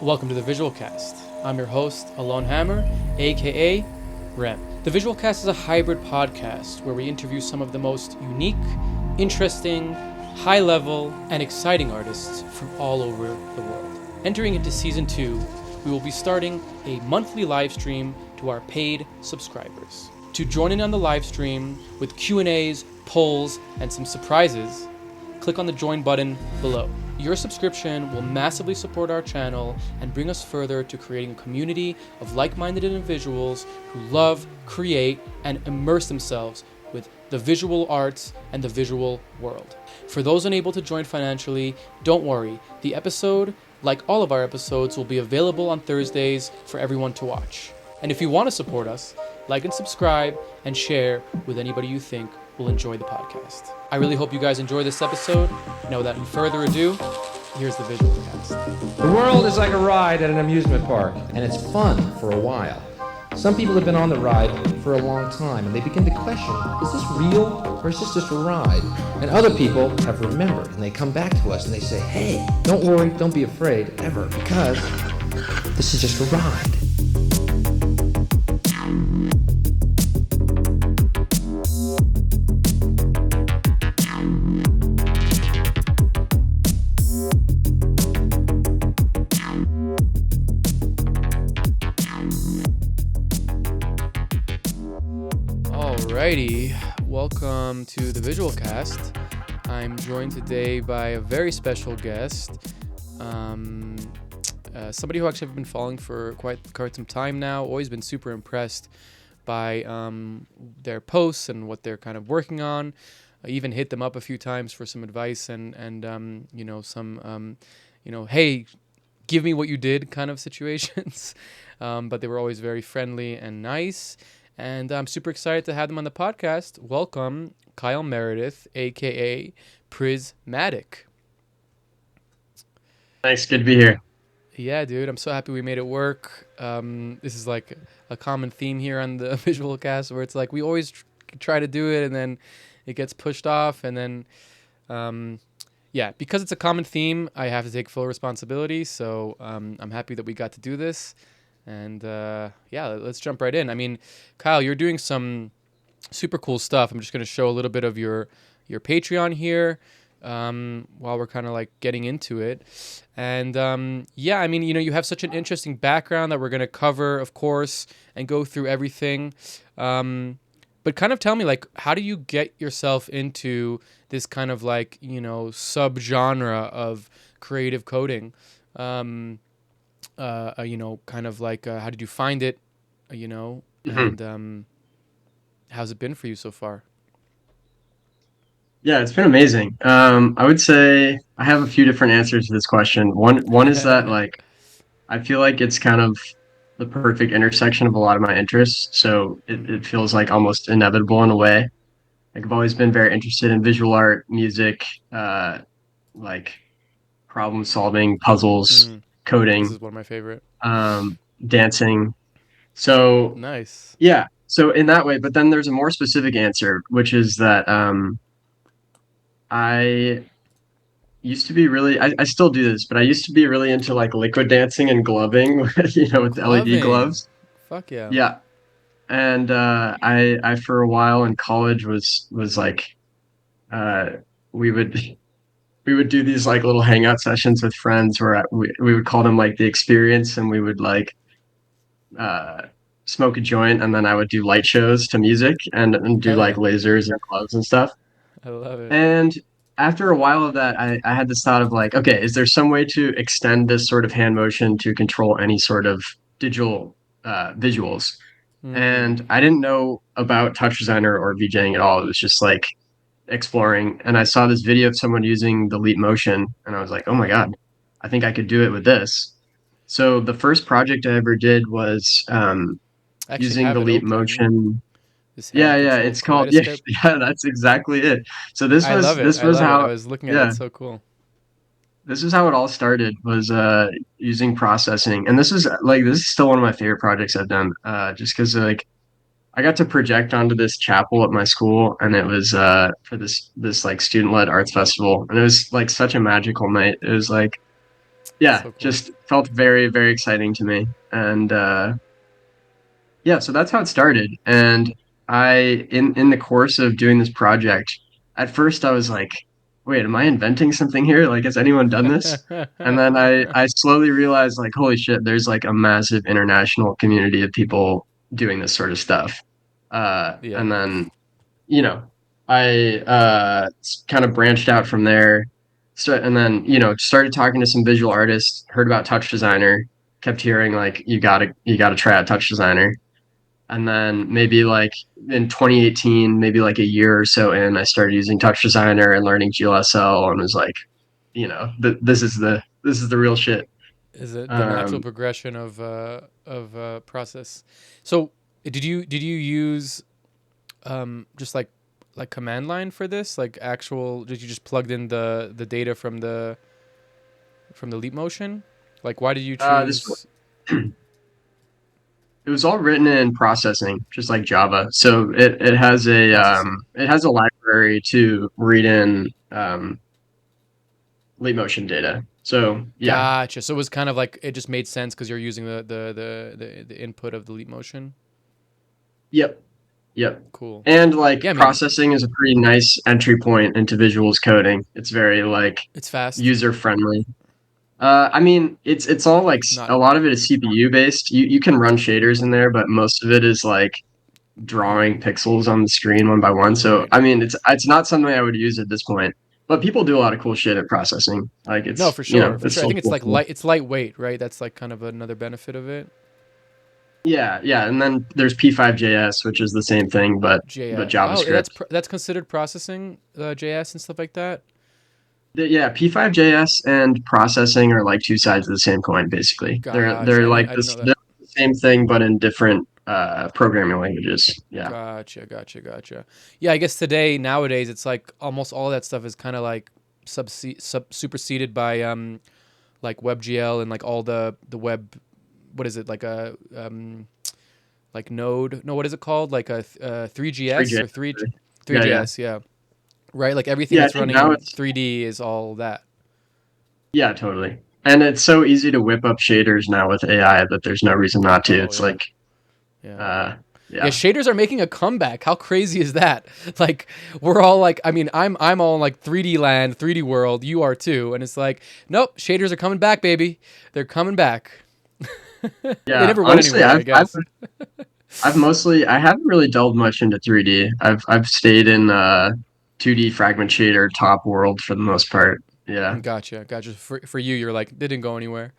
Welcome to the Visual Cast. I'm your host, Alon, aka Rem. The Visual Cast is a hybrid podcast where we interview some of the most unique, interesting, high-level, and exciting artists from all over the world. Entering into Season 2, we will be starting a monthly live stream to our paid subscribers. To join in on the live stream with Q&As, polls, and some surprises, click on the join button below. Your subscription will massively support our channel and bring us further to creating a community of like-minded individuals who love, create, and immerse themselves with the visual arts and the visual world. For those unable to join financially, don't worry. The episode, like all of our episodes, will be available on Thursdays for everyone to watch. And if you want to support us, like and subscribe and share with anybody you think will enjoy the podcast. I really hope you guys enjoy this episode. Now, without any further ado, here's the Visual Cast. The world is like a ride at an amusement park, and it's fun for a while. Some people have been on the ride for a long time, and they begin to question, is this real, or is this just a ride? And other people have remembered, and they come back to us, and they say, hey, don't worry, don't be afraid, ever, because this is just a ride. Alrighty, welcome to the Visual Cast. I'm joined today by a very special guest, somebody who actually I've been following for quite some time now. Always been super impressed by their posts and what they're kind of working on. I even hit them up a few times for some advice and hey, give me what you did kind of situations. But they were always very friendly and nice. And I'm super excited to have them on the podcast. Welcome, Kyle Meredith, a.k.a. Prismatic. Thanks, good to be here. Yeah, dude, I'm so happy we made it work. This is like a common theme here on the Visual Cast where it's like we always try to do it and then it gets pushed off. And then, because it's a common theme, I have to take full responsibility. So I'm happy that we got to do this. And let's jump right in. I mean, Kyle, you're doing some super cool stuff. I'm just going to show a little bit of your Patreon here while we're kind of like getting into it. And you have such an interesting background that we're going to cover, of course, and go through everything. But kind of tell me, like, how do you get yourself into this kind of like, subgenre of creative coding? How did you find it, and how's it been for you so far? Yeah, it's been amazing. I would say I have a few different answers to this question. One is that like I feel like it's kind of the perfect intersection of a lot of my interests, so it feels like almost inevitable in a way. Like I've always been very interested in visual art, music, like problem solving, puzzles, This coding, is one of my favorite. dancing. So Nice. yeah, so in that way, but then there's a more specific answer, which is that I used to be really, I still do this, but I used to be really into like liquid dancing and gloving, with the LED Gloving. gloves. Fuck yeah. Yeah. And I for a while in college was like uh, we would we would do these like little hangout sessions with friends where we would call them like the experience, and we would like uh, smoke a joint, and then I would do light shows to music and do Hell like yeah. lasers and gloves and stuff. I love it. And after a while of that, I had this thought of like, okay, is there some way to extend this sort of hand motion to control any sort of digital visuals? And I didn't know about TouchDesigner or VJing at all. It was just like exploring. And I saw this video of someone using the Leap Motion, and I was like, oh my God, I think I could do it with this. So the first project I ever did was I actually using have the it Leap open. Motion. This Yeah, hand yeah, control it's called kaleidoscope. yeah, that's exactly it. So this I was love it. this I was love it. I how was looking at it. yeah, It's so cool. this is how it all started was using processing. And this is still one of my favorite projects I've done. Just because like I got to project onto this chapel at my school, and it was for this like student led arts festival, and it was like such a magical night. It was like yeah, So cool. just felt very, very exciting to me. And yeah, so that's how it started. And in the course of doing this project, at first I was like, wait, am I inventing something here? Like, has anyone done this? And then I slowly realized, like, holy shit, there's like a massive international community of people doing this sort of stuff. And Yeah. then, you know, I kind of branched out from there. So, and then, started talking to some visual artists, heard about TouchDesigner, kept hearing like you gotta try out TouchDesigner. And then maybe like in 2018, maybe like a year or so in, I started using TouchDesigner and learning GLSL and was like, this is the real shit. Is it the natural Um, progression of process? So did you use just like command line for this? Like actual? Did you just plugged in the data from the leap motion? Like why did you this choose? it was all written in processing, just like Java. So Processing? it has a library to read in leap motion data. So yeah, Gotcha. So it was kind of like it just made sense because you're using the input of the leap motion. yep, yep. Cool. And like Yeah, I mean processing is a pretty nice entry point into visuals coding. It's very like it's fast. user friendly. I mean, it's all like Not a lot of it is CPU based. You can run shaders in there, but most of it is like drawing pixels on the screen one by one. So right. I mean, it's not something I would use at this point. But people do a lot of cool shit at processing. Like No, for you know, sure, for it's sure. I still think it's cool. like light. It's lightweight, right? That's like kind of another benefit of it. Yeah, yeah. And then there's P5JS, which is the same thing, but JS. Oh, JavaScript. that's considered processing JS and stuff like that. Yeah, P5JS and processing are like two sides of the same coin, basically. Gotcha. They're like I didn't this know that. they're the same thing, but in different programming languages. Yeah. Gotcha. Yeah, I guess nowadays, it's like almost all of that stuff is kind of like superseded by like WebGL and like all the web. What is it like a like Node? No, what is it called? Like a 3GS 3J. or 3 Yeah, yeah. 3GS? Yeah, right. Like everything Yeah, I that's think running now in it's 3D is all that. yeah, totally. And it's so easy to whip up shaders now with AI that there's no reason not to. Oh It's yeah, like yeah. uh Yeah, yeah. shaders are making a comeback. How crazy is that? Like we're all like, I mean, I'm all in like 3D land, 3D world. You are too, and it's like, nope, shaders are coming back, baby. They're coming back. They Yeah. never went Honestly, anywhere, I guess. I haven't really delved much into 3D. I've stayed in 2D fragment shader top world for the most part. Yeah. Gotcha. For you, you're like, they didn't go anywhere.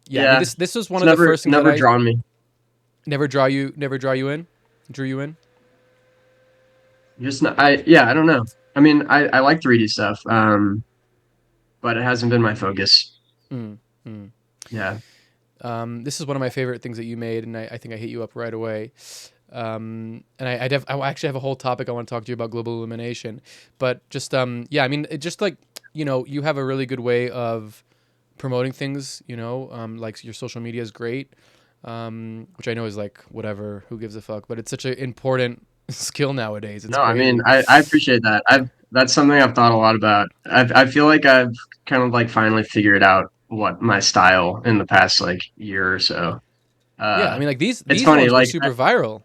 Yeah, I mean, Yeah. this was one It's of the first things that never I drawn me. never draw you in, drew you in. Just not, I yeah, I don't know. I mean, I like 3D stuff, but it hasn't been my focus. Mm, mm. Yeah. This is one of my favorite things that you made, and I think I hit you up right away. And I actually have a whole topic I want to talk to you about global illumination, but just yeah, I mean, it just like you have a really good way of promoting things. Like your social media is great, which I know is like whatever, who gives a fuck, but it's such an important skill nowadays. It's No, I mean, crazy. I appreciate that. That's something I've thought a lot about. I feel like I've kind of like finally figured out what my style in the past like year or so. Yeah, I Uh, mean, like these it's these funny, ones were like super viral.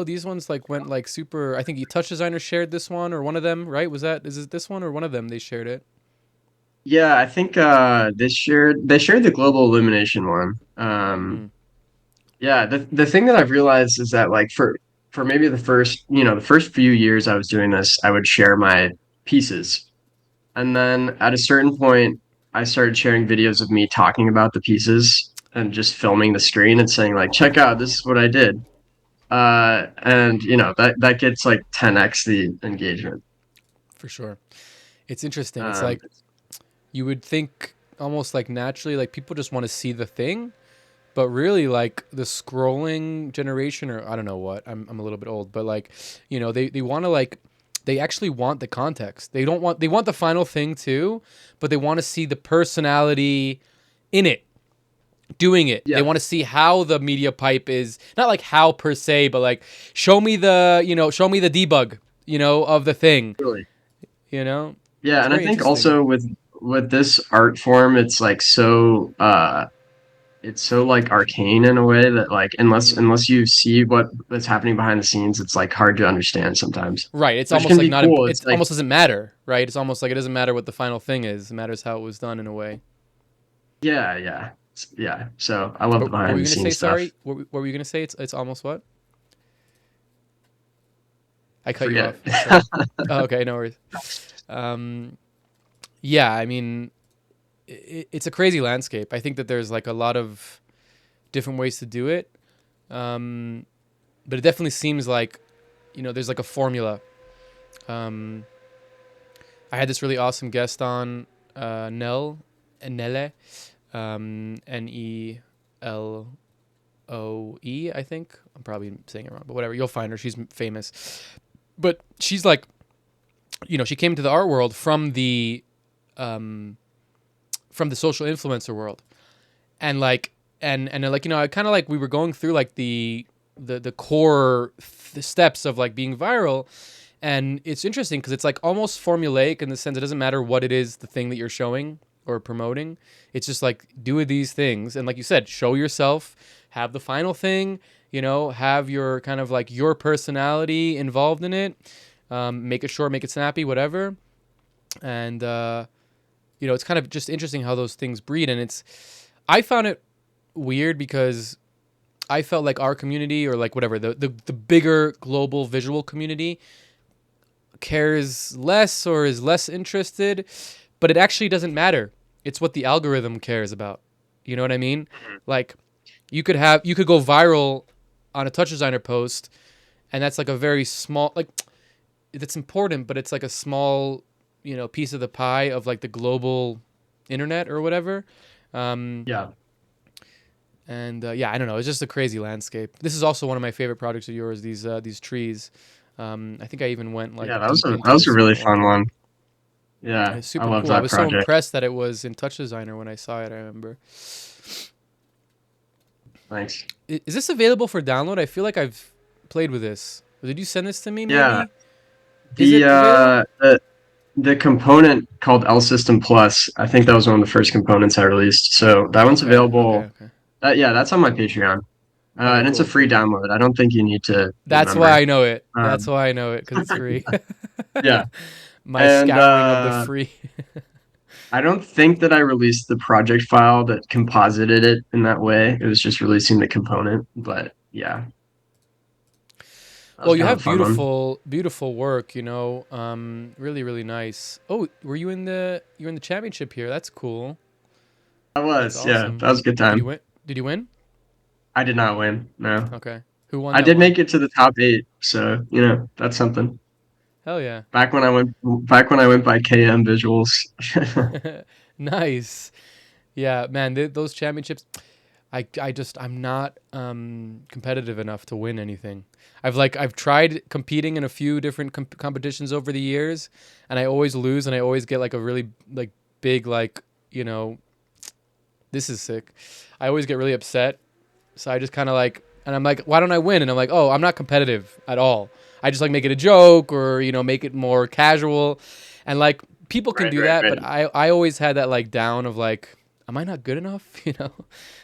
These ones like went like super. I think TouchDesigner shared this one or one of them, right? Is it this one or one of them? They shared it. yeah, I think they shared the global illumination one. Mm, Yeah, the thing that I've realized is that like for maybe the first few years I was doing this, I would share my pieces. And then at a certain point, I started sharing videos of me talking about the pieces and just filming the screen and saying like, check out, this is what I did. And that gets like 10x the engagement. for sure. It's interesting. It's Um, like you would think almost like naturally, like people just want to see the thing, but really like the scrolling generation, or I don't know what. I'm a little bit old, but like, they want to like they actually want the context. They want the final thing too, but they want to see the personality in it doing it. They yeah, want to see how the media pipe is, not like how per se, but like show me the debug, of the thing, really. you know? Yeah, It's and I very think interesting. also with this art form, it's so like arcane in a way that like Mm. unless you see what's happening behind the scenes, it's like hard to understand sometimes. Right. It's Which almost can like be not. cool. It's It like almost doesn't matter. Right. It's almost like it doesn't matter what the final thing is. It matters how it was done in a way. yeah, yeah. Yeah. So I love the What were behind you the gonna say? scenes stuff. Sorry. What were you gonna say? It's almost what? I cut you Forget. off. Sorry. Oh, okay. No worries. Um, yeah. I mean, it's a crazy landscape. I think that there's like a lot of different ways to do it. Um, but it definitely seems like, there's like a formula. Um, I had this really awesome guest on, Nele, Neloe, I think. I'm probably saying it wrong, but whatever. You'll find her. She's famous. But she's like, she came to the art world um, from the social influencer world, and like, and like, I kind of like we were going through like the core steps of like being viral. And it's interesting because it's like almost formulaic in the sense it doesn't matter what it is, the thing that you're showing or promoting. It's just like do these things. And like you said, show yourself, have the final thing, have your kind of like your personality involved in it. Make it short, make it snappy, whatever. And, it's kind of just interesting how those things breed. And I found it weird because I felt like our community or like whatever, the bigger global visual community cares less or is less interested, but it actually doesn't matter. It's what the algorithm cares about. You know what I mean? Like you could go viral on a TouchDesigner post, and that's like a very small, like that's important, but it's like a small, piece of the pie of like the global internet or whatever. Um, Yeah. and yeah, I don't know. It's just a crazy landscape. This is also one of my favorite projects of yours. These trees. I think I even went Yeah, like deep that into was a this really one at one fun point. one. Yeah, It's I super love cool. I that was so project. impressed that it was in TouchDesigner when I saw it. I remember. Thanks. Is this available for download? I feel like I've played with this. Did you send this to me? Yeah, Maybe. Is the it available? uh the the component called L System Plus, I think that was one of the first components I released. So that one's Okay. Okay. available. Okay. Yeah, that's on my Patreon. Okay. And it's a Cool. free Cool. download. I don't think you need to be a That's why member. I know it. That's Um, why I know it because it's free. yeah, My and scouring of the free. I don't think that I released the project file that composited it in that way. It was just releasing the component. But yeah, that was Well, you kind of have a fun one. beautiful, beautiful work. Really, really nice. Oh, you're in the championship here? That's cool. I That's was, yeah, awesome. that was a good Did you time. win? Did you win? I did not win. No, Okay. Who won I that did one? make it to the top 8, so that's something. Hell yeah. Back when I went by KM Visuals. Nice. Yeah, man, those championships, I'm not competitive enough to win anything. I've tried competing in a few different competitions over the years, and I always lose, and I always get like a really like big like you know this is sick. I always get really upset, so I just kind of like, and I'm like, why don't I win? And I'm like, oh, I'm not competitive at all. I just like make it a joke or make it more casual, and like people can Right, do right, that, but right. I always had that like down of like, am I not good enough?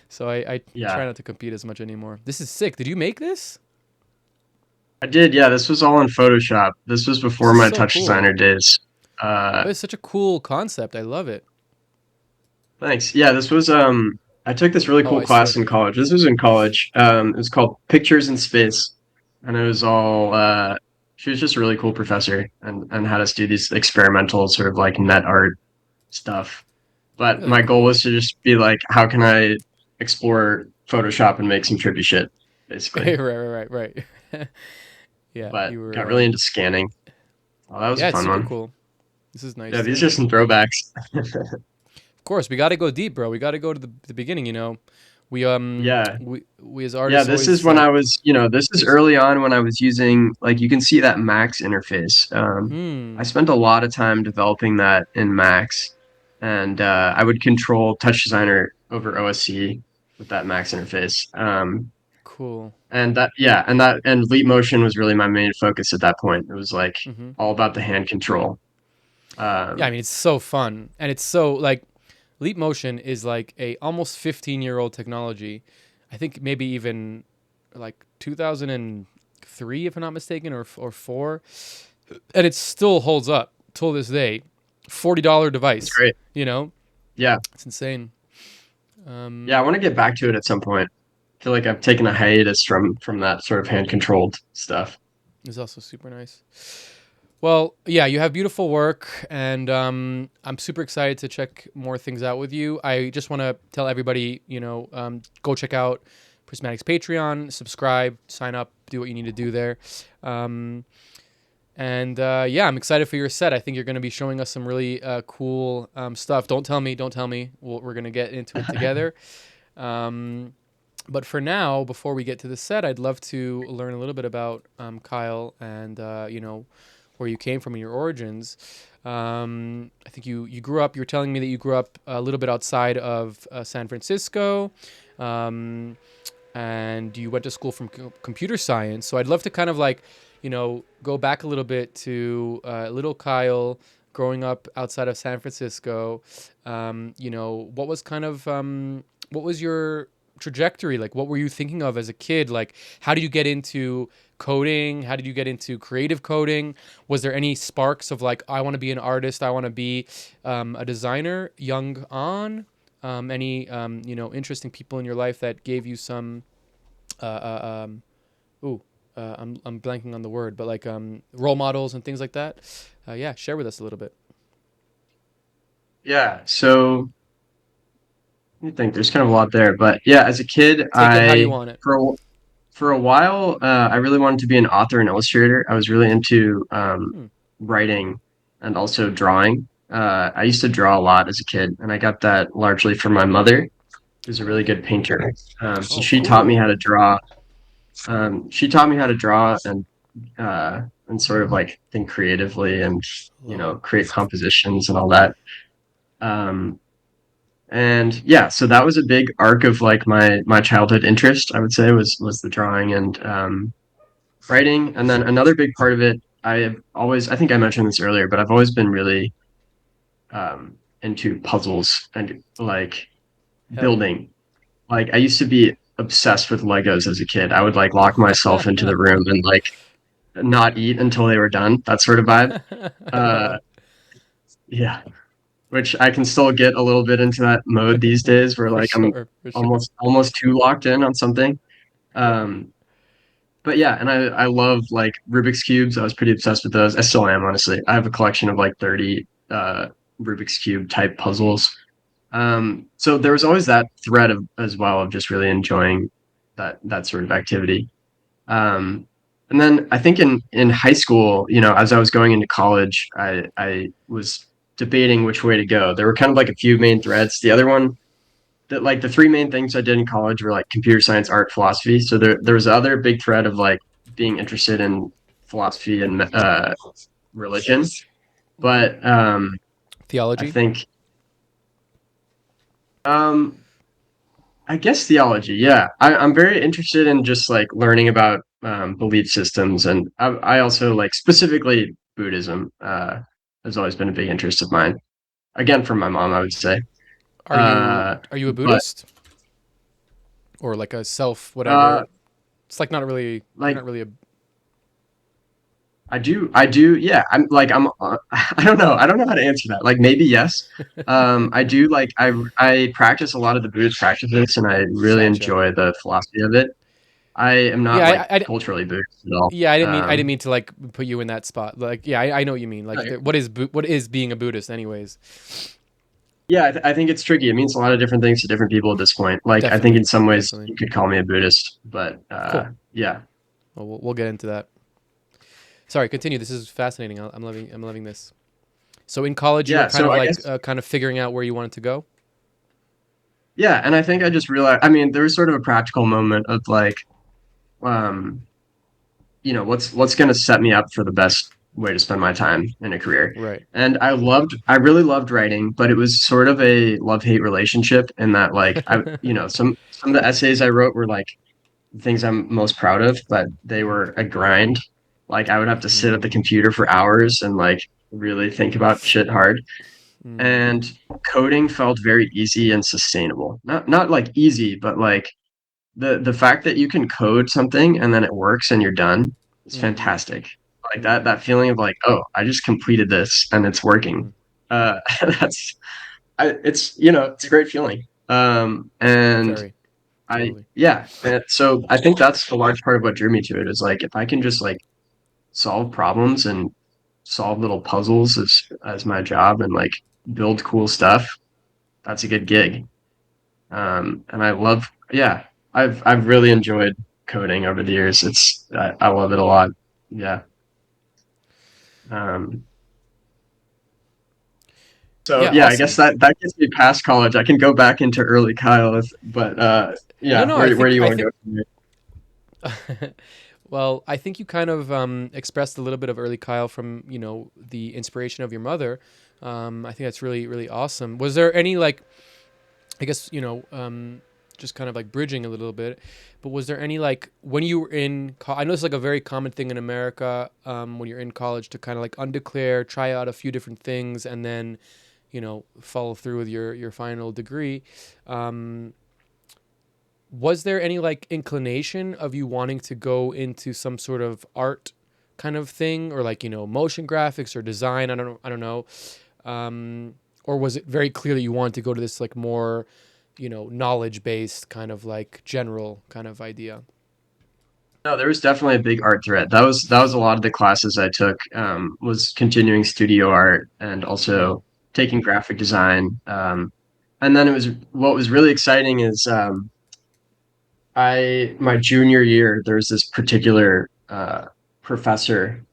So I try Yeah, not to compete as much anymore. This is sick. Did you make this? I did. Yeah, this was all in Photoshop. This was This before is my so Touch cool. Designer days. Uh, But it's such a cool concept. I love it. Thanks. Yeah, this was I took this really Oh, cool I see it class in here. college. This was in college. It was called Pictures in Space. And it was all she was just a really cool professor and had us do these experimental sort of like net art stuff. But Really my goal cool. was to just be like, how can I explore Photoshop and make some trippy shit, basically. Right, right, right, right. Yeah, But you were. got really into scanning. Oh, that was a Yeah, it's fun super one. cool. This is Yeah, nice these too. are some throwbacks. Of course, we got to go deep, bro. We got to go to the beginning. Yeah. We as Yeah, artists this is always when like. I was, this is Please. early on when I was using, like, you can see that Max interface. I Hmm. spent a lot of time developing that in Max, and I would control TouchDesigner over OSC with that Max interface. Cool. And Leap Motion was really my main focus at that point. It was like Mm-hmm. all about the hand control. Yeah, I mean, it's so fun, and it's so like Leap Motion is like a almost 15-year-old technology. I think maybe even like 2003, if I'm not mistaken, or four, and it still holds up till this day. $40 It's device, great. you know, Yeah. it's insane. Yeah, I want to get back to it at some point. I feel like I've taken a hiatus from that sort of hand controlled stuff. It's also super nice. Well, yeah, you have beautiful work, and I'm super excited to check more things out with you. I just want to tell everybody, go check out Prismatic's Patreon, subscribe, sign up, do what you need to do there. And yeah, I'm excited for your set. I think you're going to be showing us some really cool stuff. Don't tell me. We're going to get into it together. But for now, before we get to the set, I'd love to learn a little bit about Kyle and, where you came from and your origins. I think you grew up, you were telling me that you grew up a little bit outside of San Francisco. And you went to school from computer science. So I'd love to kind of like, go back a little bit to little Kyle growing up outside of San Francisco. What was kind of, what was your trajectory? Like, what were you thinking of as a kid? Like, how did you get into coding? How did you get into creative coding? Was there any sparks of like, I want to be an artist, I want to be a designer young on? Any interesting people in your life that gave you some I'm blanking on the word, but like role models and things like that? Yeah, share with us a little bit. Yeah, so I think there's kind of a lot there, but yeah, as a kid, Take it how you want it. for a while, I really wanted to be an author and illustrator. I was really into Hmm. writing and also drawing. I used to draw a lot as a kid, and I got that largely from my mother, who's a really good painter. So Oh, she taught me how cool. to draw. She taught me how to draw and sort of like think creatively and Love it. create compositions and all that. Um, and yeah, so that was a big arc of like my childhood interest, I would say, was the drawing and writing. And then another big part of it, I think I mentioned this earlier, but I've always been really into puzzles and like Hell yeah. building. Like I used to be obsessed with Legos as a kid. I would like lock myself into the room and like not eat until they were done. That sort of vibe. Uh, yeah, which I can still get a little bit into that mode these days, where For like I'm sure, for sure. almost too locked in on something. Um, but yeah, and I love like Rubik's cubes. I was pretty obsessed with those. I still am, honestly. I have a collection of like 30 Rubik's cube type puzzles. So there was always that thread of as well of just really enjoying that sort of activity. Um, and then I think in high school, as I was going into college, I was debating which way to go. There were kind of like a few main threads. The other one that like the three main things I did in college were like computer science, art, philosophy. So there was other big thread of like being interested in philosophy and religion. But I Theology? think um, I guess theology. Yeah, I'm very interested in just like learning about belief systems, and I also like specifically Buddhism. Has always been a big interest of mine. Again, from my mom, I would say. Are you Uh, are you a but Buddhist or like a self uh, whatever? It's like not really. You're like not really a. I do. Yeah, I don't know. I don't know how to answer that. Like maybe yes. I do like I practice a lot of the Buddhist practices, and I really Gotcha. enjoy the philosophy of it. I am not Yeah, like culturally Buddhist at all. yeah. I didn't mean to like put you in that spot. Like, yeah, I know what you mean. Like, No, what is being a Buddhist, anyways? yeah, I think it's tricky. It means a lot of different things to different people at this point. Like, I think in Definitely, some ways definitely. you could call me a Buddhist, but Cool. yeah, Well, we'll get into that. Sorry, continue. This is fascinating. I'm loving this. So in college, you were yeah. kind So of I like guess kind of figuring out where you wanted to go. yeah, and I think I just realized. I mean, there was sort of a practical moment of like, um, what's going to set me up for the best way to spend my time in a career. Right. And I really loved writing, but it was sort of a love-hate relationship in that like some of the essays I wrote were like things I'm most proud of, but they were a grind. Like I would have to sit at the Mm, computer for hours and like really think about shit hard. Mm, And coding felt very easy and sustainable. Not like easy, but like the fact that you can code something and then it works and you're done is mm, fantastic. Like mm, that feeling of like, oh, I just completed this and it's working. mm. That's it's it's a great feeling. And Very, I totally. yeah, and so I think that's a large part of what drew me to it is like if I can just like solve problems and solve little puzzles as my job and like build cool stuff, that's a good gig. And I love, yeah, I've really enjoyed coding over the years. I love it a lot. Yeah. Um, so Yeah, yeah, I guess awesome. that gets me past college. I can go back into early Kyle, but No, yeah, no, where do you want to go from here? well, I think you kind of expressed a little bit of early Kyle from, the inspiration of your mother. I think that's really, really awesome. Was there any like, I guess, just kind of like bridging a little bit, but was there any like when you were I know it's like a very common thing in America, when you're in college to kind of like undeclare, try out a few different things, and then, follow through with your final degree. Um, was there any like inclination of you wanting to go into some sort of art kind of thing, or like, motion graphics or design? I don't know. Or was it very clear that you wanted to go to this like more, knowledge based kind of like general kind of idea? No, there was definitely a big art thread. That was a lot of the classes I took, was continuing studio art and Mm. also taking graphic design. And then it was what was really exciting is I my junior year, there was this particular professor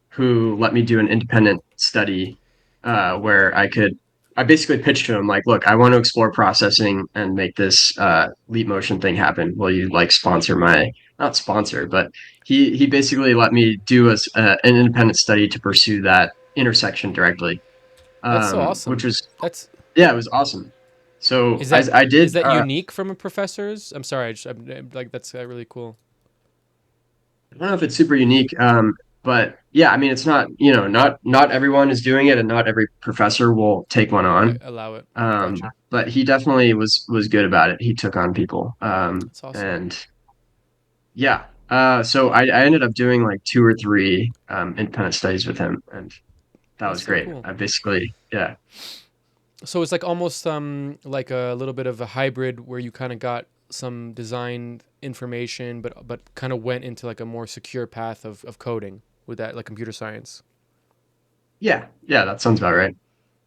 who let me do an independent study where I basically pitched to him like, look, I want to explore processing and make this leap motion thing happen. Will you like sponsor my not sponsor, but he basically let me do an independent study to pursue that intersection directly, That's so which awesome. was That's yeah, it was awesome. So is that I is did. that unique from a professor's? I'm sorry, I'm like that's really cool. I don't know if it's super unique, but yeah, I mean, it's not, not everyone is doing it, and not every professor will take one Right, on. allow it. Gotcha. But he definitely was good about it. He took on people, That's awesome. and yeah. So I ended up doing like two or three independent studies with him, and that That's was so great. cool. I basically, yeah, So it's like almost like a little bit of a hybrid where you kind of got some design information, but kind of went into like a more secure path of coding with that, like computer science. yeah, that sounds about right.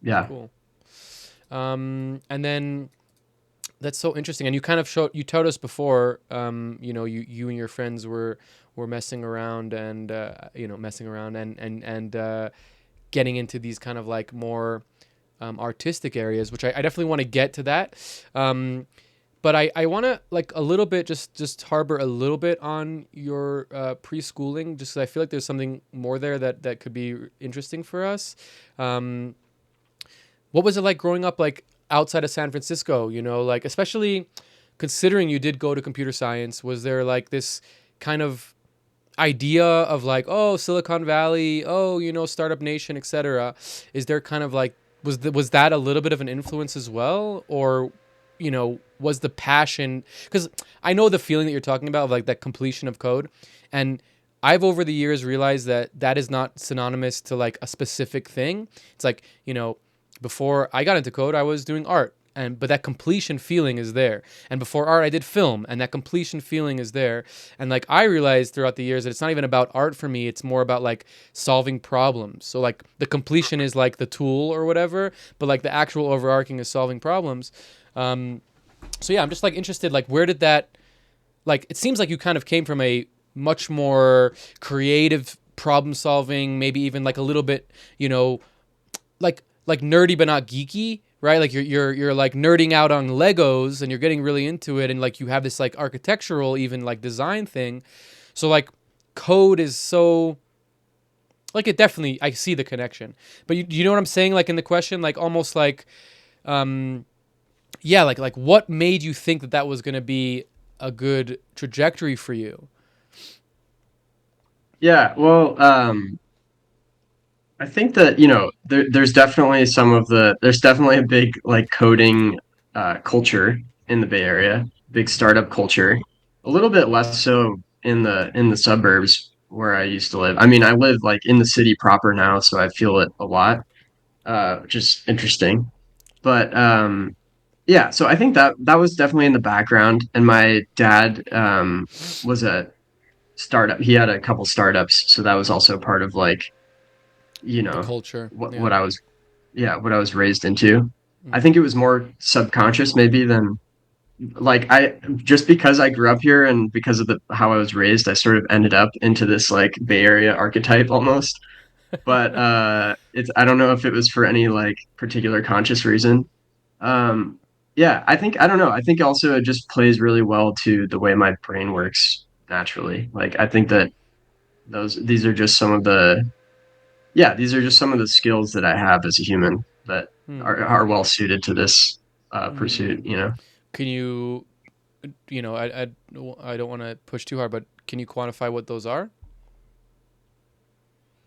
Yeah. Cool. And then that's so interesting. And you kind of you told us before, you and your friends were messing around and messing around and getting into these kind of like more artistic areas, which I definitely want to get to that. Um, but I want to like a little bit just harbor a little bit on your preschooling, just 'cause I feel like there's something more there that could be interesting for us. Um, what was it like growing up like outside of San Francisco? Like especially considering you did go to computer science, was there like this kind of idea of like, oh, Silicon Valley, oh, startup nation, etc. Is there kind of like was that a little bit of an influence as well, or was the passion? Because I know the feeling that you're talking about of like that completion of code, and I've over the years realized that that is not synonymous to like a specific thing. It's like, before I got into code, I was doing art. But that completion feeling is there. And before art, I did film, and that completion feeling is there. And like I realized throughout the years that it's not even about art for me. It's more about like solving problems. So like the completion is like the tool or whatever, but like the actual overarching is solving problems. Um, so yeah, I'm just like interested. Like where did that? Like it seems like you kind of came from a much more creative problem solving, maybe even like a little bit, like nerdy but not geeky, right? Like you're like nerding out on Legos and you're getting really into it, and like you have this like architectural even like design thing. So like code is so like it definitely I see the connection. But you know what I'm saying? Like in the question, like almost like um yeah, like what made you think that that was gonna be a good trajectory for you? Yeah, well, I think that, there's definitely there's definitely a big like coding culture in the Bay Area, big startup culture. A little bit less so in the suburbs where I used to live. I mean, I live like in the city proper now, so I feel it a lot, which is interesting. But yeah, so I think that that was definitely in the background. And my dad was a startup. He had a couple startups, so that was also part of like, you The know, culture. what Yeah. I was, yeah, what I was raised into. I Mm. think it was more subconscious maybe than like I just because I grew up here and because of the how I was raised, I sort of ended up into this like Bay Area archetype almost. But it's I don't know if it was for any like particular conscious reason. Um, yeah, I don't know. I think also it just plays really well to the way my brain works naturally. Like I think that these are just some of the yeah, these are just some of the skills that I have as a human that Mm. are well suited to this Mm. pursuit, you know. Can you, I don't want to push too hard, but can you quantify what those are?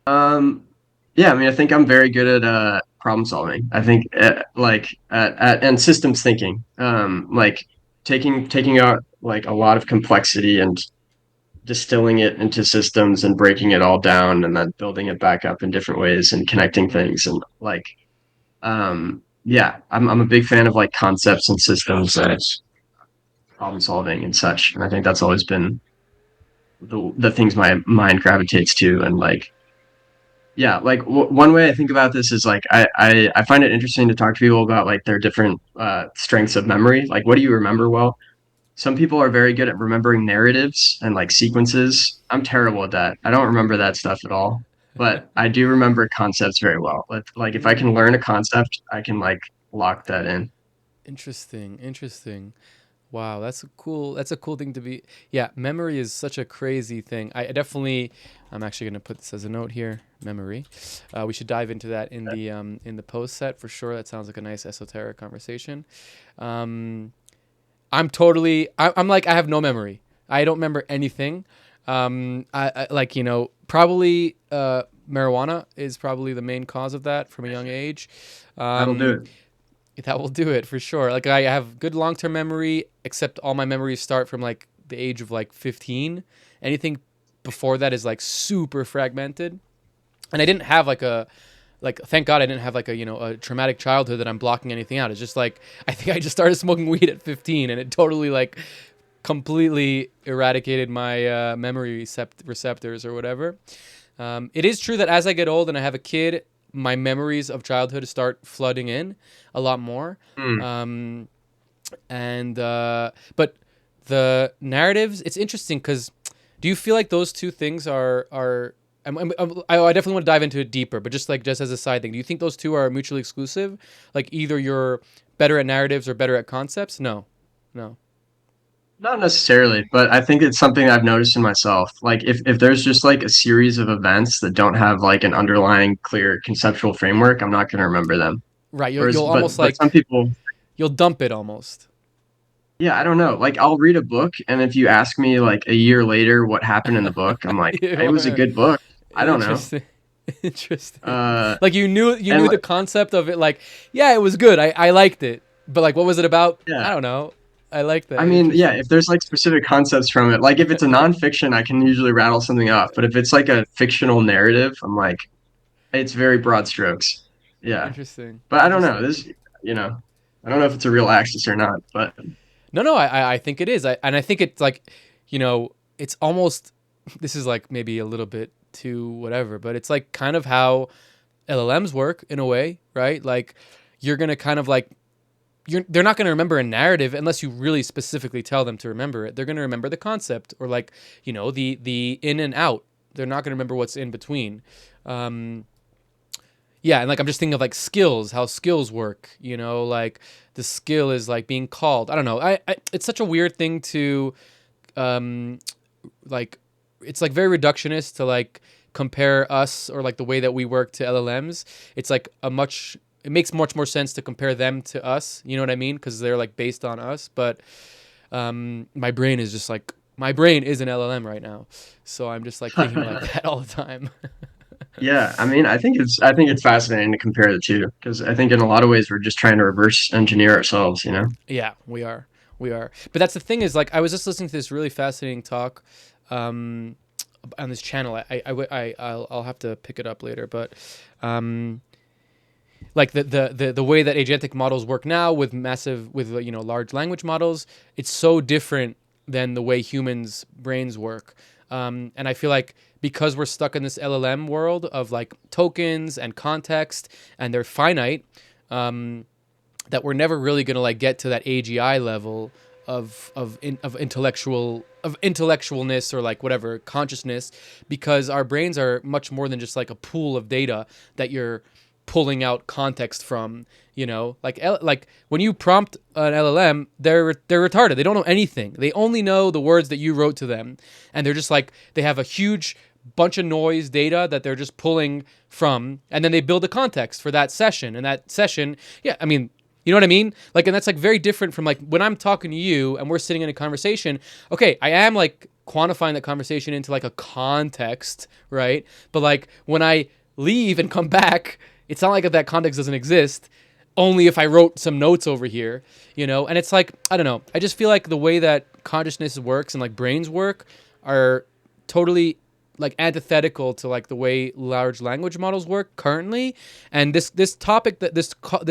Um, yeah, I mean, I think I'm very good at problem solving. I think and systems thinking. Like taking out like a lot of complexity and distilling it into systems and breaking it all down and then building it back up in different ways and connecting Mm. things and like yeah, I'm a big fan of like concepts and systems and problem solving and such. And I think that's always been the things my mind gravitates to and like yeah, like one way I think about this is like I find it interesting to talk to people about like their different strengths of memory. Like, what do you remember well? Some people are very good at remembering narratives and like sequences. I'm terrible at that. I don't remember that stuff at all. But I do remember concepts very well. Like if I can Mm. learn a concept, I can like lock that in. Interesting. Interesting. Wow, that's a cool. That's a cool thing to be. Yeah, memory is such a crazy thing. I definitely. I'm actually going to put this as a note here. Memory. We should dive into that in the post set for sure. That sounds like a nice esoteric conversation. Um, I'm totally. I'm like I have no memory. I don't remember anything. I like probably marijuana is probably the main cause of that from a young age. That'll do Um, it. that will do it for sure. Like I have good long term memory, except all my memories start from like the age of like 15. Anything before that is like super fragmented. And I didn't have like thank God I didn't have like a traumatic childhood that I'm blocking anything out. It's just like I think I just started smoking weed at 15 and it totally like completely eradicated my memory receptors or whatever. It is true that as I get old and I have a kid, my memories of childhood start flooding in a lot more. Hmm. Um, and but the narratives, it's interesting because do you feel like those two things are I definitely want to dive into it deeper, but just as a side thing, do you think those two are mutually exclusive? Like either you're better at narratives or better at concepts? No, no. Not necessarily, but I think it's something I've noticed in myself. Like if there's just like a series of events that don't have like an underlying clear conceptual framework, I'm not going to remember them. Right, Whereas, you'll almost but some like people, you'll dump it almost. yeah, I don't know. Like I'll read a book, and if you ask me like a year later what happened in the book, I'm like, it was a good book. I don't know. Interesting. Interesting. Uh, Like you and knew the like, concept of it. Like, yeah, it was good. I liked it. But like, what was it about? I yeah, don't know. I like I that. mean, yeah, Interesting. if there's like specific concepts from it, like if it's a nonfiction, I can usually rattle something off. But if it's like a fictional narrative, I'm like, it's very broad strokes. Yeah, Interesting. but I don't know. Interesting. You know, I don't know if it's a real axis or not. But No, no, I think it is. And I think it's like, it's almost. This is like maybe a little bit too whatever, but it's like kind of how LLMs work in a way, right? Like, you're gonna kind of like they're not going to remember a narrative unless you really specifically tell them to remember it. They're going to remember the concept or like the in and out. They're not going to remember what's in between. Um, yeah, and like I'm just thinking of like skills, how skills work. Like the skill is like being called. I don't know. It's such a weird thing to um, like. It's like very reductionist to like compare us or like the way that we work to LLMs. It's like it makes much more sense to compare them to us. You know what I mean? Because they're like based on us. But my brain is just like my brain is an LLM right now, so I'm just like thinking like that all the time. Yeah, I mean, I think it's fascinating to compare the two because I think in a lot of ways we're just trying to reverse engineer ourselves, you know? Yeah, we are. But that's the thing is like I was just listening to this really fascinating talk um, on this channel. I'll have to pick it up later, but um, like the way that agentic models work now with large language models, it's so different than the way humans brains work. And I feel like because we're stuck in this LLM world of like tokens and context and they're finite, that we're never really going to like get to that AGI level of intellectualness or like whatever consciousness, because our brains are much more than just like a pool of data that you're pulling out context from. Like when you prompt an LLM, they're retarded. They don't know anything. They only know the words that you wrote to them, and they're just like they have a huge bunch of noise data that they're just pulling from, and then they build a context for that session. And that session, yeah, I mean, you know what I mean? Like, and that's like very different from like when I'm talking to you and we're sitting in a conversation. Okay, I am like quantifying that conversation into like a context, right? But like when I leave and come back, it's not like that context doesn't exist. Only if I wrote some notes over here, And it's like, I don't know. I just feel like the way that consciousness works and like brains work are totally like antithetical to like the way large language models work currently. And this topic that this talk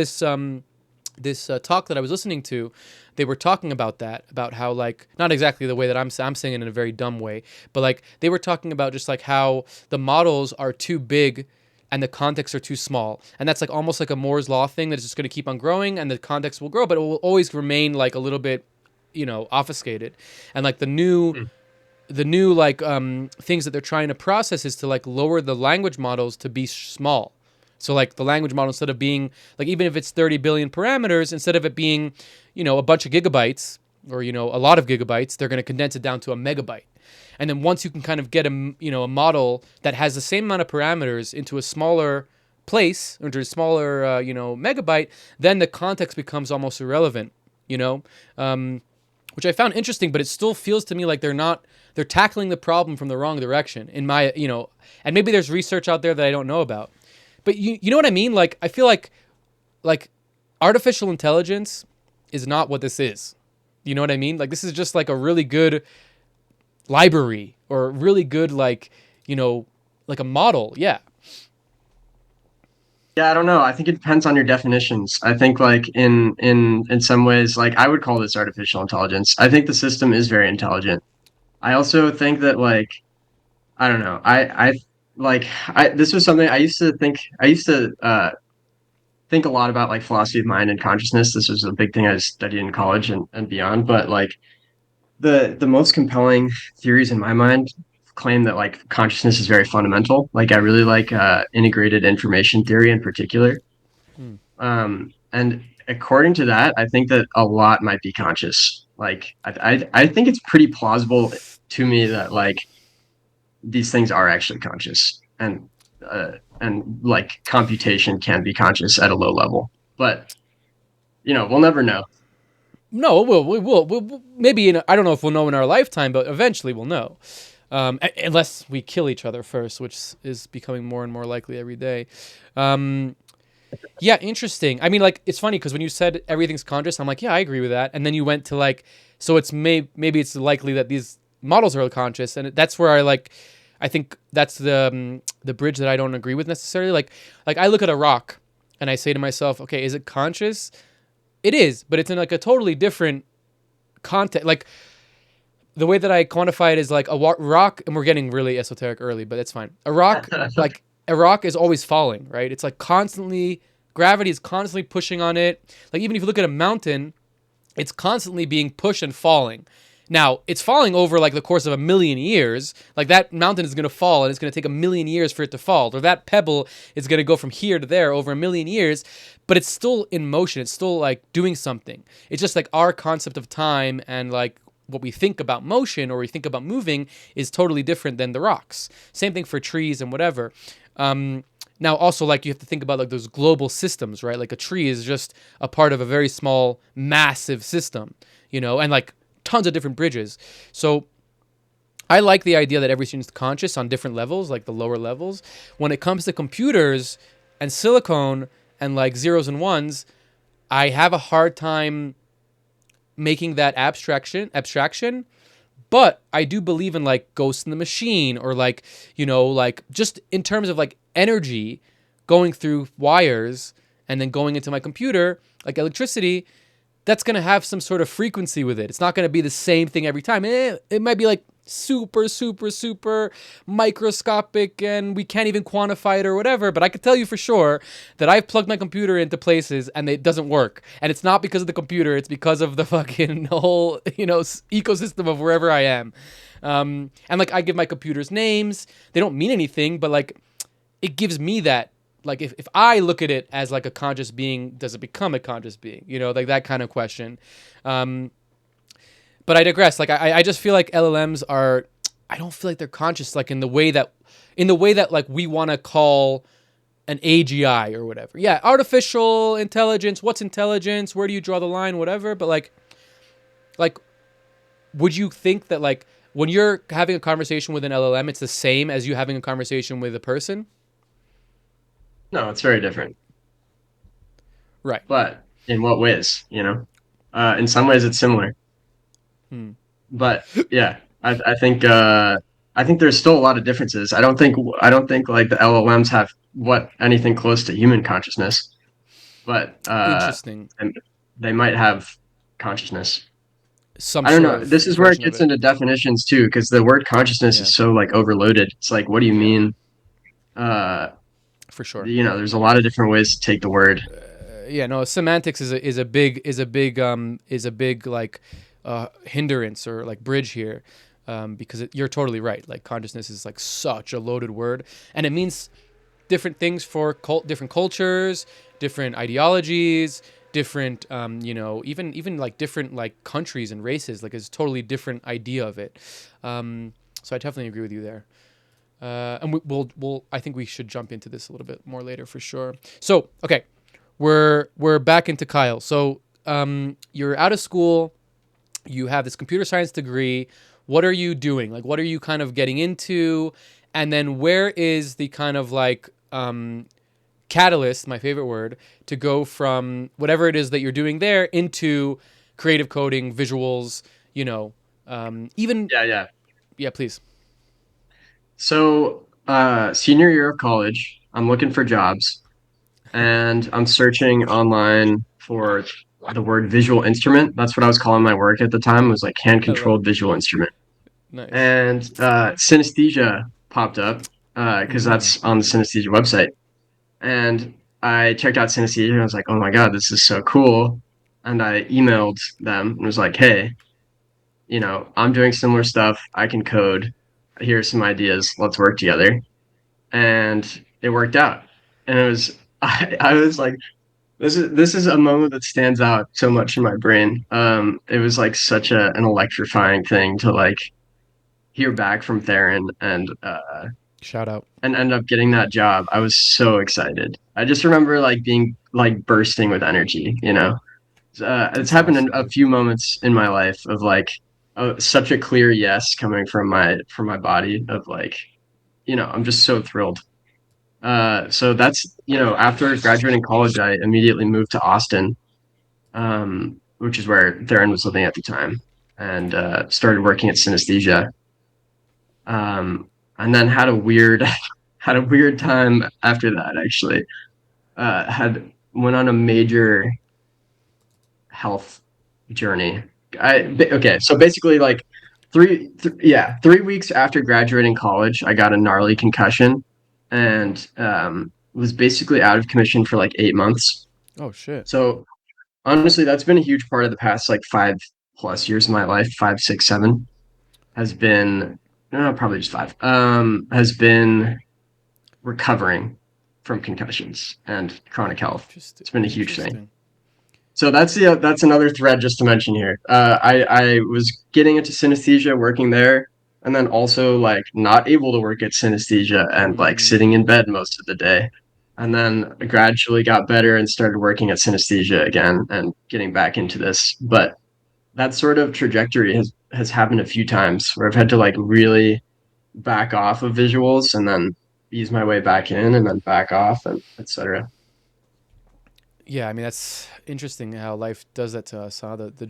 that I was listening to, they were talking about that, about how like not exactly the way that I'm saying it in a very dumb way, but like they were talking about just like how the models are too big and the contexts are too small, and that's like almost like a Moore's law thing that's just going to keep on growing, and the context will grow, but it will always remain like a little bit, obfuscated, and like the new like things that they're trying to process is to like lower the language models to be small. So like the language model, instead of being like, even if it's 30 billion parameters, instead of it being, a bunch of gigabytes or, a lot of gigabytes, they're going to condense it down to a megabyte. And then once you can kind of get a model that has the same amount of parameters into a smaller place, or into a smaller, megabyte, then the context becomes almost irrelevant, which I found interesting, but it still feels to me like they're tackling the problem from the wrong direction in my, and maybe there's research out there that I don't know about. But you know what I mean? Like, I feel like artificial intelligence is not what this is. You know what I mean? Like, this is just like a really good library or a really good, like, like a model. Yeah. Yeah, I don't know. I think it depends on your definitions. I think like in some ways, like I would call this artificial intelligence. I think the system is very intelligent. I also think that like I don't know. I this was something I used to think. I used to think a lot about like philosophy of mind and consciousness. This was a big thing I studied in college and beyond. But like the most compelling theories in my mind claim that like consciousness is very fundamental. Like I really like integrated information theory in particular. Hmm. And according to that, I think that a lot might be conscious. Like I think it's pretty plausible to me that like these things are actually conscious and like computation can be conscious at a low level, but we'll never know. No, we'll maybe I don't know if we'll know in our lifetime, but eventually we'll know. Unless we kill each other first, which is becoming more and more likely every day. Yeah, interesting. I mean, like, it's funny because when you said everything's conscious, I'm like, yeah, I agree with that. And then you went to like, so it's maybe it's likely that these models are conscious, and that's where I think that's the bridge that I don't agree with necessarily. Like I look at a rock and I say to myself, okay, is it conscious? It is, but it's in like a totally different context. Like the way that I quantify it is like a rock, and we're getting really esoteric early, but it's fine. Like a rock is always falling, right? It's like constantly, gravity is constantly pushing on it. Like even if you look at a mountain, it's constantly being pushed and falling. Now, it's falling over like the course of 1,000,000 years. Like that mountain is going to fall and it's going to take 1,000,000 years for it to fall. Or that pebble is going to go from here to there over 1,000,000 years, but it's still in motion. It's still like doing something. It's just like our concept of time and like what we think about motion or we think about moving is totally different than the rocks. Same thing for trees and whatever. Now, also, like, you have to think about, like, those global systems, right? Like, a tree is just a part of a very small, massive system, and, like, tons of different bridges. So I like the idea that everything's conscious on different levels, like the lower levels. When it comes to computers and silicone and like zeros and ones, I have a hard time making that abstraction. But I do believe in like Ghost in the Machine, or like, like just in terms of like energy going through wires and then going into my computer, like electricity, that's going to have some sort of frequency with it. It's not going to be the same thing every time. It might be like super, super, super microscopic and we can't even quantify it or whatever. But I could tell you for sure that I've plugged my computer into places and it doesn't work. And it's not because of the computer. It's because of the fucking whole, ecosystem of wherever I am. And like I give my computers names. They don't mean anything, but like it gives me that. Like if I look at it as like a conscious being, does it become a conscious being? Like that kind of question. But I digress. Like I just feel like LLMs are. I don't feel like they're conscious. Like in the way that like we want to call an AGI or whatever. Yeah, artificial intelligence. What's intelligence? Where do you draw the line? Whatever. But like, would you think that like when you're having a conversation with an LLM, it's the same as you having a conversation with a person? No, it's very different. Right. But in what ways? In some ways it's similar. Hmm. But yeah, I think there's still a lot of differences. I don't think like the LLMs have what anything close to human consciousness, but Interesting. and they might have consciousness. Some I don't sort know. of This is where it version of gets it. into definitions too, because the word consciousness Yeah. is so like overloaded. It's like, what do you Yeah. mean? Uh, For sure. there's a lot of different ways to take the word. Yeah, no, semantics is a big like hindrance or like bridge here, because you're totally right. Like consciousness is like such a loaded word, and it means different things for different cultures, different ideologies, different even like different like countries and races. Like it's a totally different idea of it. So I definitely agree with you there. And we'll I think we should jump into this a little bit more later for sure. So okay, we're back into Kyle. So you're out of school, you have this computer science degree. What are you doing? Like, what are you kind of getting into? And then where is the kind of like catalyst, my favorite word, to go from whatever it is that you're doing there into creative coding, visuals, even Yeah, yeah. yeah, please. So, senior year of college, I'm looking for jobs and I'm searching online for the word visual instrument. That's what I was calling my work at the time, was like hand I love controlled visual instrument. nice. And synesthesia popped up because Mm, that's on the synesthesia website. And I checked out synesthesia and I was like, oh my God, this is so cool. And I emailed them and was like, hey, I'm doing similar stuff. I can code. Here's some ideas. Let's work together. And it worked out. And it was I was like, this is a moment that stands out so much in my brain. It was like such an electrifying thing to like hear back from Theron shout out. and end up getting that job. I was so excited. I just remember like being like bursting with energy. It's That's happened in awesome, a dude. few moments in my life of like such a clear yes coming from my body of like, I'm just so thrilled. So that's, after graduating college, I immediately moved to Austin, which is where Theron was living at the time, and started working at Synesthesia. And then had a weird, had a weird time after that. Actually, had went on a major health journey. Okay, so basically, like 3 weeks after graduating college, I got a gnarly concussion, and was basically out of commission for like 8 months. Oh shit. So honestly, that's been a huge part of the past like 5+ years of my life. 5, 6, 7 has been, no, probably just 5. Has been recovering from concussions and chronic health. Interesting. It's been a huge thing. Interesting. So that's another thread just to mention here. I was getting into synesthesia, working there, and then also like not able to work at synesthesia and like sitting in Mm, bed most of the day. And then I gradually got better and started working at synesthesia again and getting back into this. But that sort of trajectory has has happened a few times where I've had to like really back off of visuals and then ease my way back in and then back off and etc. Yeah, I mean that's interesting how life does that to us, huh? The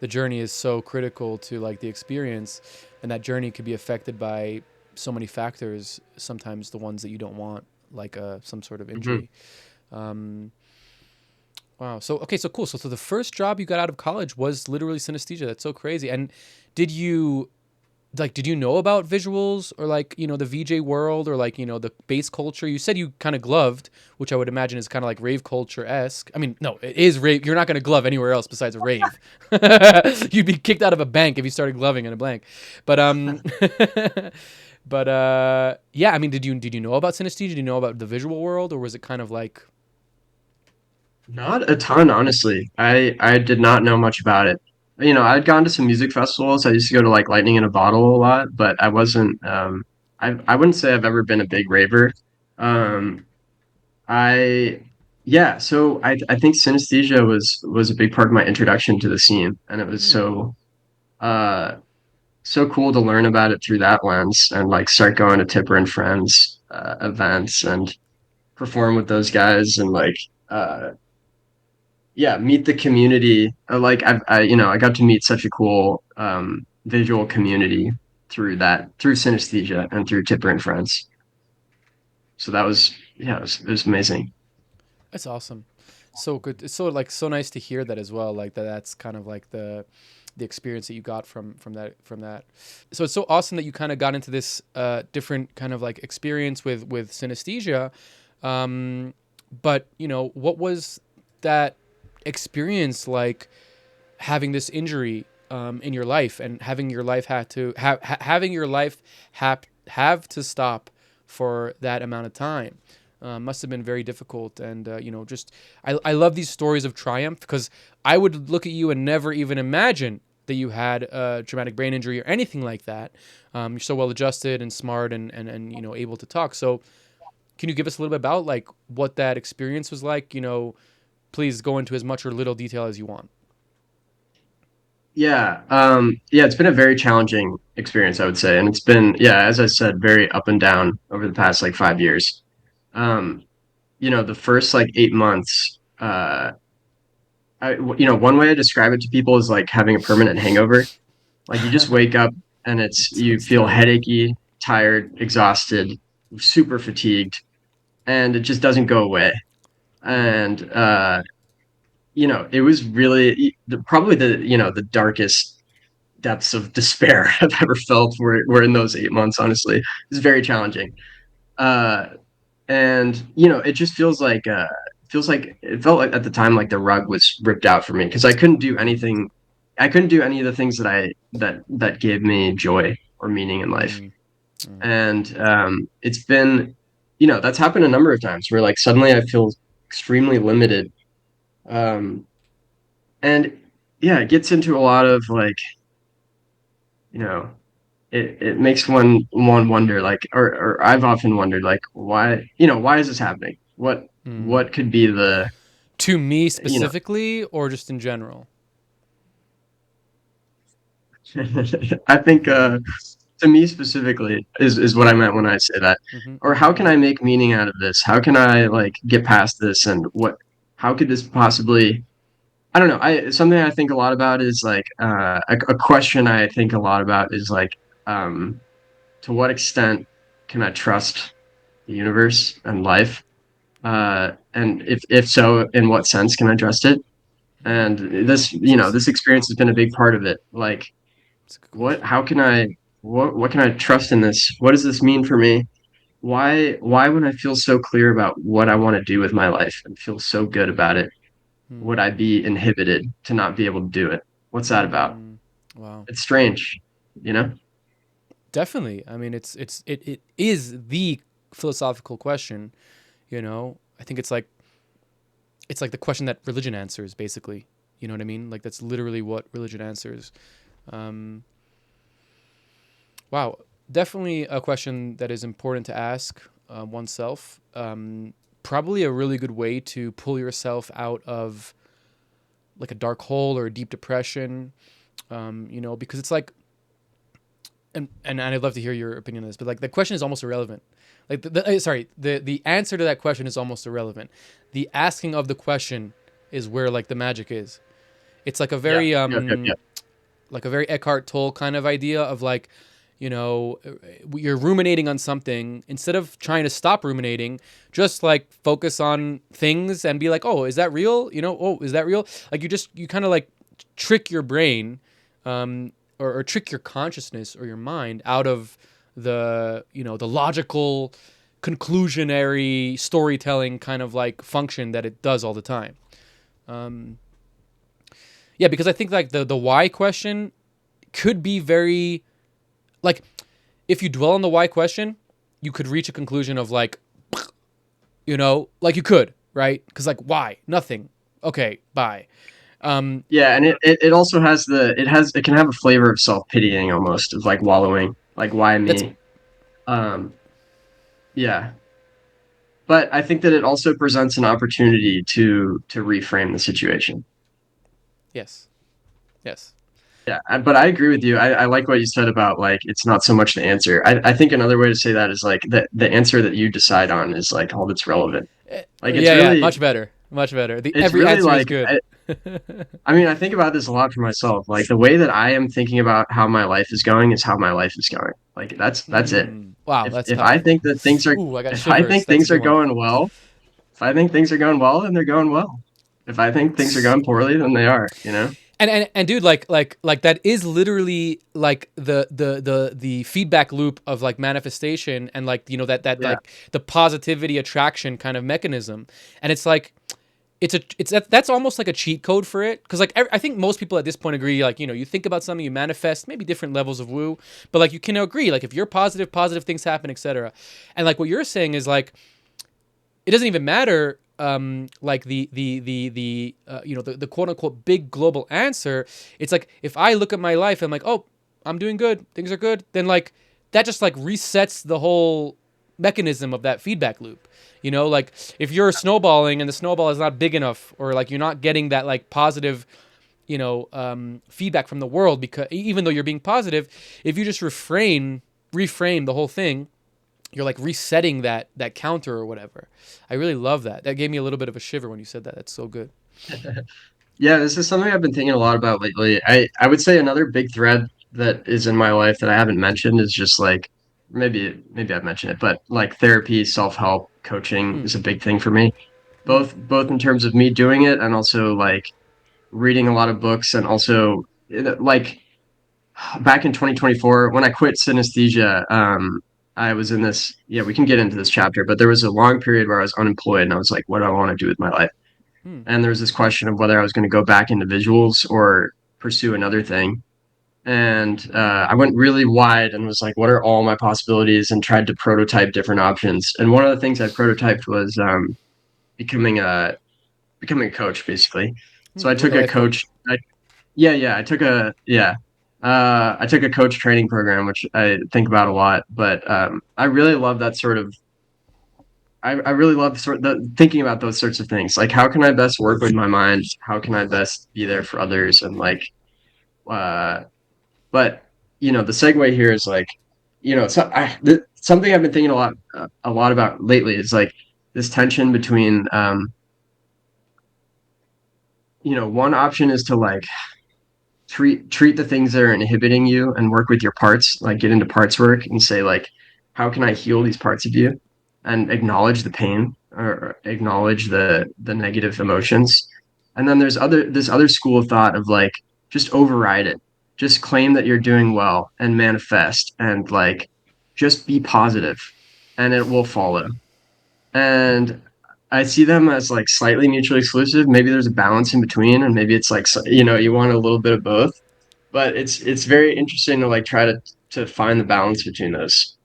journey is so critical to like the experience, and that journey could be affected by so many factors. Sometimes the ones that you don't want, like some sort of Hmm. injury. Um, wow. So okay, so cool. So the first job you got out of college was literally synesthesia. That's so crazy. And did you did you know about visuals or like the VJ world or like the bass culture? You said you kind of gloved, which I would imagine is kind of like rave culture esque. I mean, no, it is rave. You're not going to glove anywhere else besides a rave. You'd be kicked out of a bank if you started gloving in a blank. But yeah. I mean, did you know about synesthesia? Did you know about the visual world, or was it kind of like? Not a ton, honestly. I did not know much about it. I'd gone to some music festivals. I used to go to like Lightning in a Bottle a lot, but I wasn't. I wouldn't say I've ever been a big raver. Mm, Um, I yeah. So I think synesthesia was a big part of my introduction to the scene, and it was mm, uh so cool to learn about it through that lens and like start going to Tipper and Friends events and perform with those guys and like uh yeah, meet the community. Like I got to meet such a cool visual community through synesthesia and through Tipper and Friends. So that was yeah, it was amazing. that's awesome. So good. It's so like so nice to hear that as well. Like that's kind of like the experience that you got from that. So it's so awesome that you kind of got into this different kind of like experience with synesthesia. Um, but what was that experience like having this injury in your life and having your life had to having your life have to stop for that amount of time? Must have been very difficult, and just I love these stories of triumph because I would look at you and never even imagine that you had a traumatic brain injury or anything like that. You're so well adjusted and smart and able to talk. So can you give us a little bit about like what that experience was like? Please go into as much or little detail as you want. Yeah, it's been a very challenging experience, I would say, and it's been yeah, as I said, very up and down over the past like 5 years. Um, the first like 8 months, one way I describe it to people is like having a permanent hangover. Like you just wake up and you Sounds feel terrible. headachy, tired, exhausted, super fatigued, and it just doesn't go away. Mm, And it was really probably the darkest depths of despair I've ever felt were in those 8 months, honestly. It's very challenging. Uh and it just feels like it felt like at the time like the rug was ripped out for me because I couldn't do any of the things that gave me joy or meaning in life. mm, mm, And it's been that's happened a number of times where like suddenly I feel extremely limited. um and yeah, it gets into a lot of like you know it makes one wonder like or I've often wondered like why is this happening, mm. what could be the To me you know specifically, or just in general? I think Mm, to me specifically is what I meant when I say that. mm-hmm, Or mm-hmm, how can mm-hmm, I make meaning out of this? How can I like get past this and how could this possibly I don't know. I something I think a lot about is like a question I think a lot about is like um to what extent can I trust the universe and life? And if so, in what sense can I trust it? mm. And this, It's this experience has been a big part of it. Like, a good question. how can what can I trust in this? What does this mean for me? Why when I feel so clear about what I want to do with my life and feel so good about it, would Mm, I be inhibited to not be able to do it? What's that about? mm. Wow. It's strange, you know? Definitely. I mean, it is the philosophical question. I think it's like the question that religion answers, basically. You know what I mean? Like that's literally what religion answers. Um, wow, definitely a question that is important to ask oneself. Probably a really good way to pull yourself out of like a dark hole or a deep depression. because it's like, and I'd love to hear your opinion on this, but like the question is almost irrelevant. Like the answer to that question is almost irrelevant. The asking of the question is where like the magic is. It's like a very like a very Eckhart Tolle kind of idea of like, you're ruminating on something. Instead of trying to stop ruminating, just like focus on things and be like, oh, is that real? Oh, is that real? Like you kind of like trick your brain, or trick your consciousness or your mind out of the logical conclusionary storytelling kind of like function that it does all the time. Yeah, because I think like the why question could be very, like, if you dwell on the why question, you could reach a conclusion of like, like you could, right? Because like, why? Nothing. Okay, bye. Yeah, and it also has it can have a flavor of self-pitying almost, of like wallowing, like why That's me? Yeah. But I think that it also presents an opportunity to reframe the situation. yes, yes. Yeah, but I agree with you. I like what you said about like it's not so much the answer. I think another way to say that is like the answer that you decide on is like all that's relevant. Like Yeah, much better, much better. it's Every really answer is like good. I mean, I think about this a lot for myself. Like the way that I am thinking about how my life is going is how my life is going. Like that's it. Wow, If that's if I tough. think that things are Ooh, I got if I shivers. think That's a things good are one. going well, if I think things are going well, then they're going well. If I think things are going poorly, then they are, you know? And dude, like that is literally like the feedback loop of like manifestation, and like that Yeah. like the positivity attraction kind of mechanism. And it's like that's almost like a cheat code for it, because like I think most people at this point agree, like, you think about something, you manifest, maybe different levels of woo, but like you can agree, like if you're positive things happen, etc. And like what you're saying is like, it doesn't even matter, like the quote unquote big global answer. It's like, if I look at my life and I'm like, oh, I'm doing good, things are good, then like that just like resets the whole mechanism of that feedback loop. Like if you're snowballing and the snowball is not big enough, or like you're not getting that like positive feedback from the world, because even though you're being positive, if you just reframe the whole thing, you're like resetting that counter or whatever. I really love that. That gave me a little bit of a shiver when you said that. That's so good. Yeah, this is something I've been thinking a lot about lately. I would say another big thread that is in my life that I haven't mentioned is just like maybe I've mentioned it, but like therapy, self-help, coaching Mm, is a big thing for me. mm, Both in terms of me doing it and also like reading a lot of books, and also like back in 2024 when I quit synesthesia, I was in this, yeah, we can get into this chapter, but there was a long period where I was unemployed and I was like, what do I want to do with my life? mm. And there was this question of whether I was going to go back into visuals or pursue another thing. And I went really wide and was like, what are all my possibilities? And tried to prototype different options. And one of the things I prototyped was becoming a becoming a coach, basically. So I Like took a a life coach. coach. I took a coach training program, which I think about a lot. But I really love that sort of. I really love sort of thinking about those sorts of things. Like, how can I best work with my mind? How can I best be there for others? And like, uh, but the segue here is like, something I've been thinking a lot about lately is like this tension between, one option is to like treat the things that are inhibiting you and work with your parts, like get into parts work and say like, how can I heal these parts of you, and acknowledge the pain or acknowledge the negative emotions. And then there's this other school of thought of like, just override it, just claim that you're doing well and manifest, and like just be positive and it will follow. And I see them as like slightly mutually exclusive. Maybe there's a balance in between, and maybe it's like, you want a little bit of both. But it's very interesting to like try to find the balance between those.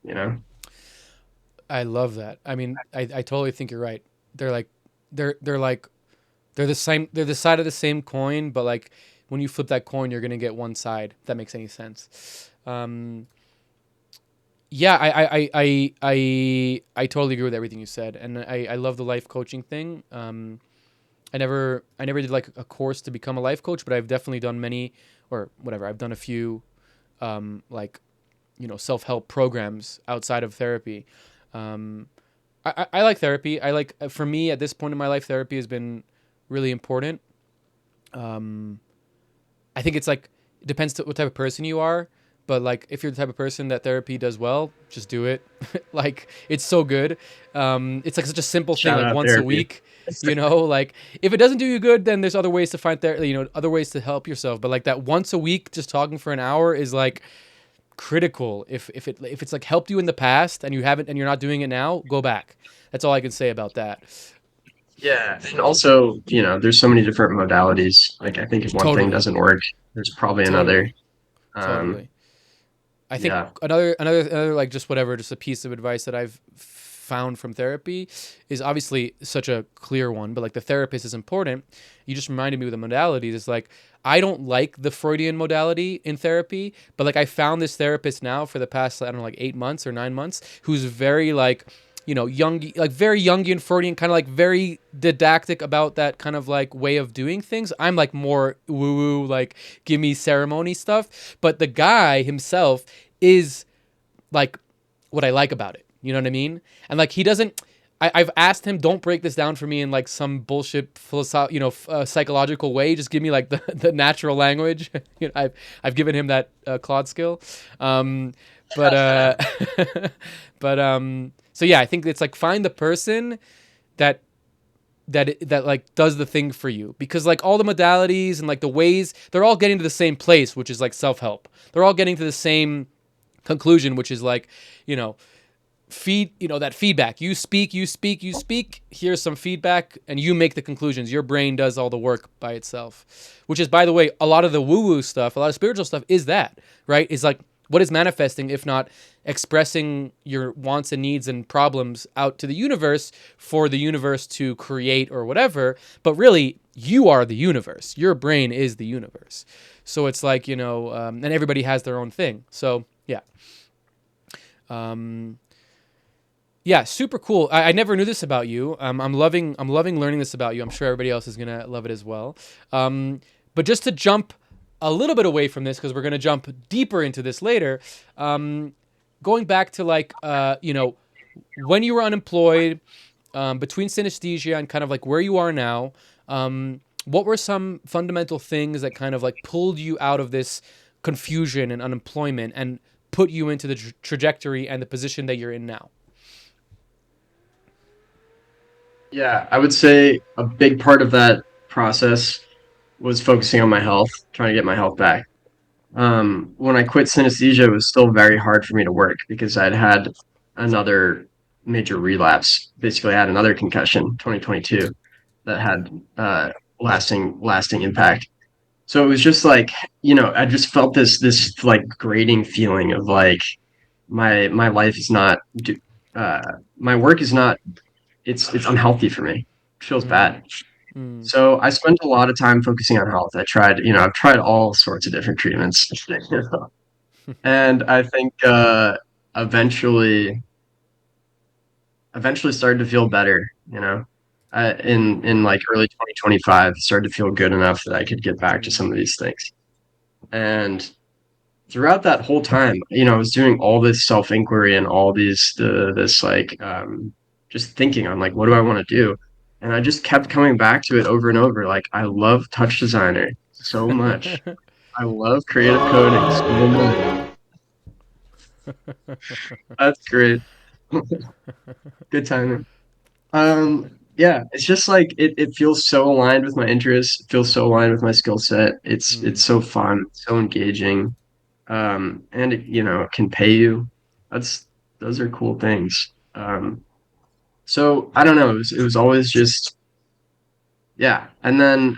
I love that. I mean, I totally think you're right. They're like they're like they're the same. They're the side of the same coin, but like when you flip that coin, you're gonna get one side. If that makes any sense. Yeah, I totally agree with everything you said, and I love the life coaching thing. I never did like a course to become a life coach, but I've definitely done many or whatever. I've done a few like, self-help programs outside of therapy. Um, I like therapy. I like, for me at this point in my life, therapy has been really important. Um, I think it's like, it depends to what type of person you are. But like, if you're the type of person that therapy does well, just do it. Like, it's so good. It's like such a simple thing, Shout like out once a therapy. week. Like if it doesn't do you good, then there's other ways to find therapy. Other ways to help yourself. But like that once a week, just talking for an hour is like critical. If it's like helped you in the past and you haven't and you're not doing it now, go back. That's all I can say about that. Yeah, and also, there's so many different modalities. Like, I think if one thing Totally, doesn't work, there's probably another. totally, Um, totally. I think yeah, another like just whatever, just a piece of advice that I've found from therapy is obviously such a clear one, but like the therapist is important. You just reminded me with the modalities. It's like I don't like the Freudian modality in therapy, but like I found this therapist now for the past, I don't know, like 8 months or 9 months, who's very like, young, like very Jungian Freudian, kind of like very didactic about that kind of like way of doing things. I'm like more woo woo, like give me ceremony stuff. But the guy himself is like what I like about it. You know what I mean? And like he doesn't. I've asked him, don't break this down for me in like some bullshit psychological way. Just give me like the natural language. I've given him that Claude skill, but so yeah, I think it's like find the person that that like does the thing for you, because like all the modalities and like the ways, they're all getting to the same place, which is like self-help. They're all getting to the same conclusion, which is like, you know, that feedback. You speak, here's some feedback, and you make the conclusions. Your brain does all the work by itself, which is, by the way, a lot of the woo-woo stuff, a lot of spiritual stuff is that, right? Is like, what is manifesting if not expressing your wants and needs and problems out to the universe for the universe to create or whatever? But really, you are the universe. Your brain is the universe. So it's like, and everybody has their own thing. So yeah. Yeah, super cool. I never knew this about you. I'm loving learning this about you. I'm sure everybody else is gonna love it as well. But just to jump a little bit away from this, because we're gonna jump deeper into this later. Going back to like when you were unemployed, between synesthesia and kind of like where you are now. What were some fundamental things that kind of like pulled you out of this confusion and unemployment and put you into the trajectory and the position that you're in now? yeah, I would say a big part of that process was focusing on my health, trying to get my health back. When I quit synesthesia, it was still very hard for me to work because I'd had another major relapse. Basically, I had another concussion, 2022, that had lasting impact. So it was just like, I just felt this like grating feeling of like my life is not, my work is not, it's unhealthy for me. It feels Mm, bad. mm, So I spent a lot of time focusing on health. I've tried all sorts of different treatments. And I think eventually eventually started to feel better, in like early 2025, started to feel good enough that I could get back to some mm, of these things. And throughout that whole time, I was doing all this self-inquiry and all this like just thinking on like what do I want to do? And I just kept coming back to it over and over. Like I love TouchDesigner so much. I love creative coding so much. That's great. Good timing. Yeah, it's just like it feels so aligned with my interests, it feels so aligned with my skill set. It's mm, so fun, so engaging. And it can pay you. That's those are cool things. So I don't know, it was always just yeah. And then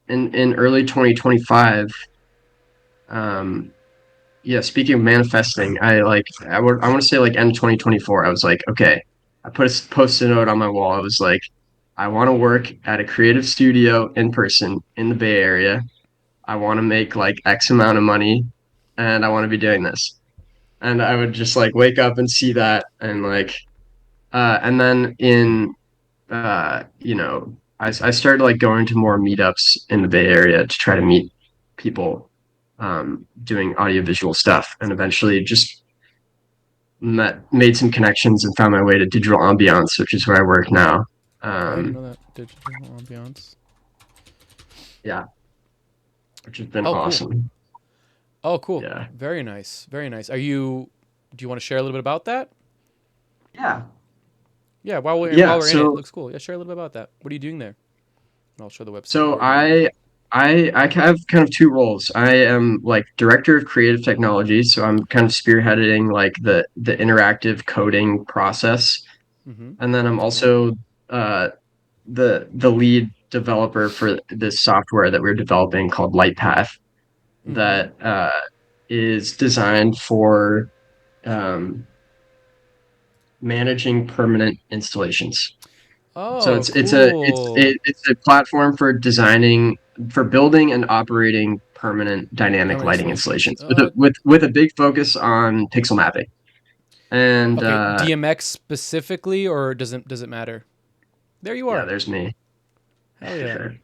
in early 2025, um yeah, speaking of manifesting, I want to say like end 2024, I was like, okay, I put a post-it note on my wall. I was like, I want to work at a creative studio in person in the Bay Area. I want to make like X amount of money and I want to be doing this. And I would just like wake up and see that and like and then I started like going to more meetups in the Bay Area to try to meet people doing audiovisual stuff, and eventually just made some connections and found my way to digital ambiance, which is where I work now. Okay, I didn't Um, know that. Digital ambiance. yeah, which has been Oh, cool. awesome. Oh, cool. Yeah. Very nice. Very nice. Do you want to share a little bit about that? Yeah. Yeah, while Yeah. we're in it, it looks cool. Yeah, share a little bit about that. What are you doing there? And I'll show the website So here in a minute. I have kind of two roles. I am like director of creative technology, so I'm kind of spearheading like the interactive coding process, Mm-hmm. and then I'm Cool. also the lead developer for this software that we're developing called Lightpath Mm-hmm. that is designed for um, managing permanent installations. So Oh, cool. it's a platform for designing for building and operating permanent dynamic Permanent lighting installations. installations with a big focus on pixel mapping. And Okay, DMX specifically, or does it matter? There you yeah, are. there's me Hell for yeah. sure. Yeah,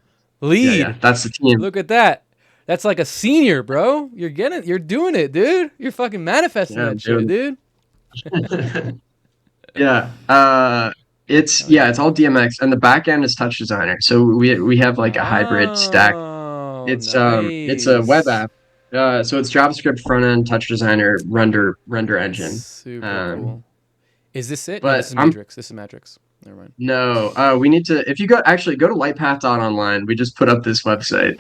Lead. that's the team. Look at that. That's like a senior, bro. You're doing it, dude. You're fucking manifesting Yeah, I'm that shit, doing dude. it. Yeah, Hell yeah. it's all DMX, and the back end is TouchDesigner. So we have like a hybrid stack. Oh, It's a web nice. app. So it's JavaScript front end, TouchDesigner render engine. Super Um, cool. Is this it? No, this but is I'm Matrix. This is Matrix. Never mind. no, we need to. If you go to lightpath.online, we just put up this website.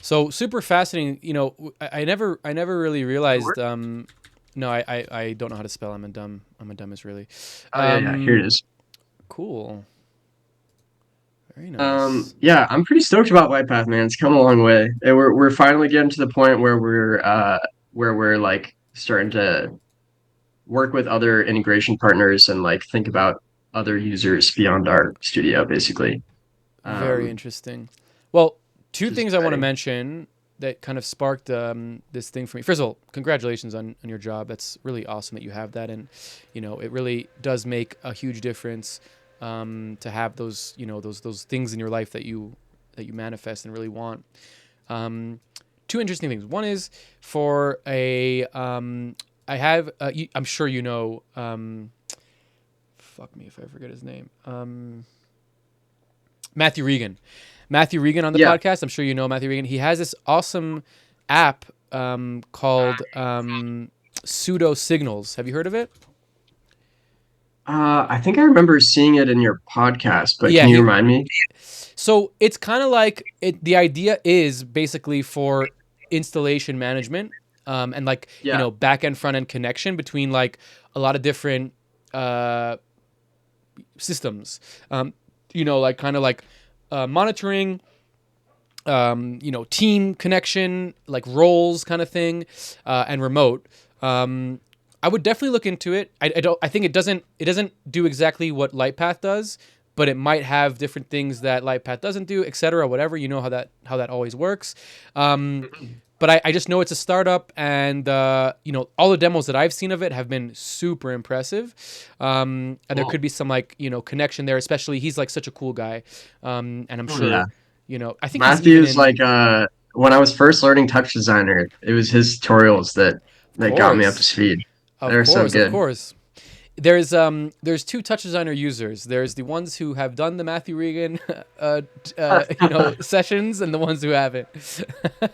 So super fascinating. I never really realized. No, I don't know how to spell. I'm a dumb Israeli. Oh yeah, here it Um, is. cool. Very nice. Yeah, I'm pretty stoked about Lightpath, man. It's come a long way, and we're finally getting to the point where we're like starting to work with other integration partners and like think about other users beyond our studio, basically. Very Um, interesting. Well, two which is things I want to exciting. mention that kind of sparked this thing for me. First of all, congratulations on your job. That's really awesome that you have that, and it really does make a huge difference to have those those things in your life that you manifest and really want. Two interesting things. One is for a I have I'm sure fuck me if I forget his name. Matthew Regan. Matthew Regan on the Yeah, podcast. I'm sure you know Matthew Regan. He has this awesome app called Pseudo Signals. Have you heard of it? I think I remember seeing it in your podcast, but Yeah, can you remind me? so it's kind of like the idea is basically for installation management and like Yeah. back end front end connection between like a lot of different uh, systems. Like kind of like monitoring, team connection, like roles kind of thing, and remote. I would definitely look into it. I don't. I think it doesn't do exactly what Lightpath does, but it might have different things that Lightpath doesn't do, etc. Whatever. You know how that always works. But I just know it's a startup, and all the demos that I've seen of it have been super impressive. And there could Cool. be some like connection there, especially he's like such a cool guy, and I'm Oh yeah. sure I think he's even Matthew's like in. when I was first learning TouchDesigner, it was his tutorials Of that got me up to course, speed. of They're so course, of good. course. There's two TouchDesigner users. There's the ones who have done the Matthew Regan sessions and the ones who haven't.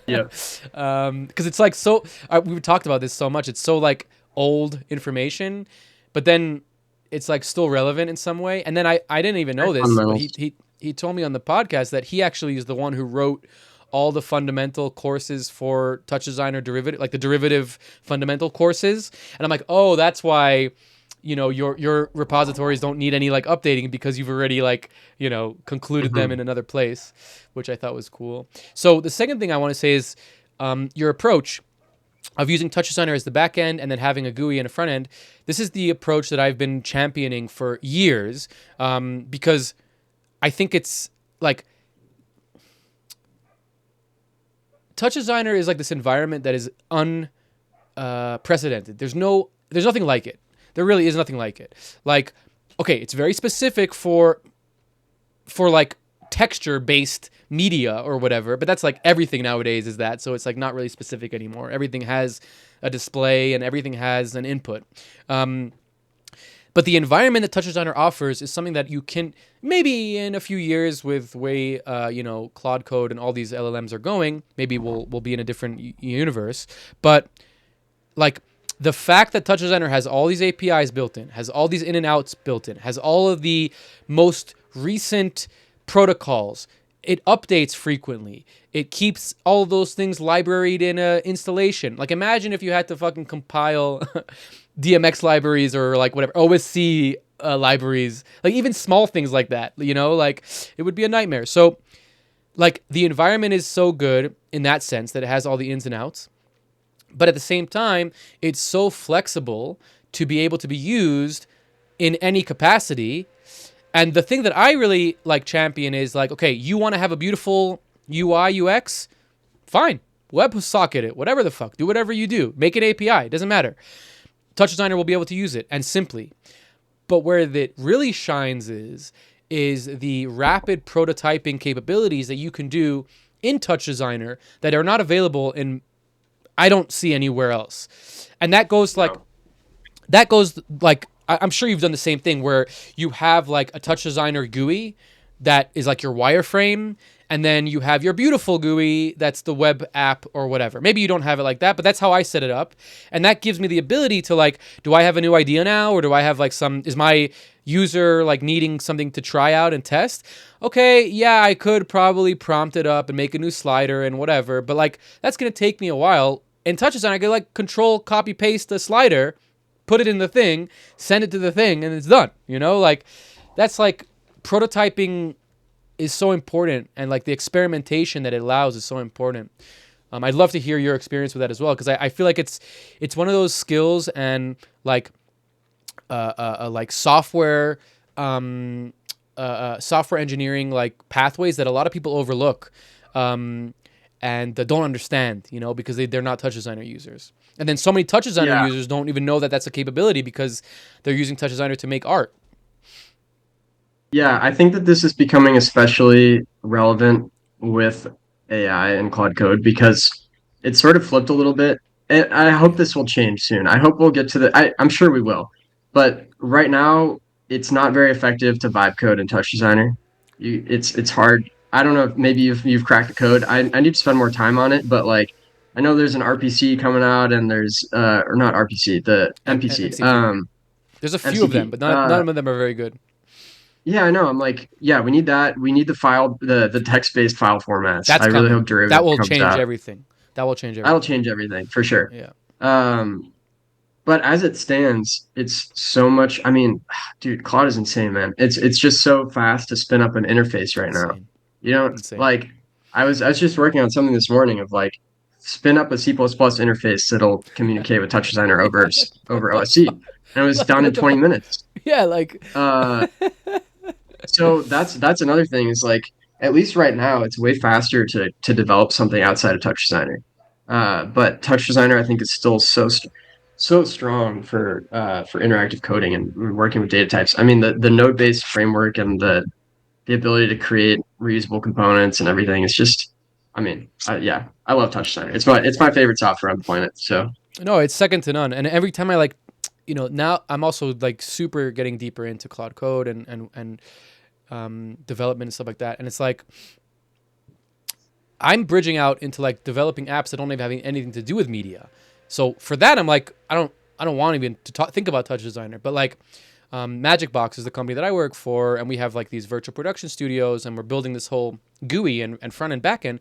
Yeah. Because it's like so we've talked about this so much. It's so like old information, but then it's like still relevant in some way. And then I didn't even Very know this, but fundamentals. he told me on the podcast that he actually is the one who wrote all the fundamental courses for TouchDesigner derivative, like the derivative fundamental courses. And I'm like, oh, that's why your repositories don't need any like updating because you've already like concluded them in Mhm. another place, which I thought was cool. So the second thing I want to say is your approach of using TouchDesigner as the back end and then having a GUI and a front end. This is the approach that I've been championing for years because I think it's like TouchDesigner is like this environment that is unprecedented. There's nothing like it. There really is nothing like it. Like, okay, it's very specific for like texture based media or whatever, but that's like everything nowadays is that. So it's like not really specific anymore. Everything has a display and everything has an input. But the environment that TouchDesigner offers is something that you can maybe in a few years with way, Claude Code and all these LLMs are going, maybe we'll be in a different universe. But like the fact that TouchDesigner has all these APIs built in, has all these in and outs built in, has all of the most recent protocols, it updates frequently. It keeps all of those things libraried in a installation. Like imagine if you had to fucking compile DMX libraries or like whatever, OSC libraries, like even small things like that, like it would be a nightmare. So like the environment is so good in that sense that it has all the ins and outs. But at the same time, it's so flexible to be able to be used in any capacity. And the thing that I really like champion is like, okay, you want to have a beautiful UI, UX? Fine. WebSocket it, whatever the fuck. Do whatever you do. Make an API. It doesn't matter. TouchDesigner will be able to use it, and simply. But where it really shines is the rapid prototyping capabilities that you can do in TouchDesigner that are not available in, I don't see anywhere else. And that goes like, I'm sure you've done the same thing where you have like a TouchDesigner GUI that is like your wireframe, and then you have your beautiful GUI that's the web app or whatever. Maybe you don't have it like that, but that's how I set it up. And that gives me the ability to like, do I have a new idea now? Or do I have like is my user like needing something to try out and test? Okay, yeah, I could probably prompt it up and make a new slider and whatever, but like that's going to take me a while. In TouchDesigner, I could like control, copy, paste the slider, put it in the thing, send it to the thing, and it's done. Like that's like prototyping is so important, and like the experimentation that it allows is so important. I'd love to hear your experience with that as well, because I feel like it's one of those skills and like software software engineering like pathways that a lot of people overlook and don't understand, because they're not TouchDesigner users. And then so many TouchDesigner users don't even know that that's a capability because they're using TouchDesigner to make art. Yeah, I think that this is becoming especially relevant with AI and Claude Code because it's sort of flipped a little bit. And I hope this will change soon. I hope we'll get to I'm sure we will. But right now, it's not very effective to vibe code in TouchDesigner. It's hard. I don't know if maybe you've cracked the code. I need to spend more time on it, but like I know there's an RPC coming out and there's or not RPC, the MPC. There's a few MCP. of them, but none of them are very good. Yeah, I know. I'm like, yeah, we need that. We need the text-based file formats. That's I really coming. hope derivative That will comes change out. everything. That will change everything. That'll change everything for sure. Yeah. But as it stands, it's so much. I mean, dude, Claude is insane, man. It's just so fast to spin up an interface right now. Insane. Like I was just working on something this morning of like spin up a C++ interface that'll communicate with TouchDesigner over OSC, and it was done in 20 minutes. Yeah, like. So that's another thing is like at least right now it's way faster to develop something outside of TouchDesigner. But TouchDesigner I think is still so strong for interactive coding and working with data types. I mean the node-based framework and the ability to create reusable components and everything is just I love TouchDesigner. It's my favorite software on the planet. So No, it's second to none. And every time I like, now I'm also like super getting deeper into Claude Code and development and stuff like that. And it's like I'm bridging out into like developing apps that don't even have anything to do with media. So for that, I'm like, I don't want even to think about TouchDesigner. But like Magic Box is the company that I work for, and we have like these virtual production studios, and we're building this whole GUI and front and back end.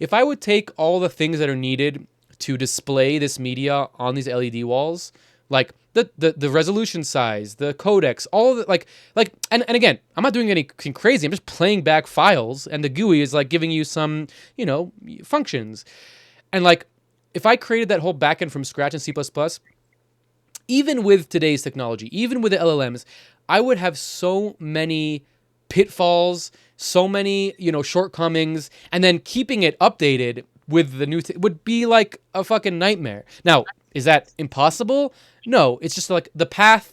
If I would take all the things that are needed to display this media on these LED walls, like the resolution size, the codecs, all of it, and again, I'm not doing anything crazy. I'm just playing back files, and the GUI is like giving you some, functions. And like, if I created that whole backend from scratch in C++, even with today's technology, even with the LLMs, I would have so many pitfalls, so many, shortcomings, and then keeping it updated with the new would be like a fucking nightmare. Now, is that impossible? No, it's just like the path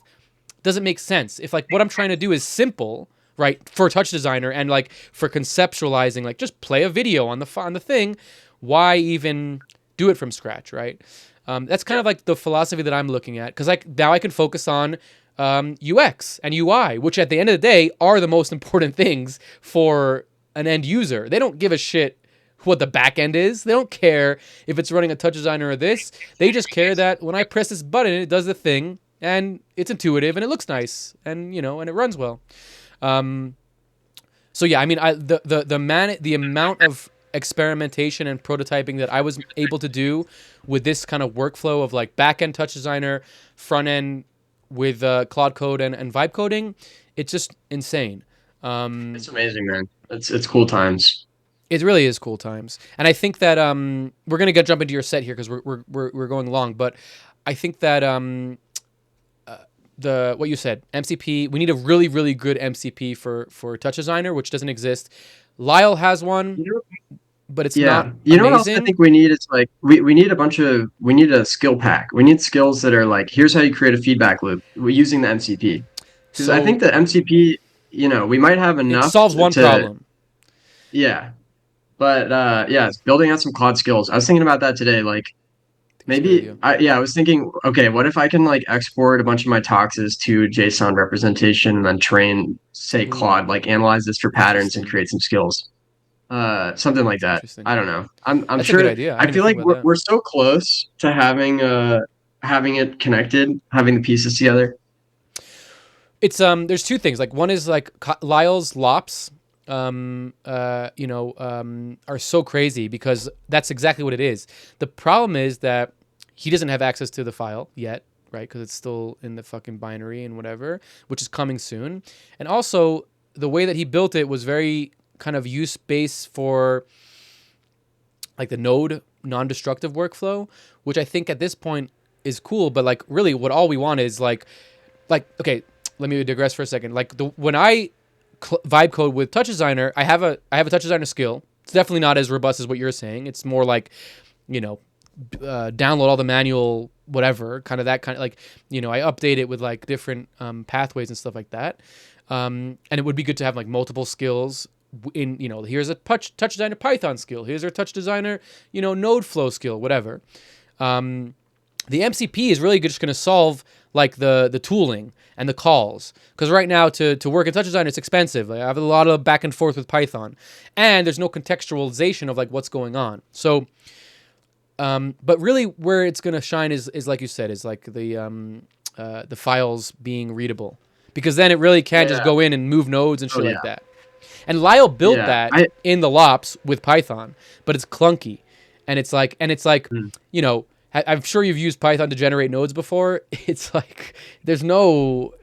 doesn't make sense. If like what I'm trying to do is simple, right? For TouchDesigner and like for conceptualizing, like just play a video on the thing. Why even do it from scratch, right? That's kind of like the philosophy that I'm looking at, because like now I can focus on UX and UI, which at the end of the day are the most important things for an end user. They don't give a shit what the back end is. They don't care if it's running a TouchDesigner or this. They just care that when I press this button, it does the thing, and it's intuitive and it looks nice, and and it runs well. So yeah, I mean, the amount of experimentation and prototyping that I was able to do with this kind of workflow of like back end TouchDesigner, front end with Claude Code and Vibe coding, it's just insane. It's amazing, man. It's cool times. It really is cool times, and I think that we're gonna jump into your set here because we're going long, but I think that what you said, MCP, we need a really, really good MCP for TouchDesigner, which doesn't exist. Lyle has one, but it's not You know amazing. what else I think we need is like we need we need a skill pack. We need skills that are like, here's how you create a feedback loop using the MCP. Because I think the MCP, we might have enough. It solves one problem. Yeah. But it's building out some Claude skills. I was thinking about that today. Like maybe I was thinking, okay, what if I can like export a bunch of my toxes to JSON representation and then train, say, Claude, like analyze this for patterns and create some skills. Something like that. I don't know. I'm That's sure. a good idea. I feel like we're so close to having it connected, having the pieces together. It's there's two things. Like one is like Lyle's lops are so crazy because that's exactly what it is. The problem is that he doesn't have access to the file yet, right? Because it's still in the fucking binary and whatever, which is coming soon. And also the way that he built it was very kind of use based for like the node non-destructive workflow, which I think at this point is cool. But like really what all we want is like, okay, let me digress for a second. Like when I vibe code with TouchDesigner, I have a TouchDesigner skill. It's definitely not as robust as what you're saying. It's more like, download all the manual, whatever, kind of that kind of like, I update it with like different pathways and stuff like that. And it would be good to have like multiple skills in, here's a TouchDesigner Python skill. Here's our TouchDesigner, node flow skill, whatever. The MCP is really just going to solve like the tooling and the calls. Because right now to work in TouchDesigner, it's expensive. Like, I have a lot of back and forth with Python. And there's no contextualization of like what's going on. So, but really where it's going to shine is like you said, is like the files being readable. Because then it really can just go in and move nodes and shit like that. And Lyle built that in the lops with Python, but it's clunky. And it's like, I'm sure you've used Python to generate nodes before. It's like there's no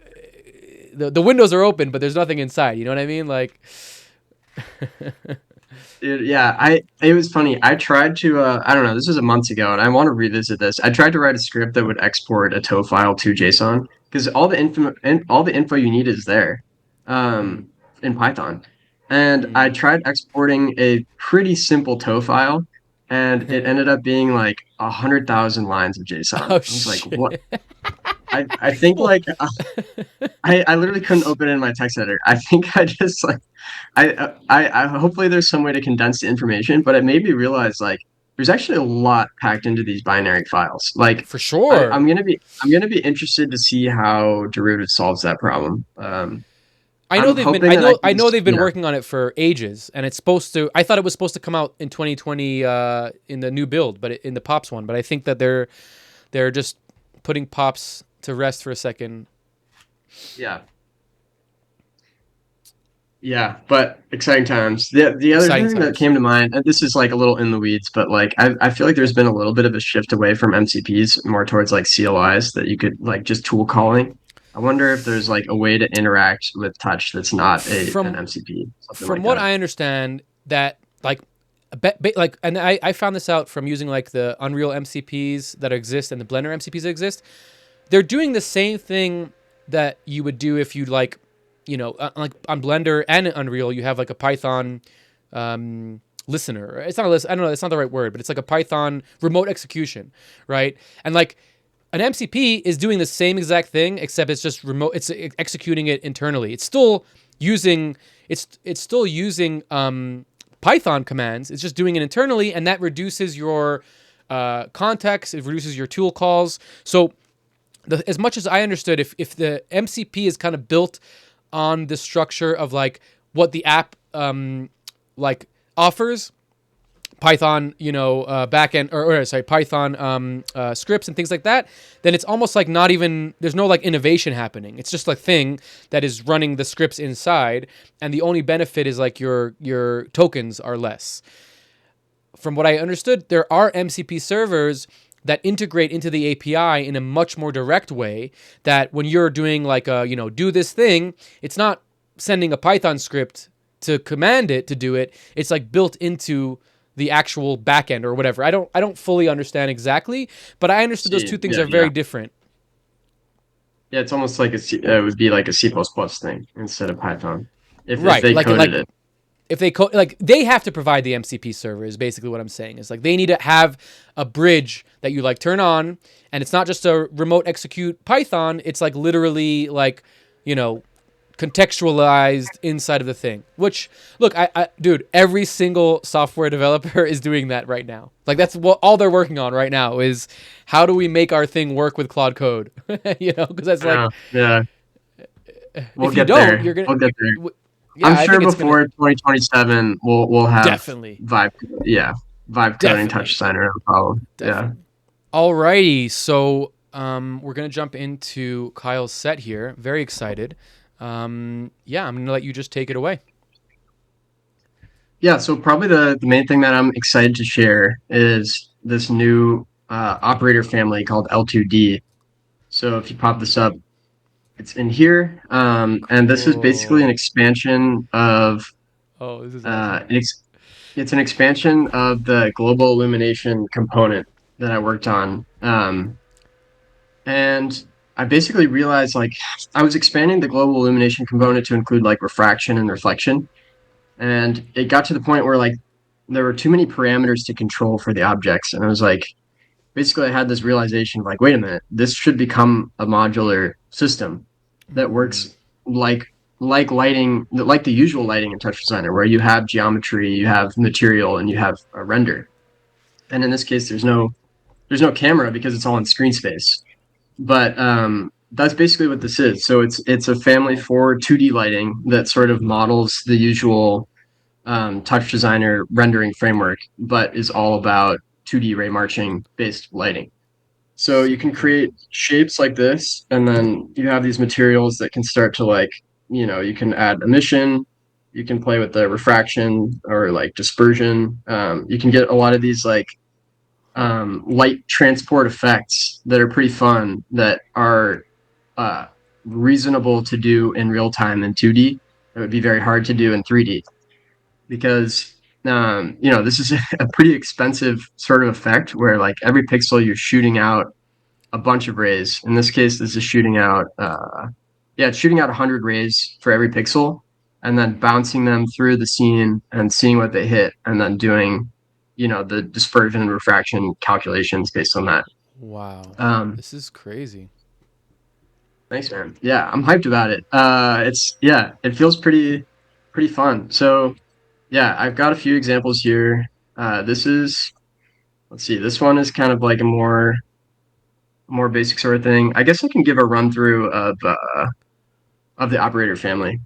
the windows are open, but there's nothing inside. You know what I mean? Like, dude, it was funny. I tried to I don't know. This was a month ago, and I want to revisit this. I tried to write a script that would export a TOE file to JSON because all the info you need is there, in Python. And I tried exporting a pretty simple TOE file. And it ended up being like 100,000 lines of JSON. I was like, what? I think like I literally couldn't open it in my text editor. I think I just like I hopefully there's some way to condense the information, but it made me realize like there's actually a lot packed into these binary files. Like for sure, I'm gonna be interested to see how derivative solves that problem. I know they've been working on it for ages, and it's supposed to. I thought it was supposed to come out in 2020 in the new build, but in the Pops one. But I think that they're just putting Pops to rest for a second. Yeah, but exciting times. The other thing that came to mind, and this is like a little in the weeds, but like I feel like there's been a little bit of a shift away from MCPs, more towards like CLIs that you could like just tool calling. I wonder if there's like a way to interact with touch that's not an MCP. From what I understand, that and I found this out from using like the Unreal MCPs that exist and the Blender MCPs that exist. They're doing the same thing that you would do if you like on Blender and Unreal, you have like a Python listener. It's not a listen. I don't know. That's not the right word, but it's like a Python remote execution, right? And like an MCP is doing the same exact thing, except it's just remote. It's executing it internally. It's still using it's still using Python commands. It's just doing it internally, and that reduces your context. It reduces your tool calls. So as much as I understood, if the MCP is kind of built on the structure of like what the app like offers, Python, backend or sorry, Python scripts and things like that, then it's almost like not even, there's no like innovation happening. It's just a thing that is running the scripts inside, and the only benefit is like your tokens are less. From what I understood, there are MCP servers that integrate into the API in a much more direct way, that when you're doing like a, do this thing, it's not sending a Python script to command it to do it. It's like built into the actual backend or whatever. I don't fully understand exactly, but I understood those two things are very different. Yeah, it's almost like it would be like a C++ thing instead of Python. If they like coded it. If they have to provide the MCP server is basically what I'm saying. Is like they need to have a bridge that you like turn on, and it's not just a remote execute Python. It's like literally like, contextualized inside of the thing. Which, look, dude, every single software developer is doing that right now. Like that's what all they're working on right now is how do we make our thing work with Claude Code? Because that's like, we'll get there. We'll get there. Yeah, I'm sure before 2027 we'll have definitely vibe coding TouchDesigner, no problem. Definitely. Yeah. Alrighty, so we're gonna jump into Kyle's set here. Very excited. I'm gonna let you just take it away. Yeah, so probably the main thing that I'm excited to share is this new operator family called L2D. So if you pop this up, it's in here, and this is basically an expansion of. Oh, this is awesome. It's an expansion of the global illumination component that I worked on, and I basically realized like I was expanding the global illumination component to include like refraction and reflection, and it got to the point where like there were too many parameters to control for the objects, and I was like, basically I had this realization of like, wait a minute, this should become a modular system that works like lighting, like the usual lighting in TouchDesigner, where you have geometry, you have material, and you have a render. And in this case, there's no camera because it's all in screen space. But that's basically what this is. So it's a family for 2D lighting that sort of models the usual TouchDesigner rendering framework, but is all about 2D ray marching based lighting. So you can create shapes like this, and then you have these materials that can start to like, you can add emission, you can play with the refraction or like dispersion. You can get a lot of these like light transport effects that are pretty fun, that are reasonable to do in real time in 2D. It would be very hard to do in 3D because this is a pretty expensive sort of effect where like every pixel you're shooting out a bunch of rays. In this case, this is shooting out it's shooting out 100 rays for every pixel, and then bouncing them through the scene and seeing what they hit, and then doing the dispersion and refraction calculations based on that. Wow. This is crazy. Thanks, man. Yeah, I'm hyped about it. It feels pretty fun. So yeah, I've got a few examples here. Let's see, this one is kind of like a more basic sort of thing. I guess I can give a run through of the operator family.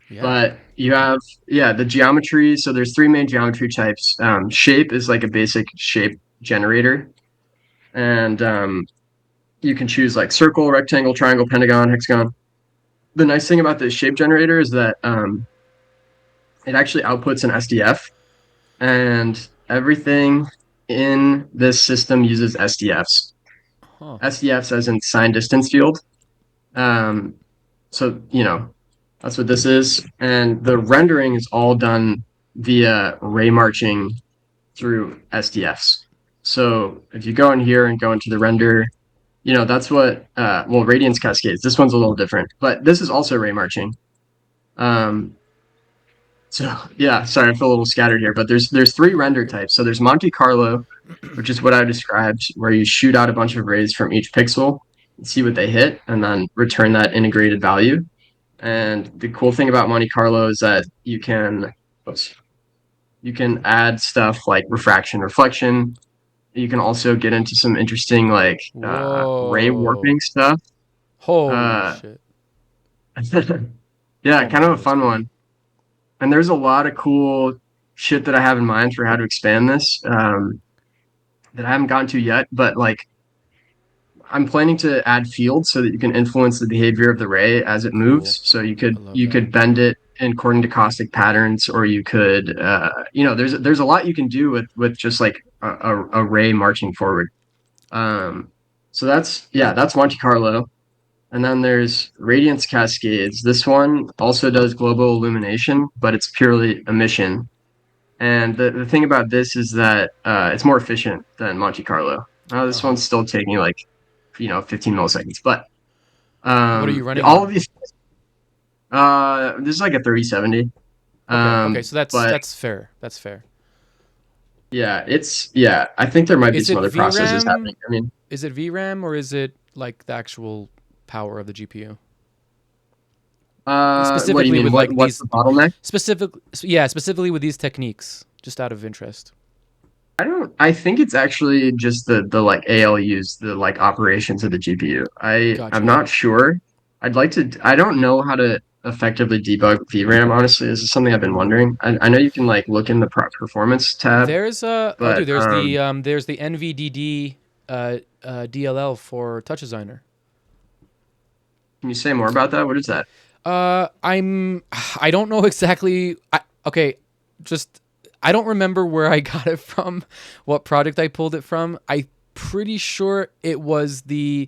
Yeah. But you have the geometry. So there's three main geometry types. Shape is like a basic shape generator, and you can choose like circle, rectangle, triangle, pentagon, hexagon. The nice thing about this shape generator is that it actually outputs an SDF, and everything in this system uses SDFs. SDFs as in sign distance field. So that's what this is, and the rendering is all done via ray marching through SDFs. So if you go in here and go into the render, that's what radiance cascades. This one's a little different, but this is also ray marching. So yeah, sorry, I feel a little scattered here, but there's three render types. So there's Monte Carlo, which is what I described, where you shoot out a bunch of rays from each pixel and see what they hit, and then return that integrated value. And the cool thing about Monte Carlo is that you can add stuff like refraction, reflection. You can also get into some interesting like ray Whoa. warping stuff. Holy Uh, shit. yeah, Oh my kind of god, a that's fun great. one. And there's a lot of cool shit that I have in mind for how to expand this that I haven't gotten to yet. But like, I'm planning to add fields so that you can influence the behavior of the ray as it Cool. moves. So I love you that. could bend it according to caustic patterns, or you could there's a lot you can do with just like a ray marching forward. Um, so that's Monte Carlo. And then there's Radiance Cascades. This one also does global illumination, but it's purely emission. And the thing about this is that it's more efficient than Monte Carlo. This Uh-huh. one's still taking like 15 milliseconds, but What are you running all of on? these this is like a 3070. Okay. Okay, so that's But that's fair. That's fair. yeah, I think there might be Is some it other processes VRAM? happening. I mean, Is it VRAM or is it like the actual power of the GPU? what do you Specifically mean? with like What's these the bottleneck? specifically with these techniques, just out of interest. I think it's actually just the like ALUs, the like operations of the GPU. I'm Gotcha. not sure. I don't know how to effectively debug VRAM, honestly. This is something I've been Hmm. wondering. I know you can like look in the performance tab, There's but dude, there's the NVDD DLL for TouchDesigner. can you say more about that? What is that? I don't know exactly. Okay, just I don't remember where I got it from, what project I pulled it from. I pretty sure it was the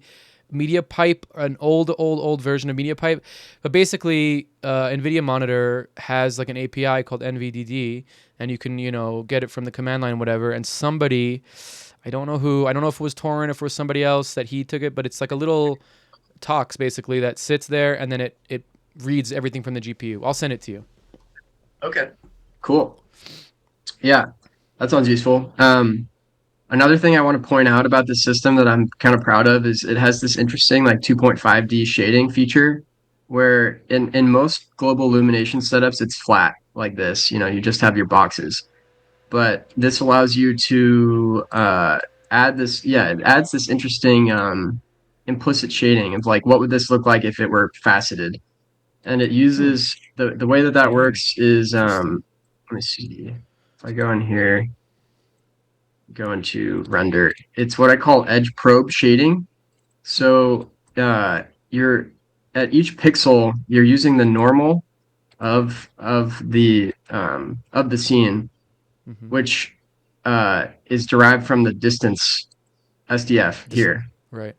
MediaPipe, an old version of MediaPipe. But basically, NVIDIA Monitor has like an API called NVDD, and you can get it from the command line, whatever. And somebody, I don't know who, I don't know if it was Torrent, if it was somebody else that he took it, but it's like a little talks basically that sits there and then it reads everything from the GPU. I'll send it to you. Okay. Cool. Yeah, that sounds useful. Another thing I want to point out about this system that I'm kind of proud of is it has this interesting like 2.5D shading feature where in most global illumination setups it's flat like this. You just have your boxes. But this allows you to add this, yeah, it adds this interesting implicit shading of like what would this look like if it were faceted. And it Hmm. uses the way that that works is Interesting. let me see. If I go in here, go into render. It's what I call edge probe shading. So you're at each pixel, you're using the normal of the scene, Mm-hmm. which is derived from the distance SDF This. here. Right.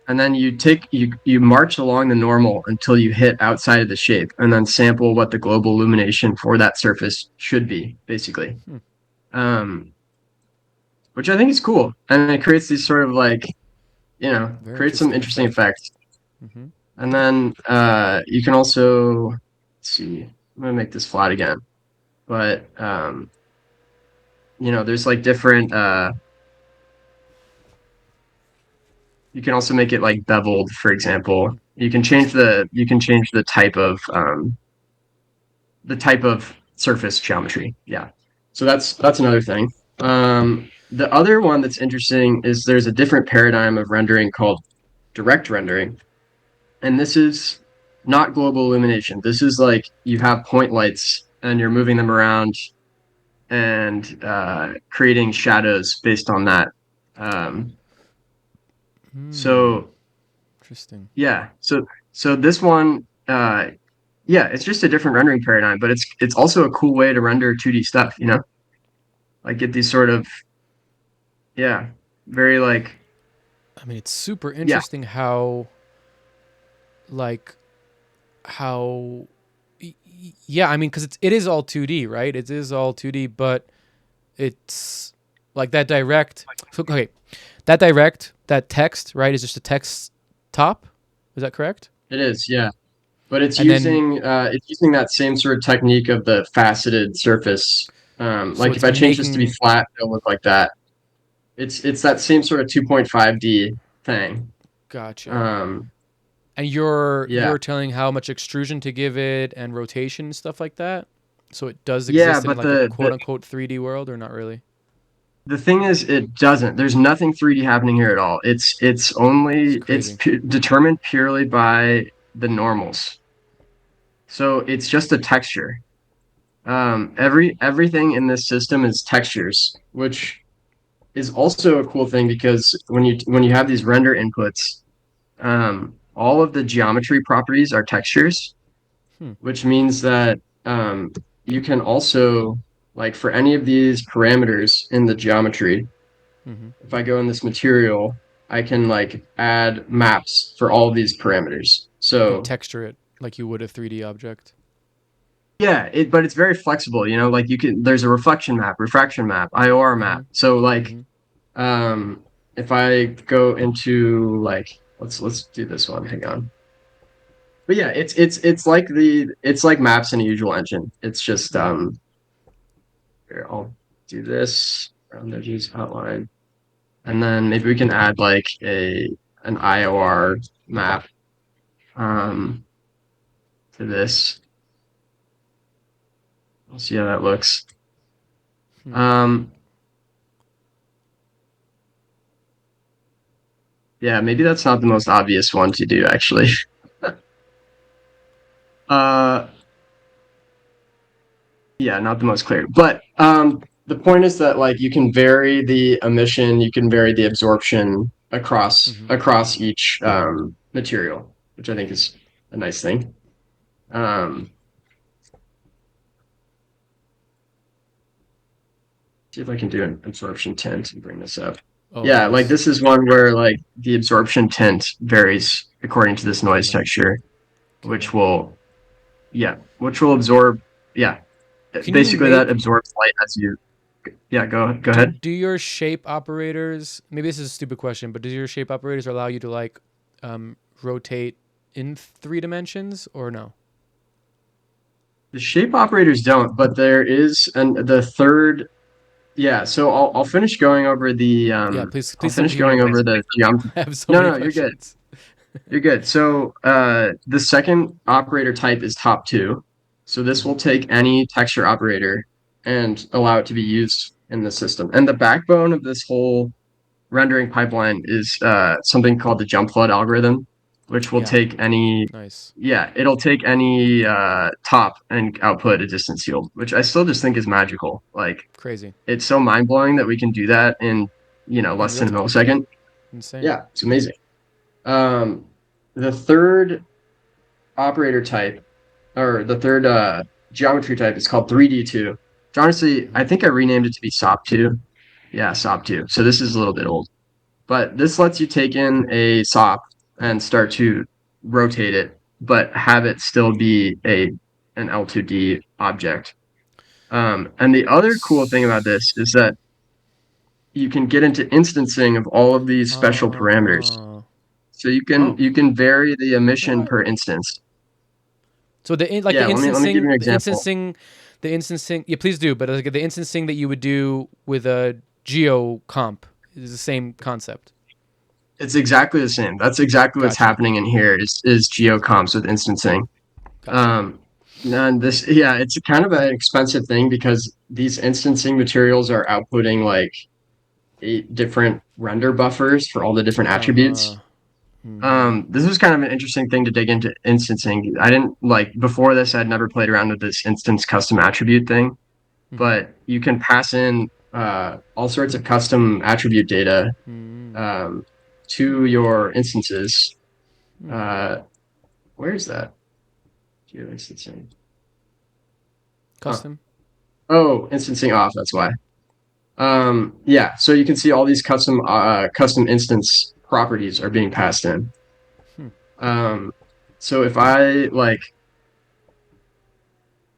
And then you march along the normal until you hit outside of the shape, and then sample what the global illumination for that surface should be, basically. Hmm. Um, which I think is cool, and it creates these sort of like Very creates some interesting interesting effect. effects. Mm-hmm. And then you can also let's see. I'm gonna make this flat again, but there's like different. You can also make it like beveled, for example. Interesting. You can change the type of surface geometry. Yeah. So that's another thing. The other one that's interesting is there's a different paradigm of rendering called direct rendering, and this is not global illumination. This is like you have point lights and you're moving them around and creating shadows based on that. Um, Hmm. so Interesting. yeah, so this one, yeah, it's just a different rendering paradigm, but it's also a cool way to render 2D stuff. Like get these sort of yeah, very like I mean, it's super yeah, interesting how like how yeah, I mean, because it is all 2D, right? It is all 2D, but it's like that direct. So, okay, that text, right, is just a text top. Is that correct? it is yeah, but And then it's using that same sort of technique of the faceted surface. so Like it's if I change this to be making flat, it'll look like that. It's that same sort of 2.5D thing. gotcha. Um, And you're Yeah. telling how much extrusion to give it and rotation and stuff like that. So it does Yeah, exist in but like a quote unquote 3D world, or not really? the thing is, it doesn't. There's nothing 3D happening here at all. It's It's crazy. determined purely by the normals. So it's just a texture. Everything in this system is textures, which is also a cool thing because when you have these render inputs, all of the geometry properties are textures, Hmm. which means that you can also, like for any of these parameters in the geometry, Mm-hmm. if I go in this material, I can like add maps for all of these parameters. You can So texture it like you would a 3D object. yeah, but it's very flexible, like there's a reflection map, refraction map, IOR Mm-hmm. map. So like Mm-hmm. um if I go into like let's do this one, hang on. But yeah, it's like maps in a usual engine. It's just Mm-hmm. here, I'll do this around edges outline. And then maybe we can add like a an IOR map um to this. We'll see how that looks. Hmm. Um yeah, maybe that's not the most obvious one to do actually. Uh yeah, not the most clear. But the point is that like you can vary the emission, you can vary the absorption Mm-hmm. across each material, which I think is a nice thing. Um See if I can do an absorption tint and bring this up. Oh, Yeah, like nice. this is one where like the absorption tint varies according to this noise Daily. texture, Okay. which will absorb, yeah, Can you basically that make absorbs light as you, yeah, go do ahead. do your shape operators? Maybe this is a stupid question, but do your shape operators allow you to like rotate in 3 dimensions or no? The shape operators don't, but there is the third, yeah. So I'll finish going over Yeah, please I'll please tell me finish you going won't. over the geometry. I have so No, many no, you're good. questions. You're good. So the second operator type is top two. So this Mm-hmm. will take any texture operator and allow it to be used in the system. And the backbone of this whole rendering pipeline is something called the jump flood algorithm, which will Yeah, take any, nice, yeah, it'll take any top and output a distance field, which I still just think is magical. Like crazy it's so mind blowing that we can do that in, in less real than a time. Yeah, millisecond. insane. Yeah, it's amazing. Um, the third operator type, or the third geometry type, is called 3D2. Which honestly, Mm-hmm. I think I renamed it to be SOP2. Yeah, SOP2. So this is a little bit old, but this lets you take in a SOP and start to rotate it, but have it still be a an L2D object. And the other cool thing about this is that you can get into instancing of all of these special parameters. Uh, So oh, you can vary the emission what? per instance. So like Yeah, let me give you an example. the instancing. Yeah, please do. But like the instancing that you would do with a geo comp is the same concept. It's exactly the same. That's exactly what's Gotcha. happening in here is geocomps with instancing. Gotcha. Um, and this, yeah, it's kind of an expensive thing because these instancing materials are outputting like 8 different render buffers for all the different Uh. attributes. Mm-hmm. This was kind of an interesting thing to dig into instancing. I didn't like before this, I'd never played around with this instance custom attribute thing, Mm-hmm. but you can pass in all sorts of custom attribute data Mm-hmm. um, to your instances. Mm. Uh, where's that? Geo instancing. Huh. Custom. Oh, instancing off. That's why. Yeah. So you can see all these custom instance properties are being passed in. Hmm. Um, so if I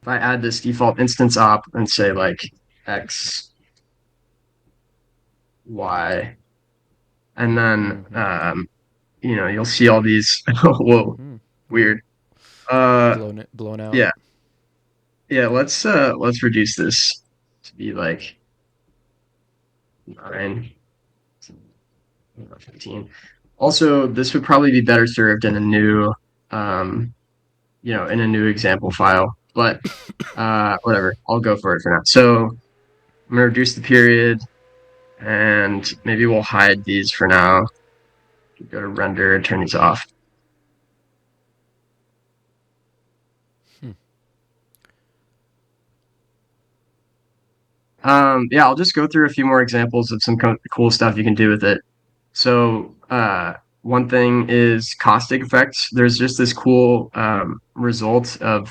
add this default instance op and say like X, Y, and then Mm-hmm. you'll see all these. Whoa, Mm-hmm. Whoa. weird. Uh, Blown out. yeah, yeah. Let's reduce this to be like 9, 15. Also, this would probably be better served in a new, in a new example file. But whatever, I'll go for it for now. So I'm gonna reduce the period, and maybe we'll hide these for now. Go to render and turn these off. Hmm. Yeah, I'll just go through a few more examples of some cool stuff you can do with it. So one thing is caustic effects. There's just this cool result of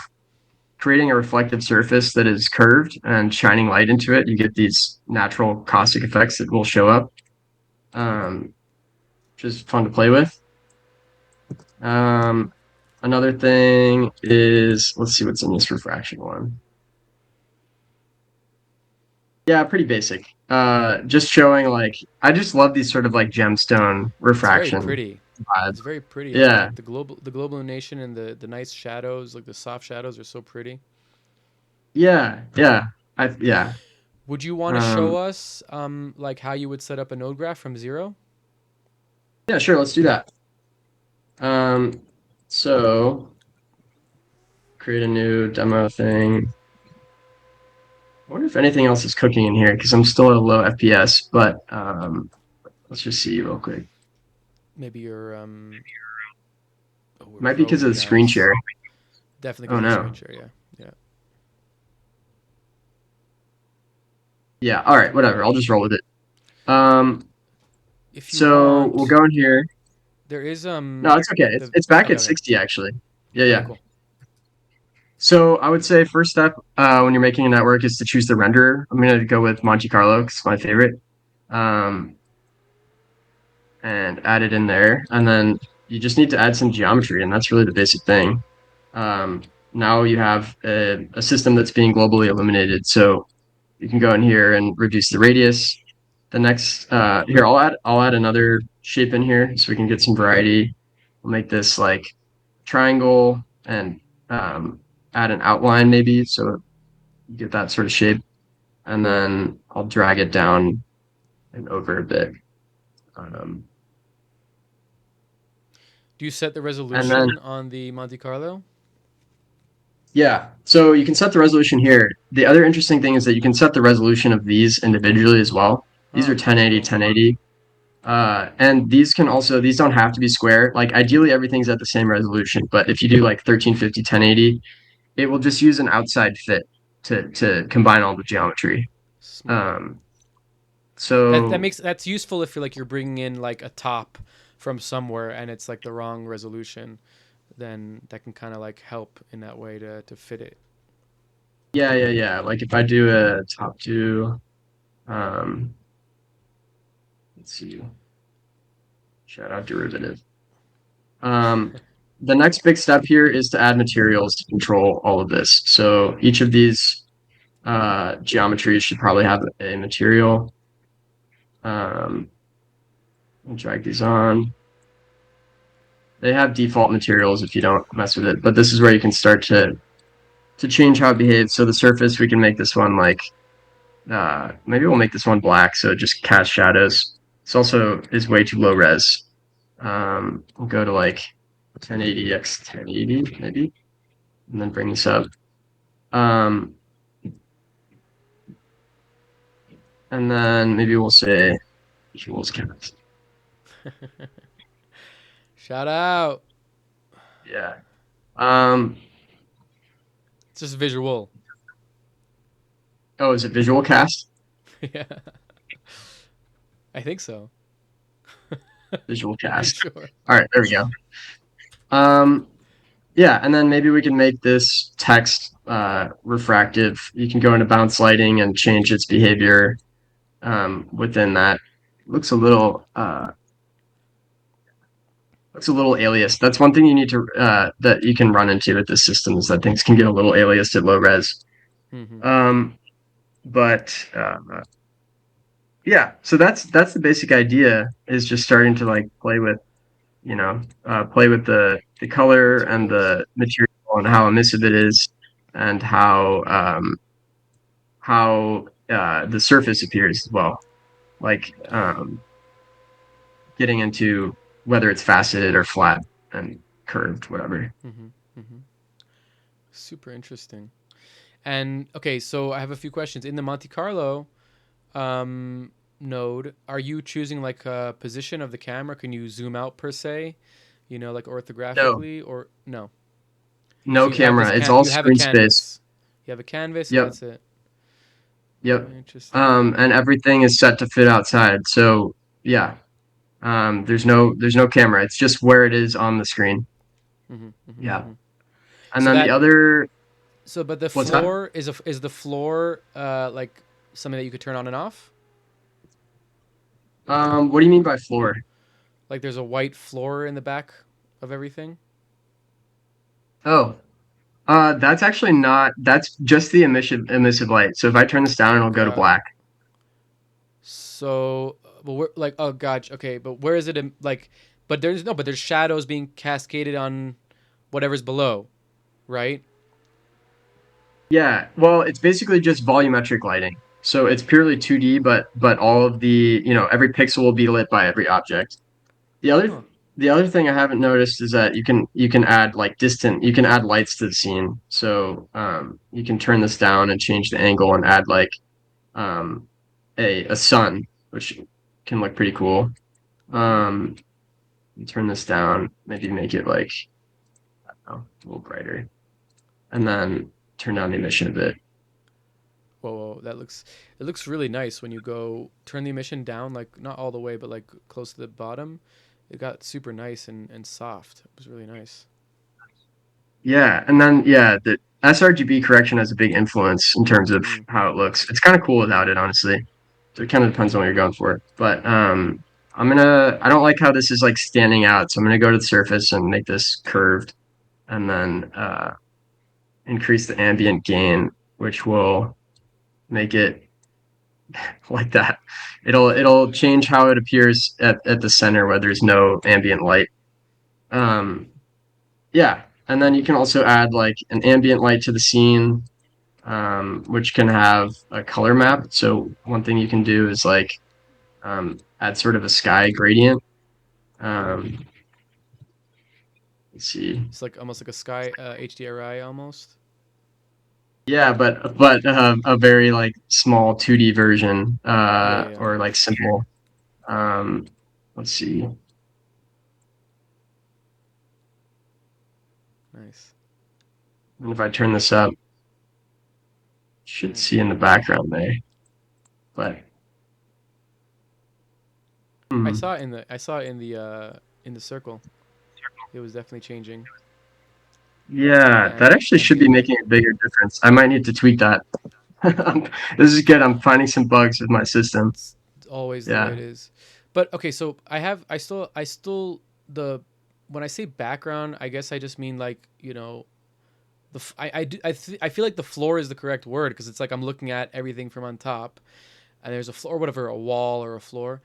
creating a reflective surface that is curved and shining light into it. You get these natural caustic effects that will show up, which is fun to play with. Another thing is, let's see what's in this refraction one. Yeah, pretty basic. Just showing like I just love these sort of like gemstone It's very refraction pretty. vibe. It's very pretty. Yeah, Like the global illumination and the nice shadows, like the soft shadows, are so pretty. yeah. Yeah. Would you want to show Um, us like how you would set up a node graph from zero? yeah, sure, let's do that. Um, so create a new demo thing. I wonder if anything else is cooking in here because I'm still at a low FPS, but let's just see real quick. Maybe your oh, we're Might be because of frozen, the screen guys. share. Definitely Oh because of the screen no. share. Yeah, yeah. Yeah, all right, whatever. I'll just roll with it. Um, If you so we'll want, go in here. there is No, it's okay. It's the it's back okay, at okay, 60 actually. Yeah, okay, yeah. cool. So I would say first step when you're making a network is to choose the renderer. I'm gonna go with Monte Carlo because it's my favorite. Um, and add it in there. And then you just need to add some geometry, and that's really the basic thing. Now you have a system that's being globally illuminated. So you can go in here and reduce the radius. The next here, I'll add another shape in here so we can get some variety. We'll make this like triangle and add an outline maybe so you get that sort of shape. And then I'll drag it down and over a bit. Um, Do you set the and then resolution on the Monte Carlo? Yeah, so you can set the resolution here. The other interesting thing is that you can set the resolution of these individually as well. These are Oh, that's 1080, cool. 1080. And these can also, these don't have to be square. Like ideally everything's at the same resolution, but if you do like 1350, 1080, it will just use an outside fit to combine all the geometry. Smart. Um, That so makes that's useful if you're bringing in like a top from somewhere and it's like the wrong resolution. Then that can kind of like help in that way to fit it. yeah. Like if I do a top two, um, let's see, shout out derivative. Um, the next big step here is to add materials to control all of this. So each of these geometries should probably have a material. I'll drag these on. They have default materials if you don't mess with it, but this is where you can start to change how it behaves. So the surface, we can make this one like maybe we'll make this one black so it just casts shadows. This also is way too low res. We'll go to like 1080 x 1080 maybe, and then bring this up. Um, and then maybe we'll say Jules cast. Shout out. Yeah. Um, It's just visual. oh, is it visual cast? Yeah, I think so. Visual Pretty cast. sure. All right, there we go. Um, yeah, and then maybe we can make this text refractive. You can go into bounce lighting and change its behavior within that. Looks a little looks a little aliased. That's one thing you need to that you can run into with this system is that things can get a little aliased at low res. Hmm. Um, but yeah, so that's the basic idea is just starting to like play with play with the color and Materials. the material and how emissive it is and how the surface appears as well. Like getting into whether it's faceted or flat and curved, whatever. Mm-hmm. Mm-hmm. Super interesting. And okay, so I have a few questions. In the Monte Carlo node, are you choosing like a position of the camera? Can you zoom out per se? Like No, orthographically, or no? So no you have this camera. It's all you have a screen space. canvas. You have a canvas, and Yep, that's it. yep. Interesting. And everything is set to fit outside. So yeah, there's no camera. It's just where it is on the screen. Mm-hmm, mm-hmm, Yeah. mm-hmm. And So then the that other, but the what's that? floor is the floor like something that you could turn on and off? What do you mean by floor? Like there's a white floor in the back of everything? Oh, that's actually not, that's just the emissive light. So if I turn this down, it'll go to Got black. So, but we're like, oh, gotcha. Okay, but where is it? Like, but there's no, but there's shadows being cascaded on whatever's below, right? Yeah, well, it's basically just volumetric lighting. So it's purely 2D, but all of the, every pixel will be lit by every object. The other Huh. the other thing I haven't noticed is that you can add like you can add lights to the scene. So you can turn this down and change the angle and add like um a sun, which can look pretty cool. Hmm. Um turn this down, maybe make it like, a little brighter, and then turn down the emission a bit. Whoa, whoa, it looks really nice when you go turn the emission down, like not all the way, but like close to the bottom. It got super nice and soft. It was really nice. Yeah, and then yeah, the sRGB correction has a big influence in terms of Mm. how it looks. It's kind of cool without it, honestly. So it kind of depends on what you're going for. But I don't like how this is like standing out, so I'm gonna go to the surface and make this curved, and then increase the ambient gain, which will make it like that. It'll change how it appears at the center where there's no ambient light. Um, yeah, and then you can also add like an ambient light to the scene, which can have a color map. So one thing you can do is like add sort of a sky gradient. Um, let's see. It's like almost like a sky HDRI almost. Yeah, but a very like small 2D version, Yeah, yeah, yeah. or like simple. Um, let's see. Nice. And if I turn this up, you should Mm. see in the background there. But hmm. I saw it in the circle. It was definitely changing Yeah, the that actually should be ambient light. making a bigger difference. I might need to tweak that. This is good. I'm finding some bugs with my system. It's always the way Yeah. it is. But okay, so I still the when I say background, I guess I just mean like I feel like the floor is the correct word because it's like I'm looking at everything from on top and there's a floor, whatever, a wall or a floor.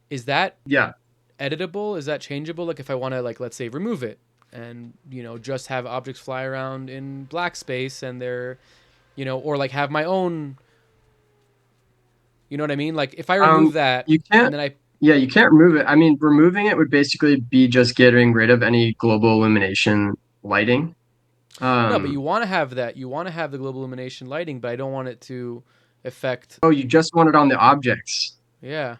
Is that Yeah. editable? Is that changeable? Like if I want to like let's say remove it and just have objects fly around in black space and they're or like have my own. You know what I mean? Like if I remove that You and can't, then I yeah, you can't remove it. I mean, removing it would basically be just getting rid of any global illumination lighting. no, but you Um, want to have that. You want to have the global illumination lighting, but I don't want it to affect. oh, you just want it on the objects. Yeah,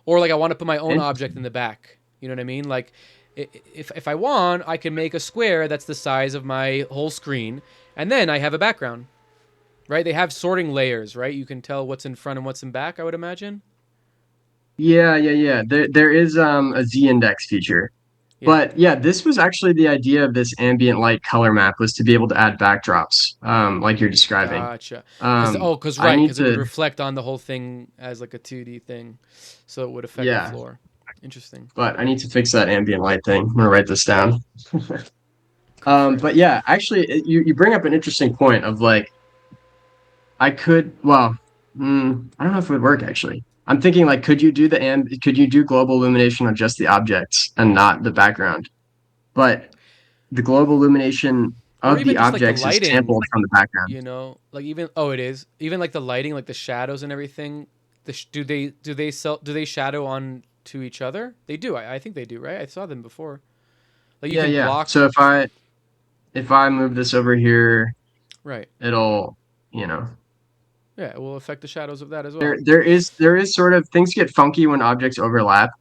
or like I want to put my own object in Interesting. the back. You know what I mean? Like if I want, I can make a square that's the size of my whole screen, and then I have a background. Right? They have sorting layers, right? You can tell what's in front and what's in back. I would imagine. Yeah, yeah, yeah. There is a Z index feature. Yeah. But yeah, this was actually the idea of this ambient light color map, was to be able to add backdrops, like you're describing. Gotcha. Because I right, need because it would to, reflect on the whole thing as like a 2D thing, so it would affect the yeah, floor. Interesting. but I need to fix that ambient light thing. I'm gonna write this down. Go for it. But yeah, actually, you bring up an interesting point of like, I could, well, I don't know if it would work actually. I'm thinking like, could you do global illumination on just the objects and not the background? But the global illumination Or of the even just like the objects is lighting, sampled from the background. like even it is even like the lighting, like the shadows and everything. Do they shadow on to each other? They do. I think they do, right? I saw them before. Like you Yeah, can yeah. block. So if I move this over here, Right. it'll, you know, Yeah, it will affect the shadows of that as there well. there is sort of things get funky when objects overlap.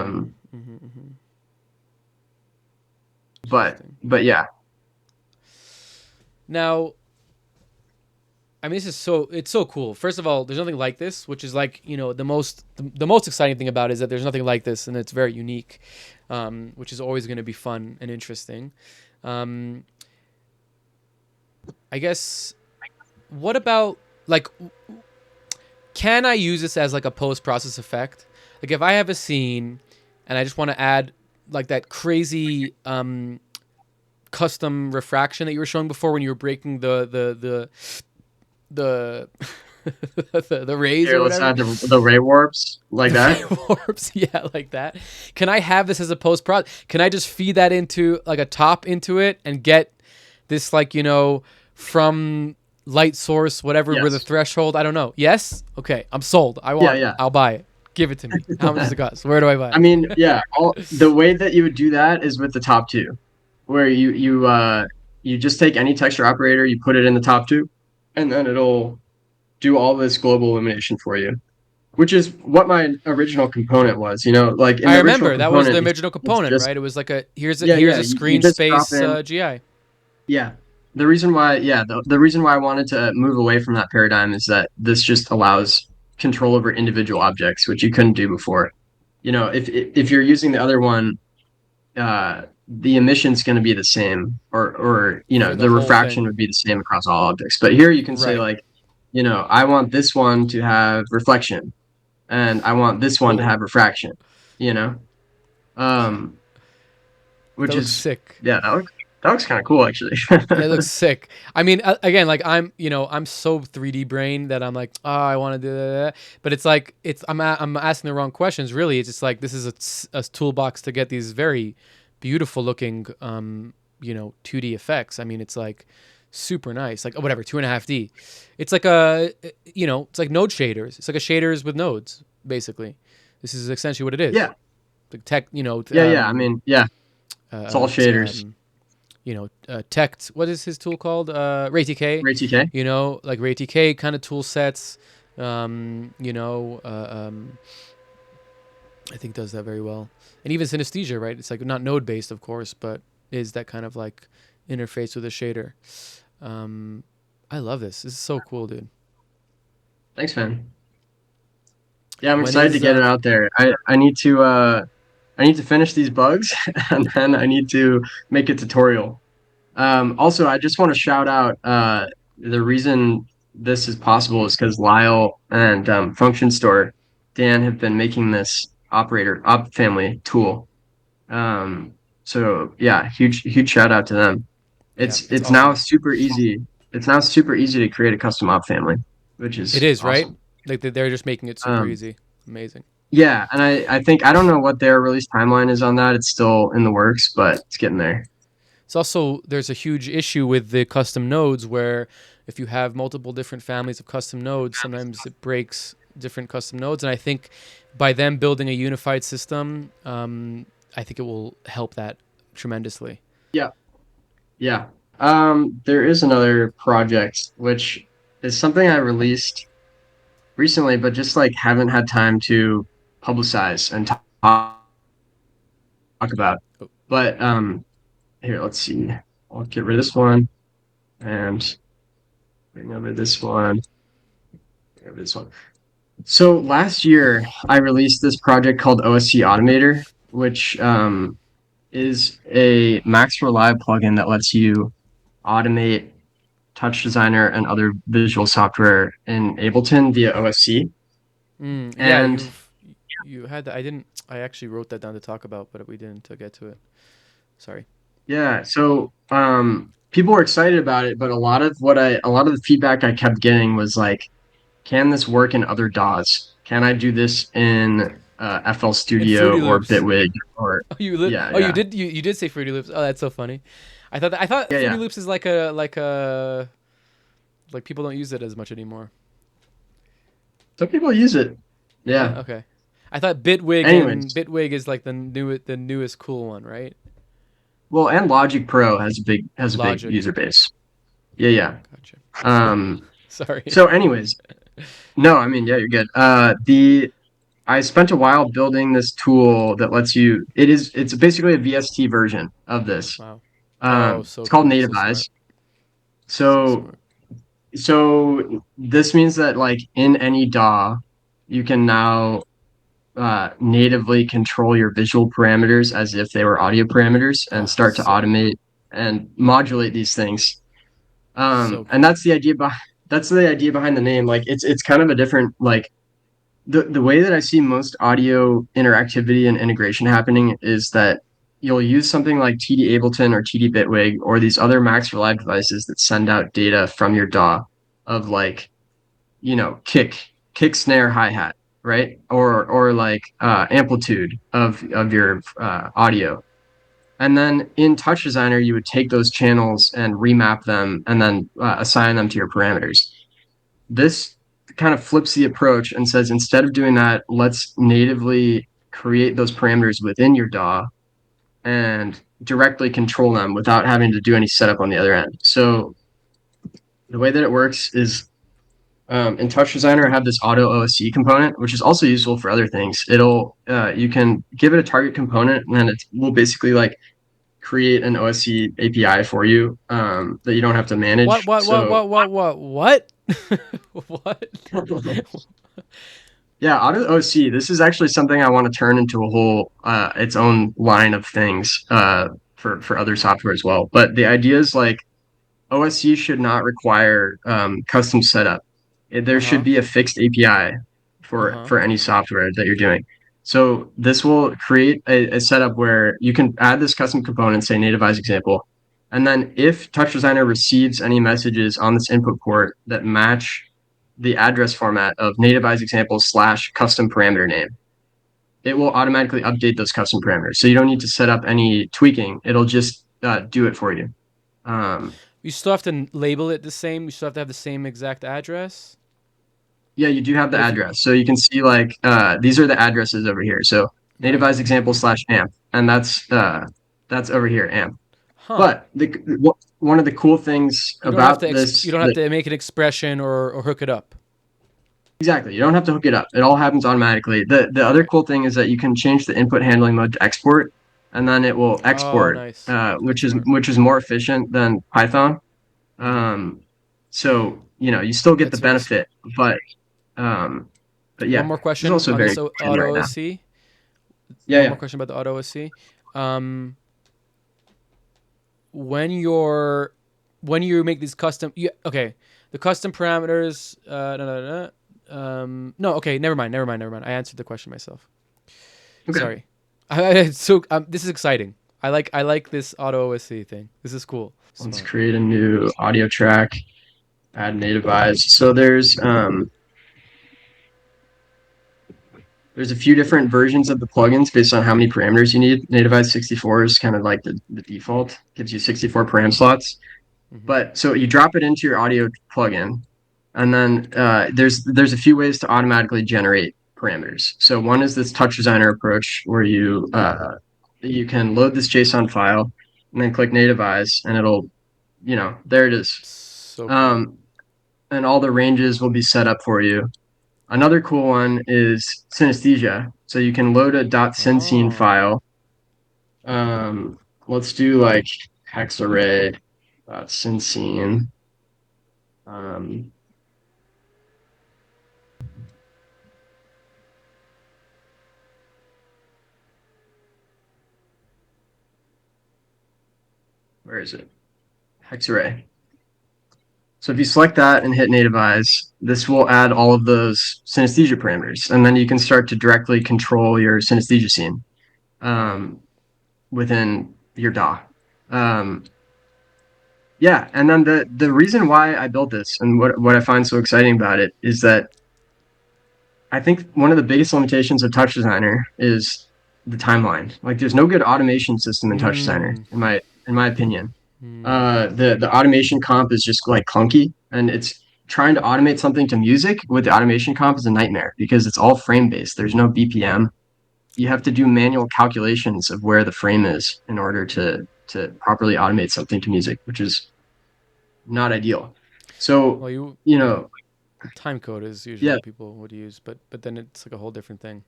Mm-hmm. Um, Mm-hmm. Mm-hmm. but Interesting. but yeah. Now, I mean, it's so cool. First of all, there's nothing like this, which is like, the most exciting thing about it is that there's nothing like this and it's very unique, which is always going to be fun and interesting. Um, I guess, what about, like, can I use this as like a post-process effect? Like if I have a scene and I just want to add like that crazy custom refraction that you were showing before when you were breaking the the rays Here, or let's whatever. add the ray warps like that. Warps, yeah, like that. Can I have this as a post prod? Can I just feed that into like a top into it and get this like from light source whatever where the Yes. threshold? I don't know. Yes. Okay, I'm sold. I Yeah, want it. yeah. I'll buy it. Give it to me. How much does it cost? Where do I buy I it? mean, yeah, the way that you would do that is with the top two, where you just take any texture operator, you put it in the top two, and then it'll do all this global illumination for you, which is what my original component was. Like in I the original remember that was the component, original it's component, just right? It was like a yeah, here's yeah. a You screen just drop space in. GI. Yeah. The reason why I wanted to move away from that paradigm is that this just allows control over individual objects, which you couldn't do before. If you're using the other one, the emission's going to be the same, or For the the whole refraction thing. would be the same across all objects. But here you can say Right. like, I want this one to have reflection, and I want this one to Cool. have refraction. You know, um, That which looks is sick. yeah, that looks kind of cool actually. Yeah, it looks sick. I mean, again, like I'm so 3D brain that I'm like, oh, I want to do that. But it's like, I'm asking the wrong questions. Really, it's just like this is a toolbox to get these very beautiful looking, 2D effects. I mean, it's like super nice. Like, oh, whatever, 2.5D. It's like it's like node shaders. It's like a shaders with nodes, basically. This is essentially what it is. Yeah, The tech, yeah. I mean, yeah, it's all shaders. Tech. What is his tool called? RayTK. Ray TK. Like RayTK kind of tool sets. I think does that very well. And even synesthesia, right? It's like not node based, of course, but is that kind of like interface with a shader. I love this. This is so cool, dude. Thanks, man. Yeah, I'm When excited to is get it out there. I need to finish these bugs and then I need to make a tutorial. Also, I just want to shout out the reason this is possible is because Lyle and Function Store, Dan have been making this op family tool. So yeah, huge shout out to them. Yeah, It's it's it's now awesome. super easy. It's now super easy to create a custom op family, which It is is, right? awesome. Like they're just making it super Um, easy. Amazing. yeah, and I think I don't know what their release timeline is on that. It's still in the works, but it's getting there. It's also there's a huge issue with the custom nodes where if you have multiple different families of custom nodes, sometimes it breaks different custom nodes. And I think by them building a unified system, I think it will help that tremendously. Yeah, yeah. There is another project which is something I released recently, but just like haven't had time to publicize and talk about. Oh, But here, let's see. I'll get rid of this one and bring over this one. Bring over this one. So last year, I released this project called OSC Automator, which is a Max Rely plugin that lets you automate TouchDesigner and other visual software in Ableton via OSC. yeah, And you had that. I actually wrote that down to talk about, but we didn't get to it. Sorry. yeah, so people were excited about it, but a lot of the feedback I kept getting was like, can this work in other DAWs? Can I do this in FL And Studio Fruity or Loops. Bitwig or yeah, Oh, you yeah, did. You did say Fruity Loops. Oh, that's so funny. I thought yeah, Fruity yeah. Loops is like people don't use it as much anymore. Some people use it. Yeah. Yeah. Okay. I thought Bitwig and Anyways, Bitwig is like the newest cool one, right? well, and Logic Pro has a big Logic. user base. Yeah, yeah. Gotcha. Um, Sorry. so anyways, no, I mean, yeah, you're good. The I spent a while building this tool that lets you. It's basically a VST version of this. Wow. Oh, It's so called cool. So smart. Nativize. So So smart. so this means that like in any DAW, you can now natively control your visual parameters as if they were audio parameters and Oh, start to so automate cool. and modulate these things. So And cool. that's the idea behind the name. Like it's kind of a different like the way that I see most audio interactivity and integration happening is that you'll use something like TD Ableton or TD Bitwig or these other Max for Live devices that send out data from your DAW of like, kick, snare, hi-hat, right? Or like amplitude of your audio. And then in TouchDesigner, you would take those channels and remap them and then assign them to your parameters. This kind of flips the approach and says instead of doing that, let's natively create those parameters within your DAW and directly control them without having to do any setup on the other end. So the way that it works is in TouchDesigner, I have this auto OSC component, which is also useful for other things. You can give it a target component, and then it will basically like create an OSC API for you that you don't have to What? manage. What? What? So What? What? What? What? What? yeah, Auto OC. This is actually something I want to turn into a whole its own line of things for other software as well. But the idea is like OSC should not require custom setup. There Uh should huh. be a fixed API Uh huh. for any software that you're doing. So this will create a setup where you can add this custom component, say nativize example, and then if TouchDesigner receives any messages on this input port that match the address format of nativize example / custom parameter name, it will automatically update those custom parameters. So you don't need to set up any tweaking. It'll just do it for you. Um, You still have to label it the same. You still have to have the same exact address. Yeah, you do have the But if you address. So you can see like these are the addresses over here. So right, nativize example / amp, and that's over here amp. huh? But one of the cool things You don't have about to you this don't have that to make an expression or hook it up. exactly, you don't have to hook it up. It all happens automatically. The other Okay. cool thing is that you can change the input handling mode to export, and then it will Oh, export, nice. That's smart. which is more efficient than Python. Hmm. Um, so you still get the That's very smart. benefit, um, but One yeah, more this is question also on very this in right auto now. OSC. Yeah, One more yeah. question about the auto OSC. Um, when you're when you make these custom, okay, the custom parameters. No, no, no. No, okay, never mind. I answered the question myself. Okay. Sorry. This is exciting. I like this auto OSC thing. This is cool. Let's Smart. create a new audio track, add nativize. So there's a few different versions of the plugins based on how many parameters you need. Nativize 64 is kind of like the default, gives you 64 param slots. Hmm. But so you drop it into your audio plugin, and then there's a few ways to automatically generate parameters. So one is this TouchDesigner approach where you can load this JSON file and then click nativize, and it'll there it is. So cool. Um, and all the ranges will be set up for you. Another cool one is synesthesia. So you can load a .syncene Oh. file. Let's do like hexarray .syncene. Um, where is it? Hexarray. So if you select that and hit nativize, this will add all of those synesthesia parameters, and then you can start to directly control your synesthesia scene Wow. within your DAW. Um, Yeah, and then the reason why I built this and what I find so exciting about it is that I think one of the biggest limitations of TouchDesigner is the timeline. Like, there's no good automation system in TouchDesigner, Mm. in my opinion. Mm. The automation comp is just like clunky, and trying to automate something to music with the automation comp is a nightmare because it's all frame based. There's no BPM. You have to do manual calculations of where the frame is in order to properly automate something to music, which is not ideal. So, Well, you you yeah, know, time code is usually yeah, what people would use, but then it's like a whole different thing.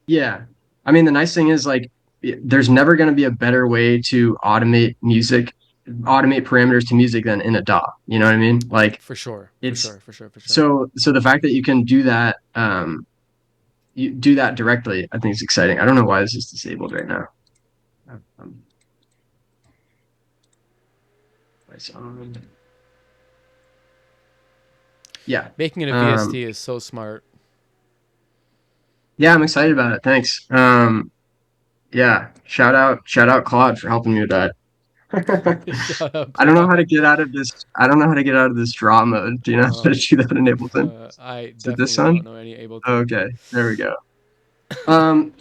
yeah. I mean, the nice thing is like there's never going to be a better way to automate music, automate parameters to music than in a DAW. You know what I mean? Like For sure, for it's sure, for sure, for sure. so the fact that you can do that, you do that directly, I think is exciting. I don't know why this is disabled right now. Um, my sound. Yeah. Making it a Um, VST is so smart. yeah, I'm excited about it. Thanks. Yeah, shout out Claude for helping me with that. Shout out, I don't know how to Claude. get out of this. I don't know how to get out of this draw mode. Do you know how to Oh, do that in Ableton? I Is it this definitely one? don't know any Ableton. Okay, there we go.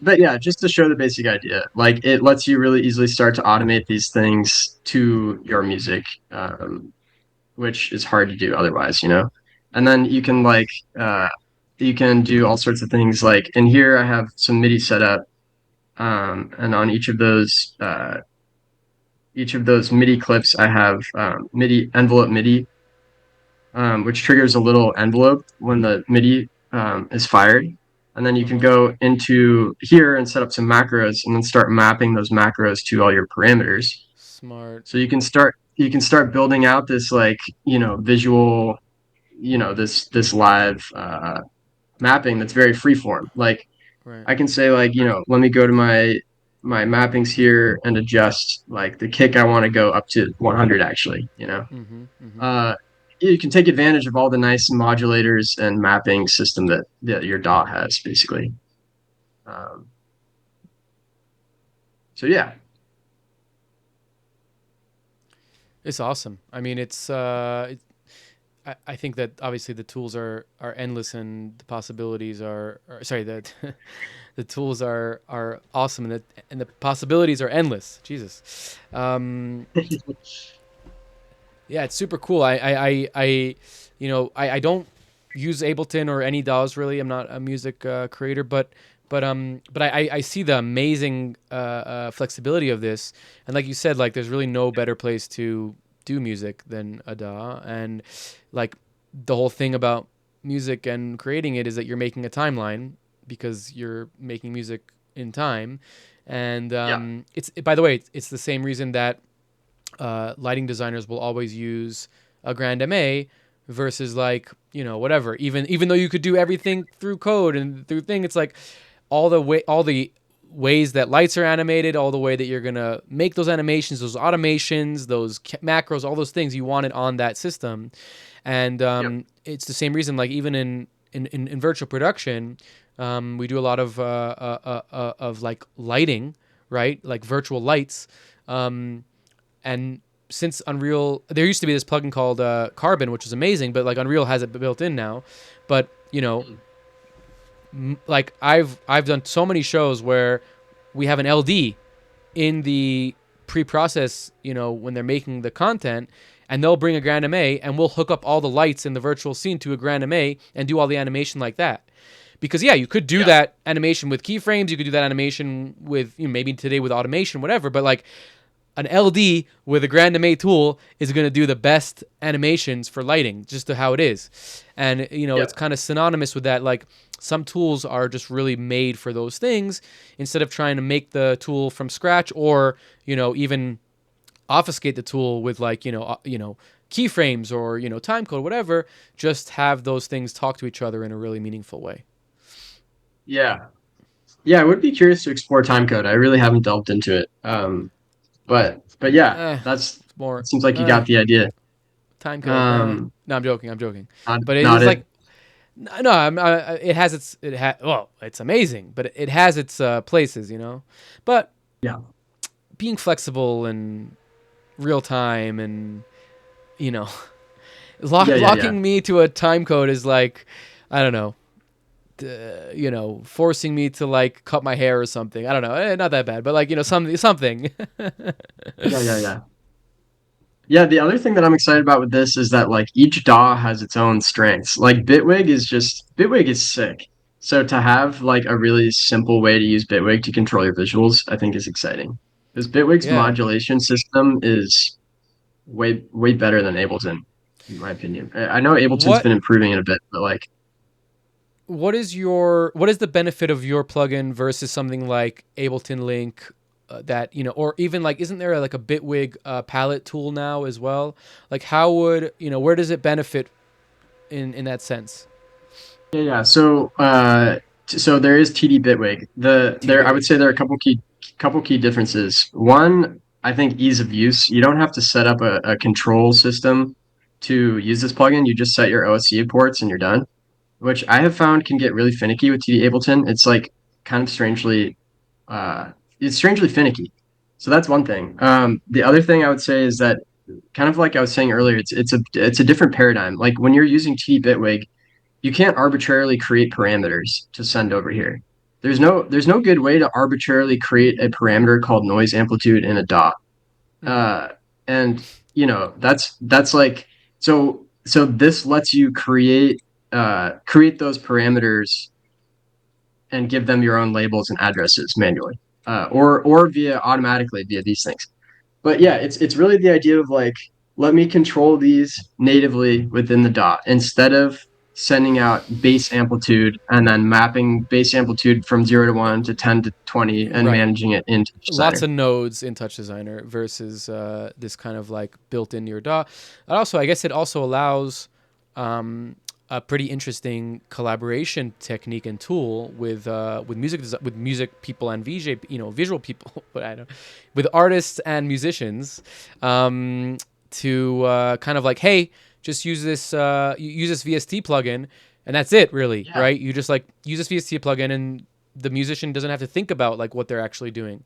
But yeah, just to show the basic idea, like it lets you really easily start to automate these things to your music, which is hard to do otherwise, you know? And then you can like, uh, you can do all sorts of things. Like in here, I have some MIDI set up, and on each of those MIDI clips, I have MIDI envelope MIDI, which triggers a little envelope when the MIDI is fired. And then you can Uh-huh. go into here and set up some macros and then start mapping those macros to all your parameters. Smart. So you can start building out this like, visual, this live mapping that's very freeform. Like Right. I can say like, let me go to my mappings here and adjust like the kick I want to go up to 100 actually. Mm-hmm. Mm-hmm. Uh, you can take advantage of all the nice modulators and mapping system that your DAW has basically. Um, so yeah, It's awesome. I mean, I think that obviously the tools are endless and the possibilities are sorry, that the tools are awesome and the possibilities are endless. Jesus. Yeah, it's super cool. I don't use Ableton or any DAWs really. I'm not a music creator, but I see the amazing flexibility of this, and like you said, like there's really no better place to do music than a DAW, and like the whole thing about music and creating it is that you're making a timeline because you're making music in time, and yeah, it's by the way, it's the same reason that lighting designers will always use a Grand MA versus like whatever. Even though you could do everything through code and through thing, it's like all the ways that lights are animated, all the way that you're gonna make those animations, those automations, those macros, all those things you wanted on that system, and yeah, it's the same reason. Like even in virtual production, we do a lot of like lighting, right? Like virtual lights. And since Unreal, there used to be this plugin called Carbon, which was amazing, but like Unreal has it built in now. But like I've done so many shows where we have an LD in the pre-process, when they're making the content, and they'll bring a Grand MA and we'll hook up all the lights in the virtual scene to a Grand MA and do all the animation like that. Because yeah, you could do yeah, that animation with keyframes, you could do that animation with maybe today with automation, whatever, but like an LD with a Grand MA tool is going to do the best animations for lighting, just to how it is. And, yeah, it's kind of synonymous with that. Like some tools are just really made for those things instead of trying to make the tool from scratch or, even obfuscate the tool with like, keyframes or, time code, whatever. Just have those things talk to each other in a really meaningful way. yeah, yeah. I would be curious to explore timecode. I really haven't delved into it. But yeah, It's more, it seems like you got the idea. time code. Um, No, I'm joking. I'm joking. not But it not is it. like, no, it has well, it's amazing, but it has its places, But Yeah, being flexible and real time and you know, yeah, yeah, yeah. locking me to a time code is like, I don't know, forcing me to like cut my hair or something. I don't know, not that bad, but like something. Yeah, yeah, yeah. Yeah, the other thing that I'm excited about with this is that like each DAW has its own strengths. Like Bitwig is sick. So to have like a really simple way to use Bitwig to control your visuals, I think is exciting. Because Bitwig's Yeah. modulation system is way better than Ableton, in my opinion. I know Ableton's What been improving it a bit, but like what is the benefit of your plugin versus something like Ableton Link, that, or even like, isn't there like a Bitwig palette tool now as well? Like, how would, where does it benefit in that sense? yeah. So there is TD Bitwig. TD I would Bitwig. say there are a couple key differences. One, I think ease of use. You don't have to set up a control system to use this plugin. You just set your OSC ports and you're done, which I have found can get really finicky with TD Ableton. It's like kind of uh, strangely finicky. So that's one thing. The other thing I would say is that kind of like I was saying earlier, it's a different paradigm. Like when you're using TD Bitwig, you can't arbitrarily create parameters to send over here. There's no good way to arbitrarily create a parameter called noise amplitude in a dot. Mm. Uh, and that's like so this lets you create those parameters and give them your own labels and addresses manually, or via automatically via these things. But yeah, it's really the idea of like, let me control these natively within the dot instead of sending out base amplitude and then mapping base amplitude from 0 to 1 to 10 to 20 and Right. managing it in Lots TouchDesigner. of nodes in TouchDesigner versus this kind of like built in your DAW. And also, I guess it also allows a pretty interesting collaboration technique and tool with with music people and VJ, visual people, but I don't, with artists and musicians, to kind of like, hey, just use this use this VST plugin, and that's it, really, Yeah. right? You just like use this VST plugin, and the musician doesn't have to think about like what they're actually doing,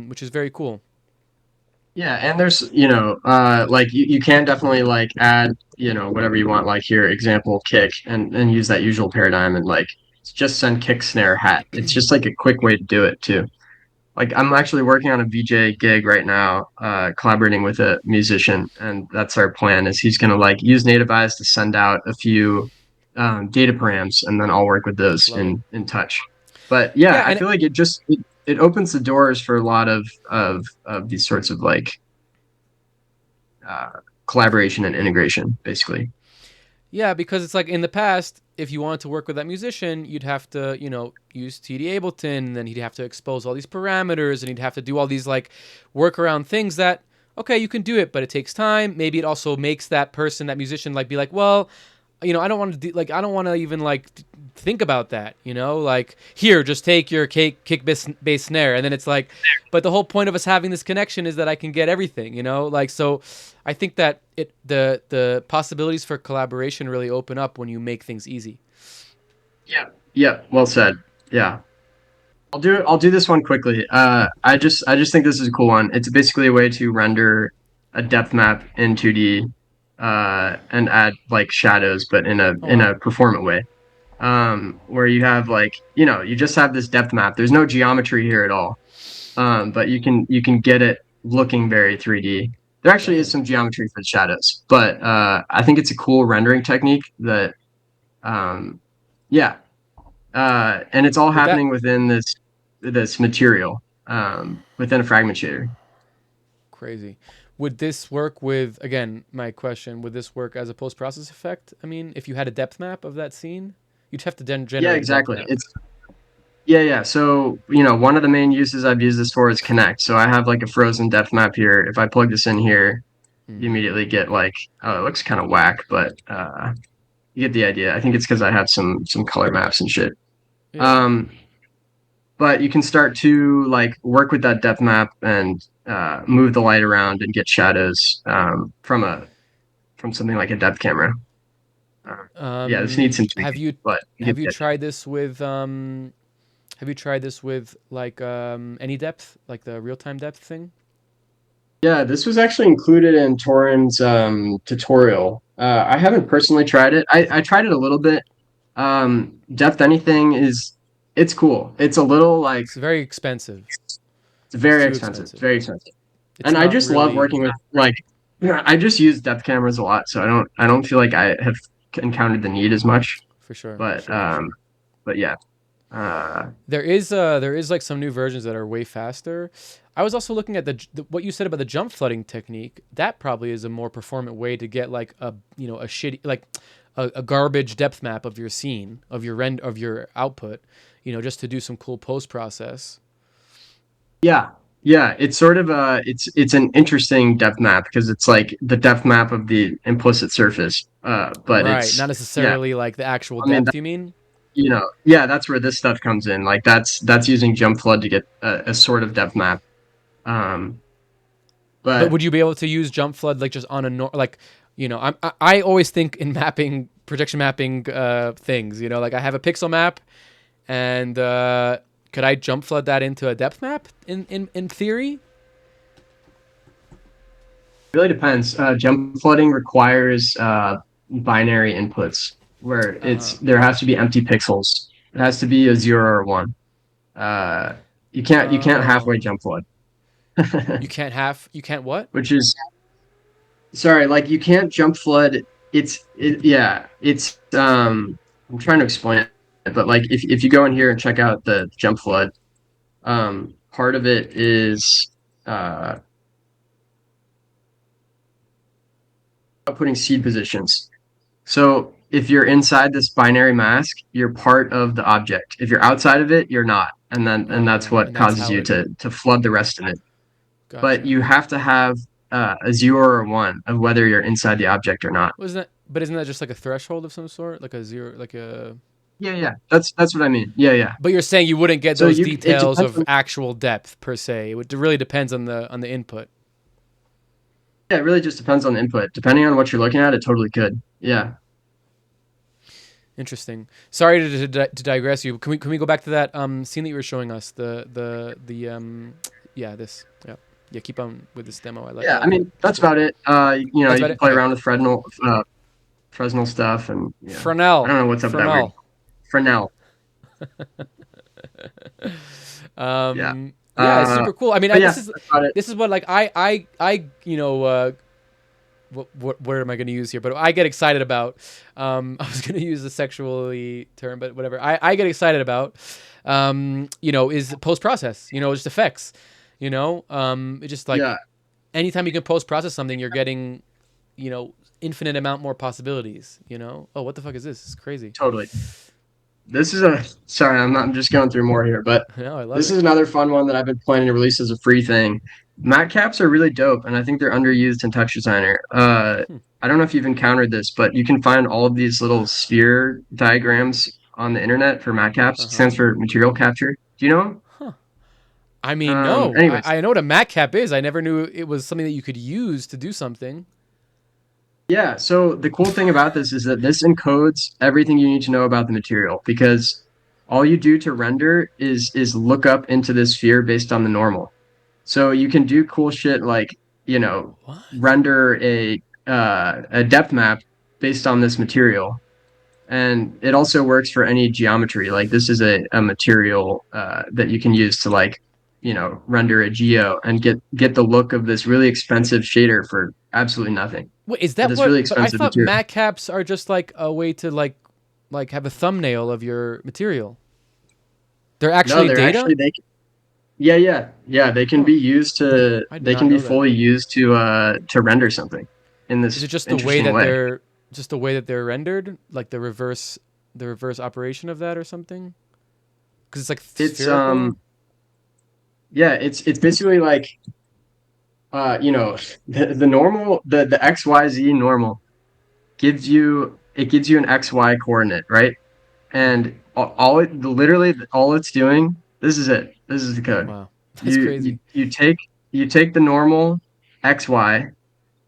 which is very cool. Yeah, and there's, like you can definitely like add, whatever you want, like here, example kick, and use that usual paradigm and like just send kick, snare, hat. It's just like a quick way to do it too. Like I'm actually working on a VJ gig right now, collaborating with a musician, and that's our plan. Is he's gonna like use Native Eyes to send out a few data params, and then I'll work with those Love it. in Touch. But yeah, Yeah, I and feel like it opens the doors for a lot of these sorts of like uh, collaboration and integration, basically. yeah, because it's like in the past, if you wanted to work with that musician, you'd have to, use TD Ableton, and then he'd have to expose all these parameters, and he'd have to do all these like workaround things that, okay, you can do it, but it takes time. Maybe it also makes that person, that musician, like be like, well, I don't want to do, like, I don't want to even like think about that, like, here, just take your kick bass snare, and then it's like, but the whole point of us having this connection is that I can get everything, like, so I think that the possibilities for collaboration really open up when you make things easy. Yeah. Yeah. Well said. Yeah. I'll do this one quickly. I just think this is a cool one. It's basically a way to render a depth map in 2D, and add like shadows, but Oh in wow. a performant way. Where you have like, you just have this depth map. There's no geometry here at all. But you can get it looking very 3D. There actually is Dang. some geometry for the shadows, but I think it's a cool rendering technique that, um, yeah, and it's all Would that happening within this material, within a fragment shader. crazy? Would this work with, again, my question, would this work as a post process effect? I mean, if you had a depth map of that scene, you'd have to then Yeah, generate a depth exactly. map. It's yeah. So one of the main uses I've used this for is connect. So I have like a frozen depth map here. If I plug this in here, you Hmm. immediately get like, oh, it looks kind of whack, but you get the idea. I think it's because I have some color maps and shit. Yeah. Um, but you can start to like work with that depth map and move the light around and get shadows, from something like a depth camera. Yeah, this needs some Have tweaking, you but you get have you the idea. tried this with like any depth, like the real time depth thing? Yeah, this was actually included in Torin's tutorial. I haven't personally tried it. I tried it a little bit. Depth anything is it's cool. It's a little like It's very expensive. it's It's very too expensive. It's expensive. very expensive. It's And I not just love really. working with like I just use depth cameras a lot, so I don't feel like I have encountered the need as much. For sure, for But sure, for sure. but yeah. Uh, There is like some new versions that are way faster. I was also looking at what you said about the jump flooding technique. That probably is a more performant way to get like a shitty like a garbage depth map of your scene of your output. Just to do some cool post process. yeah. Yeah, it's sort of it's an interesting depth map because it's like the depth map of the implicit surface. But Right, not it's yeah. necessarily like the actual I mean, depth. You mean? yeah, that's where this stuff comes in. Like that's using jump flood to get a sort of depth map. Um, But but would you be able to use jump flood like just on a like, I always think in mapping projection mapping things. Like I have a pixel map, and could I jump flood that into a depth map in theory? it really depends. Jump flooding requires binary inputs where Uh huh. there has to be empty pixels. It has to be a 0 or 1. Uh, you can't halfway Oh, jump flood, you can't what? which is sorry. Like you can't jump flood. Yeah. I'm trying to explain it, but like if you go in here and check out the jump flood, part of it is uh putting seed positions. So if you're inside this binary mask, you're part of the object. If you're outside of it, you're not. And that's what And that's causes how you it. to flood the rest of it. But Gotcha. you have to have a 0 or a 1 of whether you're inside the object or not. Wasn't that? But isn't that just like a threshold of some sort, like a zero, like a? Yeah, yeah. That's what I mean. Yeah, yeah. But you're saying you wouldn't get So those it details depends of on actual depth per se. It really depends on the input. yeah, it really just depends on the input. Depending on what you're looking at, it totally could. Yeah. Interesting. Sorry to digress you. Can we go back to that scene that you were showing us? The yeah, this. Yeah. Yeah, keep on with this demo. I Yeah, I like it. mean, It's that's cool. about it. That's You about can it. play Okay. around with Fresnel stuff and yeah. I Fresnel. don't know what's up with that word. Fresnel. Fresnel. Yeah. Yeah, it's super cool. I mean, But this yeah, is that's about it. what like I what word am I going to use here? But I get excited about. I was going to use the sexually term, but whatever. I get excited about. Is post process. Just effects. It's just like Yeah, anytime you can post process something, you're getting, infinite amount more possibilities. Oh, what the fuck is this? It's crazy. totally. This is a sorry, I'm just going through more here, but No, I love this it. is another fun one that I've been planning to release as a free thing. Matte caps are really dope, and I think they're underused in TouchDesigner. Hmm. I don't know if you've encountered this, but you can find all of these little sphere diagrams on the internet for matte caps. Uh It huh. stands for material capture. Do you know them? Huh. I mean, no. Anyways, I know what a mat cap is. I never knew it was something that you could use to do something. yeah. So the cool thing about this is that this encodes everything you need to know about the material because all you do to render is look up into this sphere based on the normal. So you can do cool shit like, you know, What? render a depth map based on this material. And it also works for any geometry. Like this is a material that you can use to like, render a geo and get the look of this really expensive shader for absolutely nothing. Wait, is With that this really what? But I expensive thought material. mat caps are just like a way to like have a thumbnail of your material. They're No, actually they're data. actually yeah, yeah, yeah. They can Huh. be used to I did they not can be know that. fully used to render something in Is it this just the way interesting that way. they're rendered, like the reverse operation of that or something? Because it's like It's spherical. yeah, it's basically like the normal the XYZ normal gives you an XY coordinate, right? Hmm. And literally all it's doing, this is it. This is the code. Wow, that's You you crazy. you take the normal XY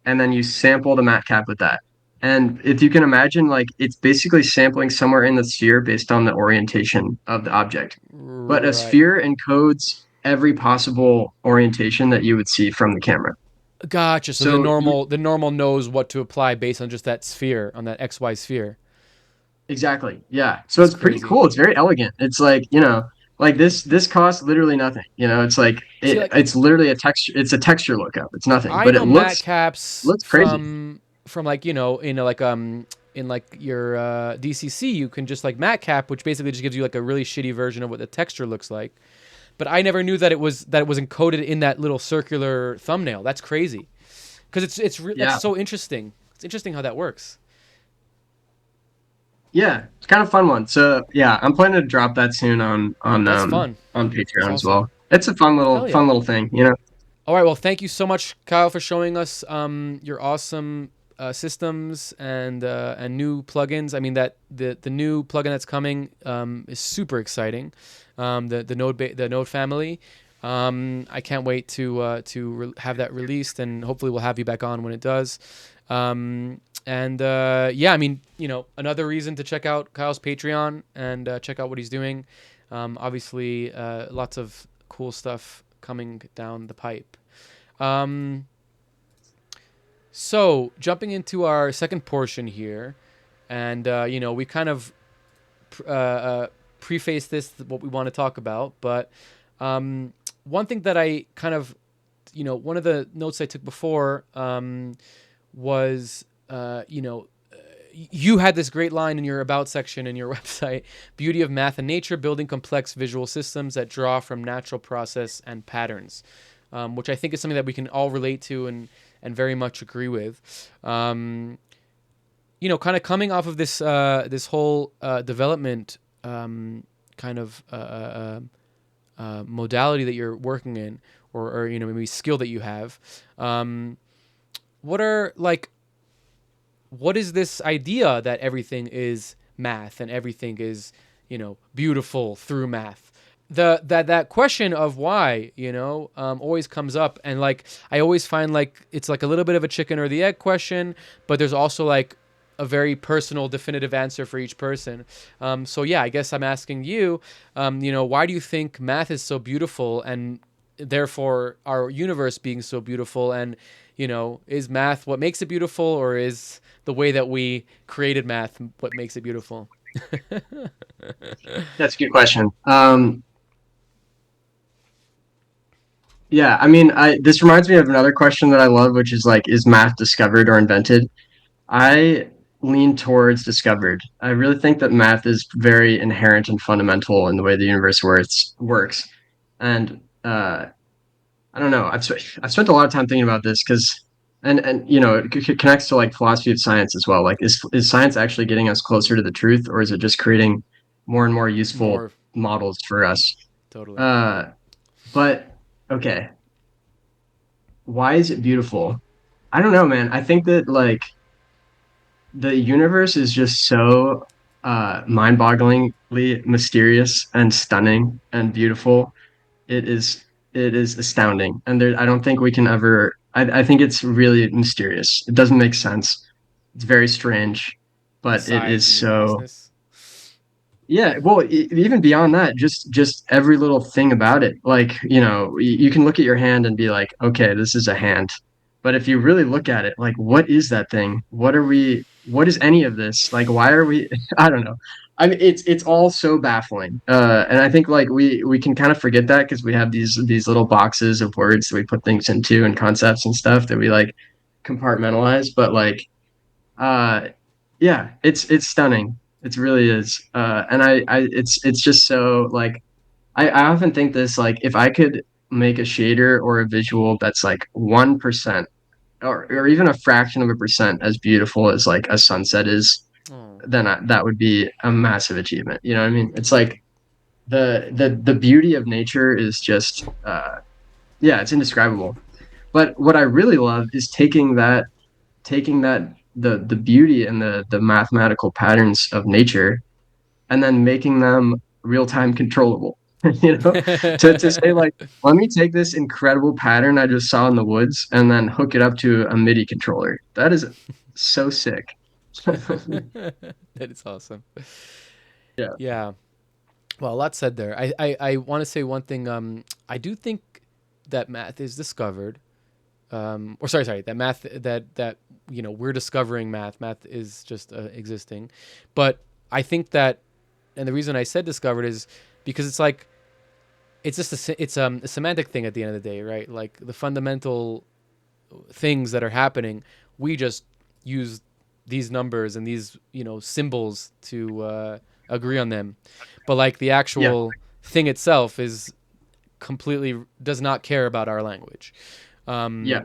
and then you sample the matcap with that. And if you can imagine, like it's basically sampling somewhere in the sphere based on the orientation of the object. But a Right. sphere encodes every possible orientation that you would see from the camera. Gotcha. So the So you normal the normal knows what to apply based on just that sphere, on that XY sphere. exactly, yeah. So That's it's pretty crazy. cool. It's very elegant. It's like, Like this costs literally nothing. It's like See, like it's literally a texture. It's a texture lookup. It's nothing, I but it know matte looks caps looks crazy. from like in like your DCC, you can just like matte cap, which basically just gives you like a really shitty version of what the texture looks like. But I never knew that it was encoded in that little circular thumbnail. That's crazy, because Yeah, that's so interesting. It's interesting how that works. yeah, it's kind of fun one. So yeah, I'm planning to drop that soon That's fun. on That's Patreon as awesome. well. It's a Hell yeah. fun little thing. All right. Well, thank you so much, Kyle, for showing us your awesome systems and new plugins. I mean that the new plugin that's coming is super exciting. The Node family. I can't wait to have that released, and hopefully we'll have you back on when it does. Yeah, I mean, another reason to check out Kyle's Patreon and check out what he's doing. Obviously, lots of cool stuff coming down the pipe. Um, so jumping into our second portion here, and we kind of preface this what we want to talk about, but one thing that I kind of, one of the notes I took before was, you had this great line in your about section in your website: beauty of math and nature, building complex visual systems that draw from natural process and patterns, which I think is something that we can all relate to and very much agree with. Kind of coming off of this whole development kind of modality that you're working in, or maybe skill that you have. What are like what is this idea that everything is math and everything is, beautiful through math? That question of why, always comes up, and like I always find like it's like a little bit of a chicken or the egg question, but there's also like a very personal, definitive answer for each person. So yeah, I guess I'm asking you, why do you think math is so beautiful, and therefore our universe being so beautiful, and is math what makes it beautiful, or is the way that we created math what makes it beautiful? That's a good question. Yeah, I mean, I this reminds me of another question that I love, which is like, is math discovered or invented? I lean towards discovered. I really think that math is very inherent and fundamental in the way the universe works. And I don't know. I've spent a lot of time thinking about this because, and it connects to like philosophy of science as well. Like, is science actually getting us closer to the truth, or is it just creating more and more useful More models for us? totally. Uh, but okay, why is it beautiful? I don't know, man. I think that like the universe is just so mind-bogglingly mysterious and stunning and beautiful. It is astounding, and I don't think we can ever. I think it's really mysterious. It doesn't make sense. It's very strange, The but it is size and the so. vastness. Yeah, well, even beyond that, just every little thing about it. Like, you can look at your hand and be like, okay, this is a hand. But if you really look at it, like, what is that thing? What is any of this? Like, why are we, I don't know. I mean, it's all so baffling. And I think like we can kind of forget that because we have these little boxes of words that we put things into and concepts and stuff that we like compartmentalize. But like, uh, yeah, it's stunning. It really is. And it's just so like I often think this like if I could make a shader or a visual that's like 1% or even a fraction of a percent as beautiful as like a sunset is, Oh. then that would be a massive achievement. You know what I mean? It's like the beauty of nature is just yeah, it's indescribable. But what I really love is taking that the beauty and the mathematical patterns of nature and then making them real time controllable. To say like, let me take this incredible pattern I just saw in the woods and then hook it up to a MIDI controller. That is so sick. That is awesome. Yeah. Yeah. Well, a lot said there. I want to say one thing. I do think that math is discovered. Or sorry, that math that we're discovering math. Math is just existing, but I think that, and the reason I said discovered is because it's like it's just a semantic thing at the end of the day, right? Like the fundamental things that are happening, we just use these numbers and these symbols to agree on them, but like the Yeah, actual thing itself is completely does not care about our language. yeah,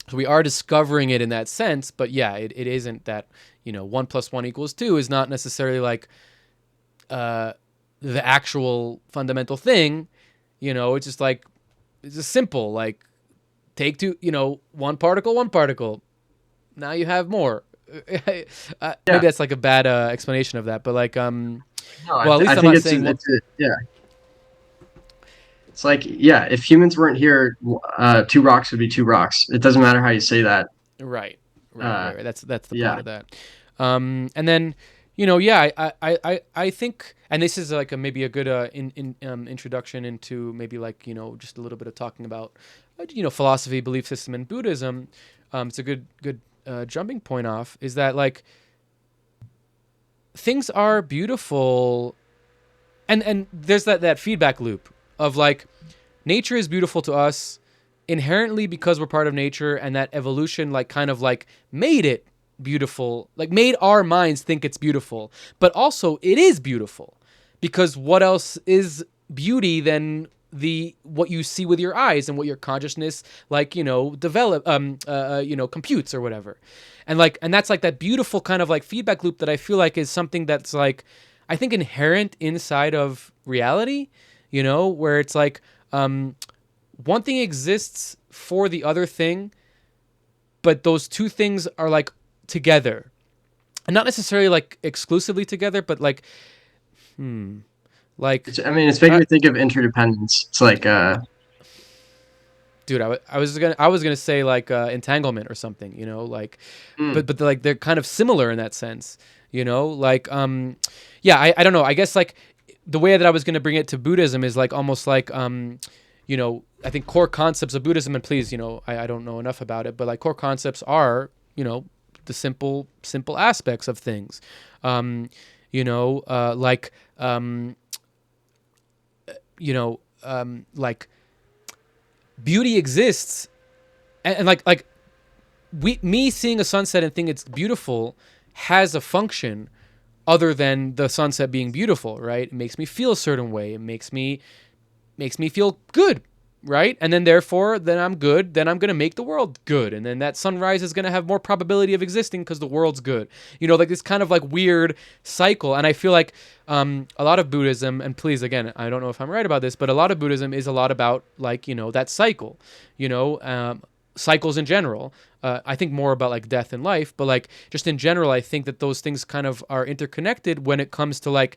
So we are discovering it in that sense, but yeah, it isn't that 1 + 1 = 2 is not necessarily like the actual fundamental thing. It's just like it's just simple. Like take two, one particle. Now you have more. yeah. Maybe that's like a bad explanation of that, but like No, well, at I least I'm think not it's saying one. yeah. It's like, yeah, if humans weren't here, two rocks would be two rocks. It doesn't matter how you say that. Right, right, Uh, right, right. That's the point yeah, of that. And then, yeah, I think, and this is like maybe a good introduction into maybe like just a little bit of talking about philosophy, belief system, and Buddhism. It's a good jumping point off. Is that like things are beautiful, and there's that feedback loop of like nature is beautiful to us inherently because we're part of nature, and that evolution like kind of like made it beautiful, like made our minds think it's beautiful, but also it is beautiful because what else is beauty than the what you see with your eyes and what your consciousness like develop computes or whatever. And that's like that beautiful kind of like feedback loop that I feel like is something that's like I think inherent inside of reality, where it's like one thing exists for the other thing, but those two things are like together, and not necessarily like exclusively together, but like, like, I mean, it's making uh, me think of interdependence. It's like, dude, I was gonna say like entanglement or something, like, mm, but like they're kind of similar in that sense, like, yeah, I don't know. I guess like the way that I was gonna bring it to Buddhism is like almost like I think core concepts of Buddhism, and please, I don't know enough about it, but like core concepts are, the simple aspects of things, like, like beauty exists, and like me seeing a sunset and think it's beautiful has a function other than the sunset being beautiful, right? It makes me feel a certain way. It makes me feel good, right? And then therefore, then I'm good. Then I'm gonna make the world good, and then that sunrise is gonna have more probability of existing because the world's good. Like this kind of like weird cycle. And I feel like a lot of Buddhism, and please, again, I don't know if I'm right about this, but a lot of Buddhism is a lot about like that cycle. Cycles in general. I think more about like death and life, but like just in general, I think that those things kind of are interconnected when it comes to like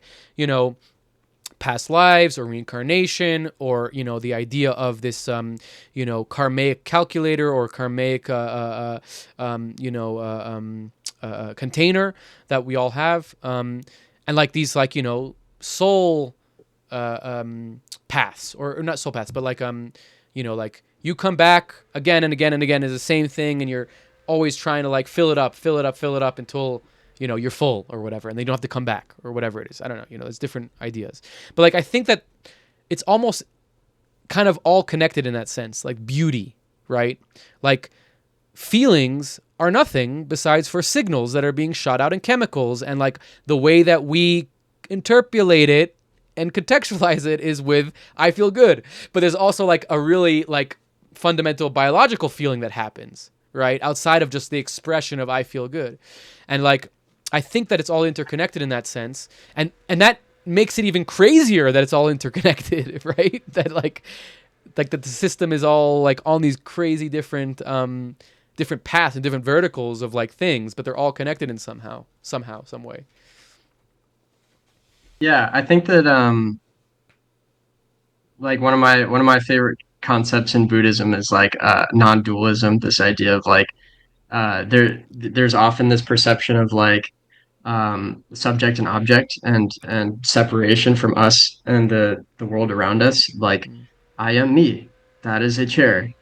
past lives or reincarnation, or the idea of this karmic calculator or karmic container that we all have, and like these like soul paths, or not soul paths, but like like you come back again and again and again is the same thing, and you're always trying to like fill it up until you're full or whatever, and they don't have to come back or whatever it is. I don't know. There's different ideas, but like I think that it's almost kind of all connected in that sense, like beauty, right? Like feelings are nothing besides for signals that are being shot out in chemicals, and like the way that we interpolate it and contextualize it is with I feel good. But there's also like a really like fundamental biological feeling that happens, right? Outside of just the expression of I feel good. And like I think that it's all interconnected in that sense. And that makes it even crazier that it's all interconnected, right? That like that the system is all like on these crazy different paths and different verticals of like things, but they're all connected in some way. yeah, I think that like one of my favorite concepts in Buddhism is like non-dualism. This idea of like there's often this perception of like subject and object, and separation from us and the world around us. Like Mm. I am me. That is a chair.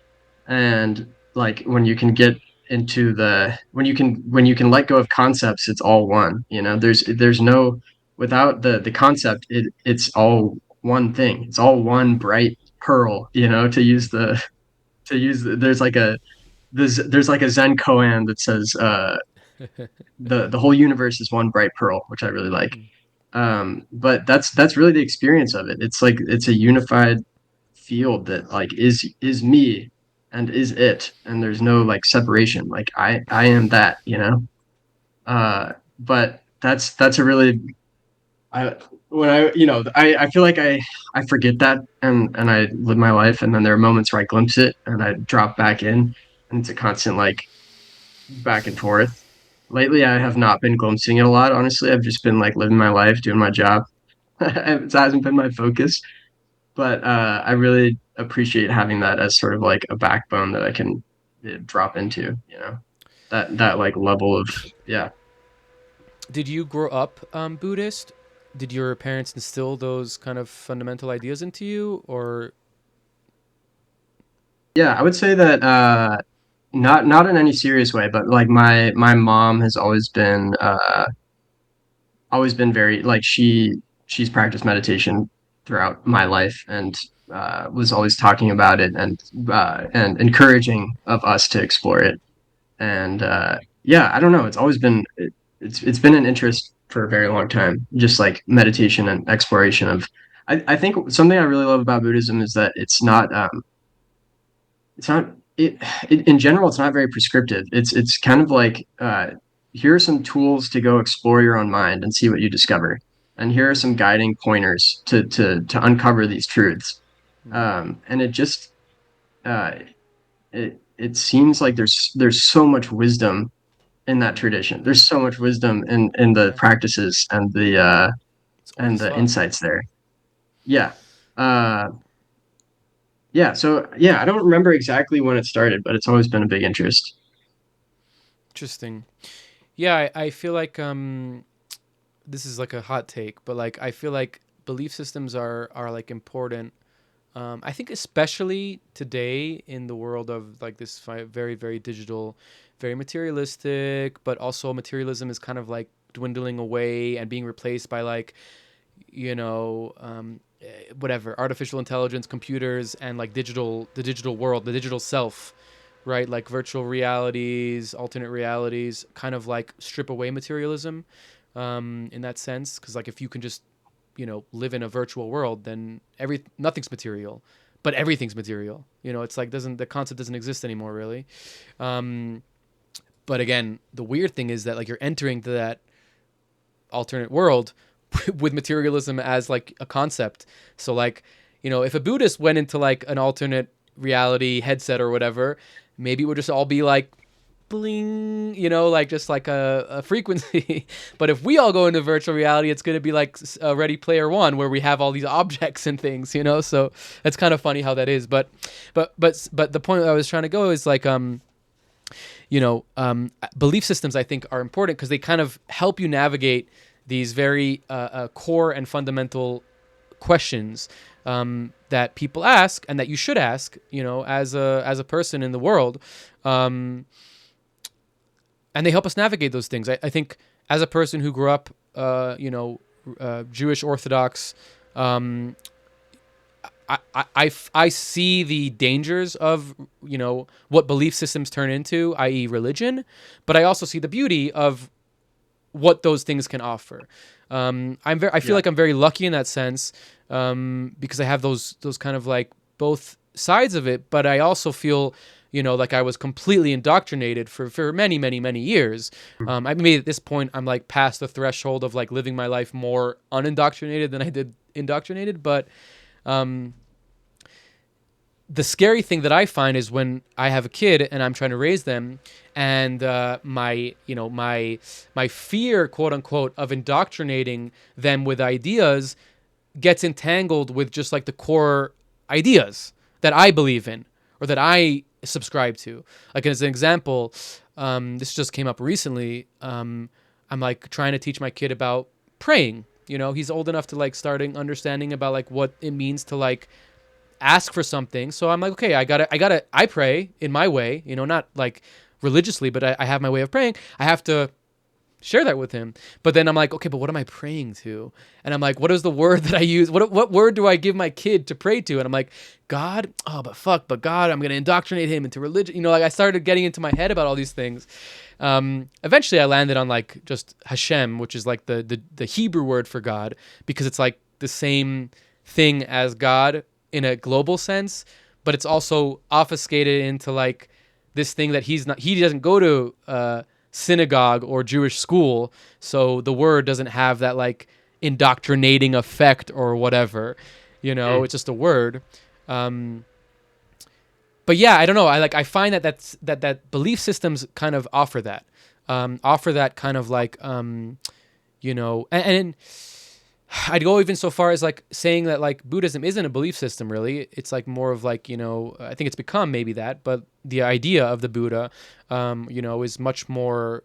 And like when you can get into the when you can let go of concepts, it's all one. There's no without the concept, it's all one thing. It's all one bright pearl, there's like a Zen koan that says the whole universe is one bright pearl, which I really like. But that's really the experience of it. It's like it's a unified field that like is me and is it, and there's no like separation. Like I am that, but that's a really I when I I feel like I forget that, and I live my life, and then there are moments where I glimpse it and I drop back in, and it's a constant like back and forth. Lately, I have not been glimpsing it a lot. Honestly, I've just been like living my life, doing my job. It hasn't been my focus, but I really appreciate having that as sort of like a backbone that I can drop into. That like level of yeah. Did you grow up Buddhist? Did your parents instill those kind of fundamental ideas into you, or? Yeah, I would say that not in any serious way, but like my mom has always been very like she's practiced meditation throughout my life, and was always talking about it, and encouraging of us to explore it. And yeah, I don't know, it's been an interest for a very long time, just like meditation and exploration of I think something I really love about Buddhism is that it's not it in general it's not very prescriptive. It's kind of like here are some tools to go explore your own mind and see what you discover, and here are some guiding pointers to uncover these truths. And it just uh, it seems like there's so much wisdom in that tradition. There's so much wisdom in the Yeah, practices it's old and as the fuck. insights there. Yeah. Uh, yeah. So yeah, I don't remember exactly when it started, but it's always been a big interest. Interesting. Yeah, I feel like this is like a hot take, but like I feel like belief systems are like important. I think especially today in the world of like this very very digital, very materialistic, but also materialism is kind of like dwindling away and being replaced by like whatever artificial intelligence, computers, and like the digital world, the digital self, right? Like virtual realities, alternate realities, kind of like strip away materialism in that sense. Because like if you can just live in a virtual world, then nothing's material, but everything's material. It's like doesn't the concept doesn't exist anymore really. Um, but again, the weird thing is that like you're entering to that alternate world with materialism as like a concept. So like, if a Buddhist went into like an alternate reality headset or whatever, maybe it would just all be like bling, like just like a frequency. But if we all go into virtual reality, it's going to be like Ready Player One, where we have all these objects and things, So it's kind of funny how that is. But the point I was trying to go is like, belief systems I think are important because they kind of help you navigate these very core and fundamental questions that people ask and that you should ask, as a person in the world, and they help us navigate those things. I think as a person who grew up, Jewish Orthodox, I see the dangers of what belief systems turn into, i.e., religion, but I also see the beauty of what those things can offer. I feel Yeah. like I'm very lucky in that sense because I have those kind of like both sides of it, but I also feel like I was completely indoctrinated for many many many years. I mean at this point I'm like past the threshold of like living my life more unindoctrinated than I did indoctrinated, but the scary thing that I find is when I have a kid and I'm trying to raise them, and my fear, quote unquote, of indoctrinating them with ideas gets entangled with just like the core ideas that I believe in or that I subscribe to. Like as an example, this just came up recently. I'm like trying to teach my kid about praying. He's old enough to like starting understanding about like what it means to like ask for something. So I'm like, okay, I pray in my way, not like religiously, but I have my way of praying. I have to share that with him. But then I'm like, okay, but what am I praying to? And I'm like, what is the word that I use? What word do I give my kid to pray to? And I'm like, God. Oh, but God, I'm gonna indoctrinate him into religion. You know, like I started getting into my head about all these things. Eventually, I landed on like just Hashem, which is like the Hebrew word for God, because it's like the same thing as God in a global sense, but it's also obfuscated into like this thing that he doesn't go to synagogue or Jewish school, so the word doesn't have that like indoctrinating effect or whatever, you know. It's just a word. But yeah, I don't know. I find that belief systems kind of offer that kind of like you know, and I'd go even so far as like saying that like Buddhism isn't a belief system really. It's like more of like, you know, I think it's become maybe that, but the idea of the Buddha, you know, is much more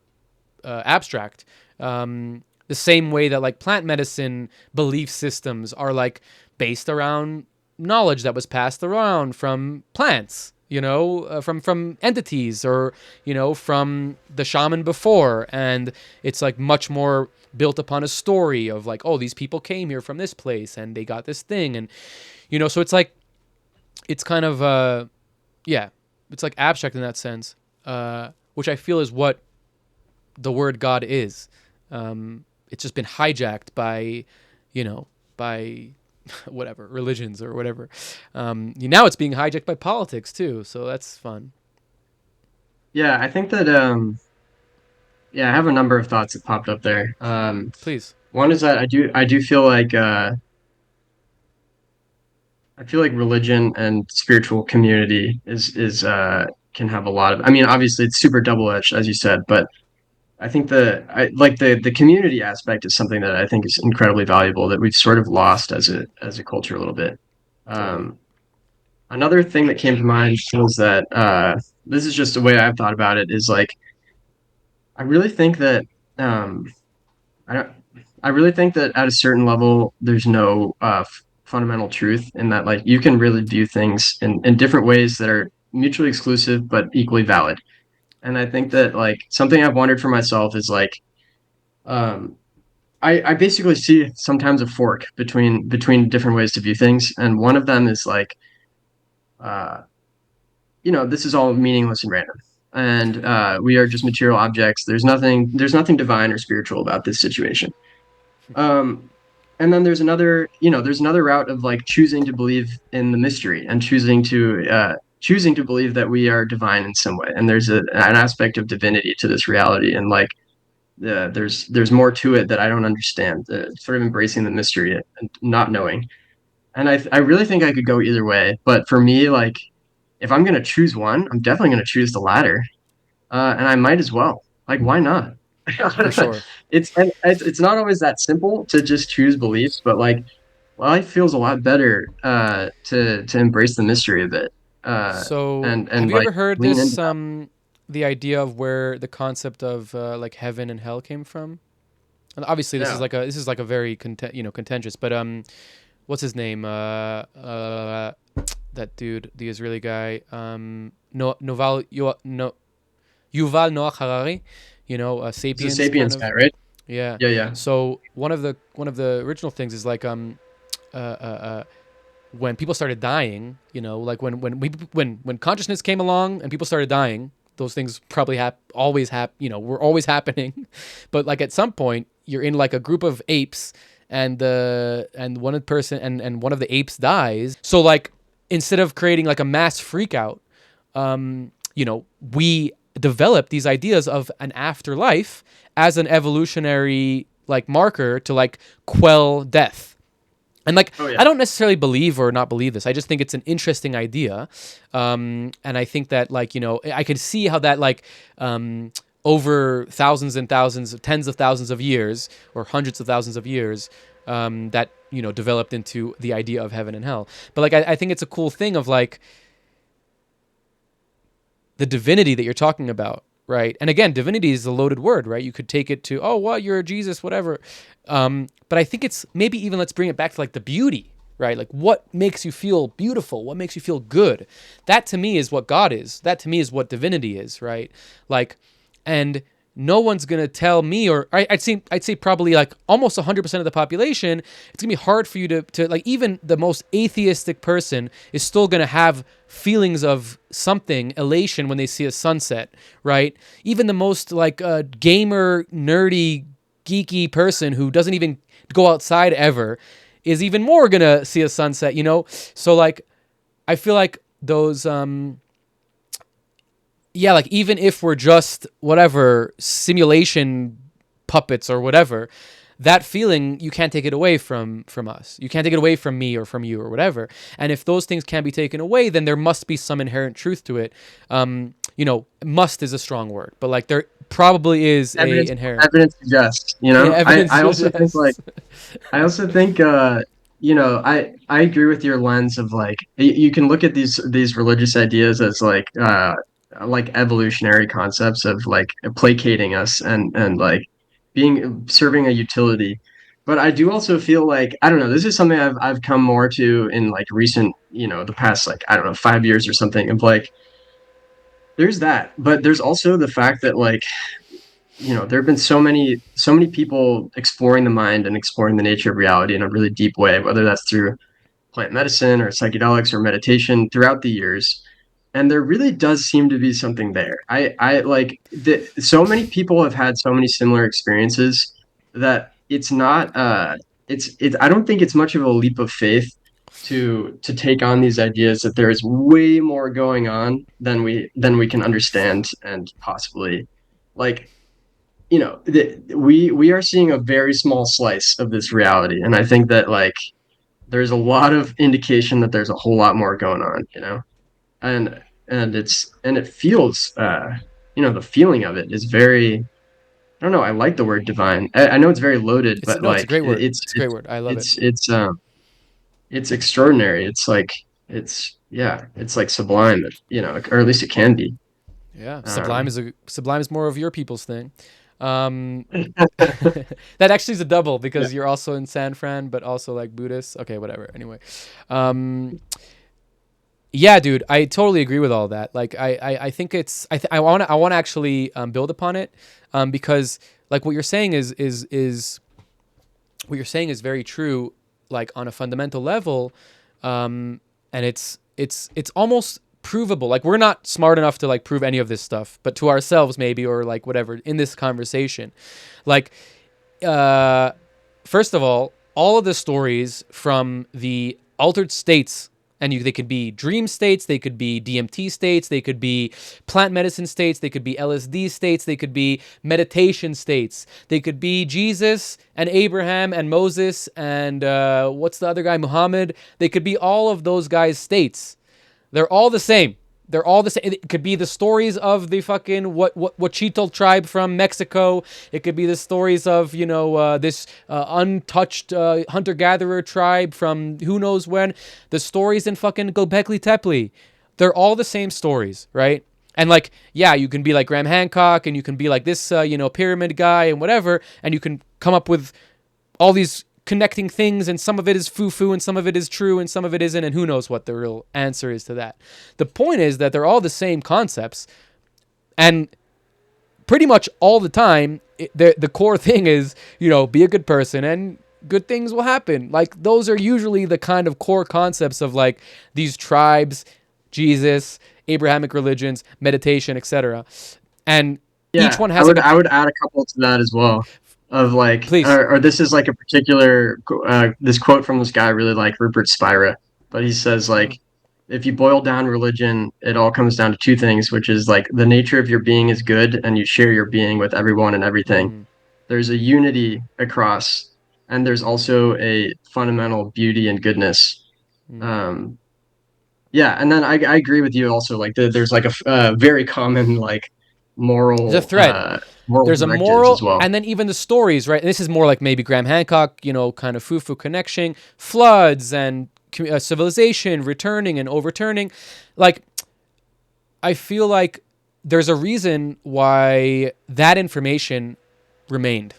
abstract. The same way that like plant medicine belief systems are like based around knowledge that was passed around from plants, you know, from entities, or, you know, from the shaman before. And it's like much more built upon a story of like, oh, these people came here from this place and they got this thing. And, you know, so it's like, it's kind of, yeah, it's like abstract in that sense, which I feel is what the word God is. It's just been hijacked by, you know, by whatever, religions or whatever. Now it's being hijacked by politics too. So that's fun. Yeah, I think that yeah, I have a number of thoughts that popped up there. Please. One is that I do feel like religion and spiritual community is can have a lot of, I mean, obviously it's super double-edged, as you said, but I think the community aspect is something that I think is incredibly valuable that we've sort of lost as a culture a little bit. Totally. Another thing that came to mind was that this is just the way I've thought about it, is like I really think that um, I don't, I really think that at a certain level, there's no fundamental truth in that. Like you can really view things in different ways that are mutually exclusive but equally valid. And I think that like something I've wondered for myself is like um, I basically see sometimes a fork between different ways to view things, and one of them is like uh, you know, this is all meaningless and random, and we are just material objects. There's nothing divine or spiritual about this situation. Um, and then there's another route of like choosing to believe in the mystery and choosing to believe that we are divine in some way. And there's an aspect of divinity to this reality, and like there's more to it that I don't understand. Sort of embracing the mystery and not knowing. And I really think I could go either way, but for me, like if I'm gonna choose one, I'm definitely gonna choose the latter, and I might as well. Like, why not? For sure. It's not always that simple to just choose beliefs, but like life feels a lot better to embrace the mystery of it, So have and you like ever heard lean into this, that. the idea of where the concept of like heaven and hell came from? And obviously Yeah, this is like a very contentious, but what's his name? That dude, the Israeli guy, no, no, Yuval Noah Harari, you know, it's a Sapiens kind Sapiens of. guy, right? Yeah. Yeah, yeah. So one of the original things is like uh, uh, when people started dying, you know, like when consciousness came along and people started dying, those things probably you know, were always happening. But like at some point, you're in like a group of apes, and one of the apes dies. So like instead of creating like a mass freak out, you know, we developed these ideas of an afterlife as an evolutionary like marker to like quell death. And like, Oh I yeah. don't necessarily believe or not believe this. I just think it's an interesting idea, and I think that like, you know, I can see how that like over thousands and thousands, tens of thousands of years, or hundreds of thousands of years, that, you know, developed into the idea of heaven and hell. But like, I think it's a cool thing of like the divinity that you're talking about, right? And again, divinity is a loaded word, right? You could take it to, oh, well, you're Jesus, whatever. But I think it's maybe even, let's bring it back to like the beauty, right? Like what makes you feel beautiful? What makes you feel good? That to me is what God is. That to me is what divinity is, right? Like, and no one's gonna tell me, or I'd say probably like almost 100% of the population, it's gonna be hard for you to like, even the most atheistic person is still gonna have feelings of something, elation when they see a sunset, right? Even the most like gamer, nerdy, geeky person who doesn't even go outside ever is even more gonna see a sunset, you know? So like, I feel like those yeah, like even if we're just whatever simulation puppets or whatever, that feeling, you can't take it away from us. You can't take it away from me or from you or whatever. And if those things can't be taken away, then there must be some inherent truth to it. You know, must is a strong word, but like there probably is Evidence, a inherent evidence suggests, you know. yeah, evidence I also think like suggests. I also think you know, I agree with your lens of like you can look at these religious ideas as like evolutionary concepts of like placating us and like being serving a utility. But I do also feel like I don't know, this is something I've come more to in like recent, you know, the past like I don't know, 5 years or something of like there's that, but there's also the fact that like you know there have been so many people exploring the mind and exploring the nature of reality in a really deep way, whether that's through plant medicine or psychedelics or meditation throughout the years, and there really does seem to be something there. I like so many people have had so many similar experiences that it's not it's I don't think it's much of a leap of faith to take on these ideas that there is way more going on than we can understand and possibly like you know we are seeing a very small slice of this reality, and I think that like there's a lot of indication that there's a whole lot more going on, you know. And it feels you know the feeling of it is very I don't know, I like the word divine. I know it's very loaded, It's but no, it's a like great word. It's a great word. I love it. it's extraordinary. It's like yeah, it's like sublime, you know, or at least it can be. Yeah, um Sublime is more of your people's thing. Um, that actually is a double yeah. because you're also in San Fran, but also like Buddhist. Okay, whatever. Anyway, um, yeah, dude, I totally agree with all that. Like, I think it's I want to actually build upon it, because like what you're saying is what you're saying is very true. Like on a fundamental level, and it's almost provable. Like we're not smart enough to like prove any of this stuff, but to ourselves maybe, or like whatever in this conversation, like first of all of the stories from the altered states, and they could be dream states, they could be DMT states, they could be plant medicine states, they could be LSD states, they could be meditation states, they could be Jesus and Abraham and Moses and what's the other guy, Muhammad. They could be all of those guys' states. They're all the same. They're all the same. It could be the stories of the fucking what Chito tribe from Mexico. It could be the stories of this untouched hunter gatherer tribe from who knows when. The stories in fucking Gobekli Tepe. They're all the same stories, right? And like, yeah, you can be like Graham Hancock, and you can be like this pyramid guy and whatever, and you can come up with all these connecting things, and some of it is foo-foo and some of it is true and some of it isn't, and who knows what the real answer is to that. The point is that they're all the same concepts, and pretty much all the time the core thing is, be a good person and good things will happen. Like those are usually the kind of core concepts of like these tribes, Jesus, Abrahamic religions, meditation, etc. And each Yeah, one has like I would add a couple to that as well. Of like, please. or this is like a particular this quote from this guy I really like, Rupert Spira, but he says like, if you boil down religion, it all comes down to two things, which is like the nature of your being is good, and you share your being with everyone and everything. Mm, There's a unity across, and there's also a fundamental beauty and goodness. mm. Um, yeah, and then I agree with you also. Like there's like a very common like There's a thread. moral There's a directives as moral, well. and then even the stories, right? And this is more like maybe Graham Hancock, kind of foo-foo connection, floods and civilization returning and overturning. Like, I feel like there's a reason why that information remained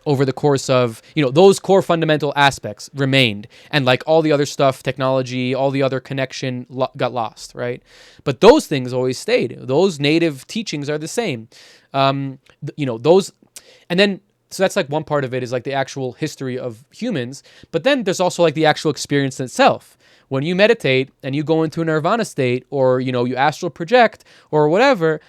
over the course of, those core fundamental aspects remained, and like all the other stuff, technology, all the other connection got lost, right? But those things always stayed. Those native teachings are the same. Those, and then, so that's like one part of it, is like the actual history of humans. But then there's also like the actual experience itself. When you meditate and you go into a nirvana state, or, you astral project or whatever,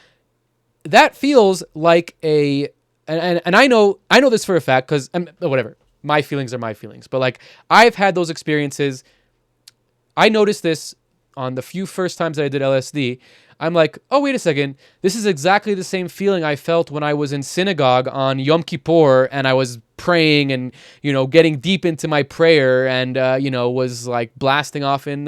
that feels like and I know this for a fact, because whatever, my feelings are my feelings, but like I've had those experiences. I noticed this on the few first times that I did LSD. I'm like, oh, wait a second. This is exactly the same feeling I felt when I was in synagogue on Yom Kippur and I was praying and, getting deep into my prayer and, was like blasting off in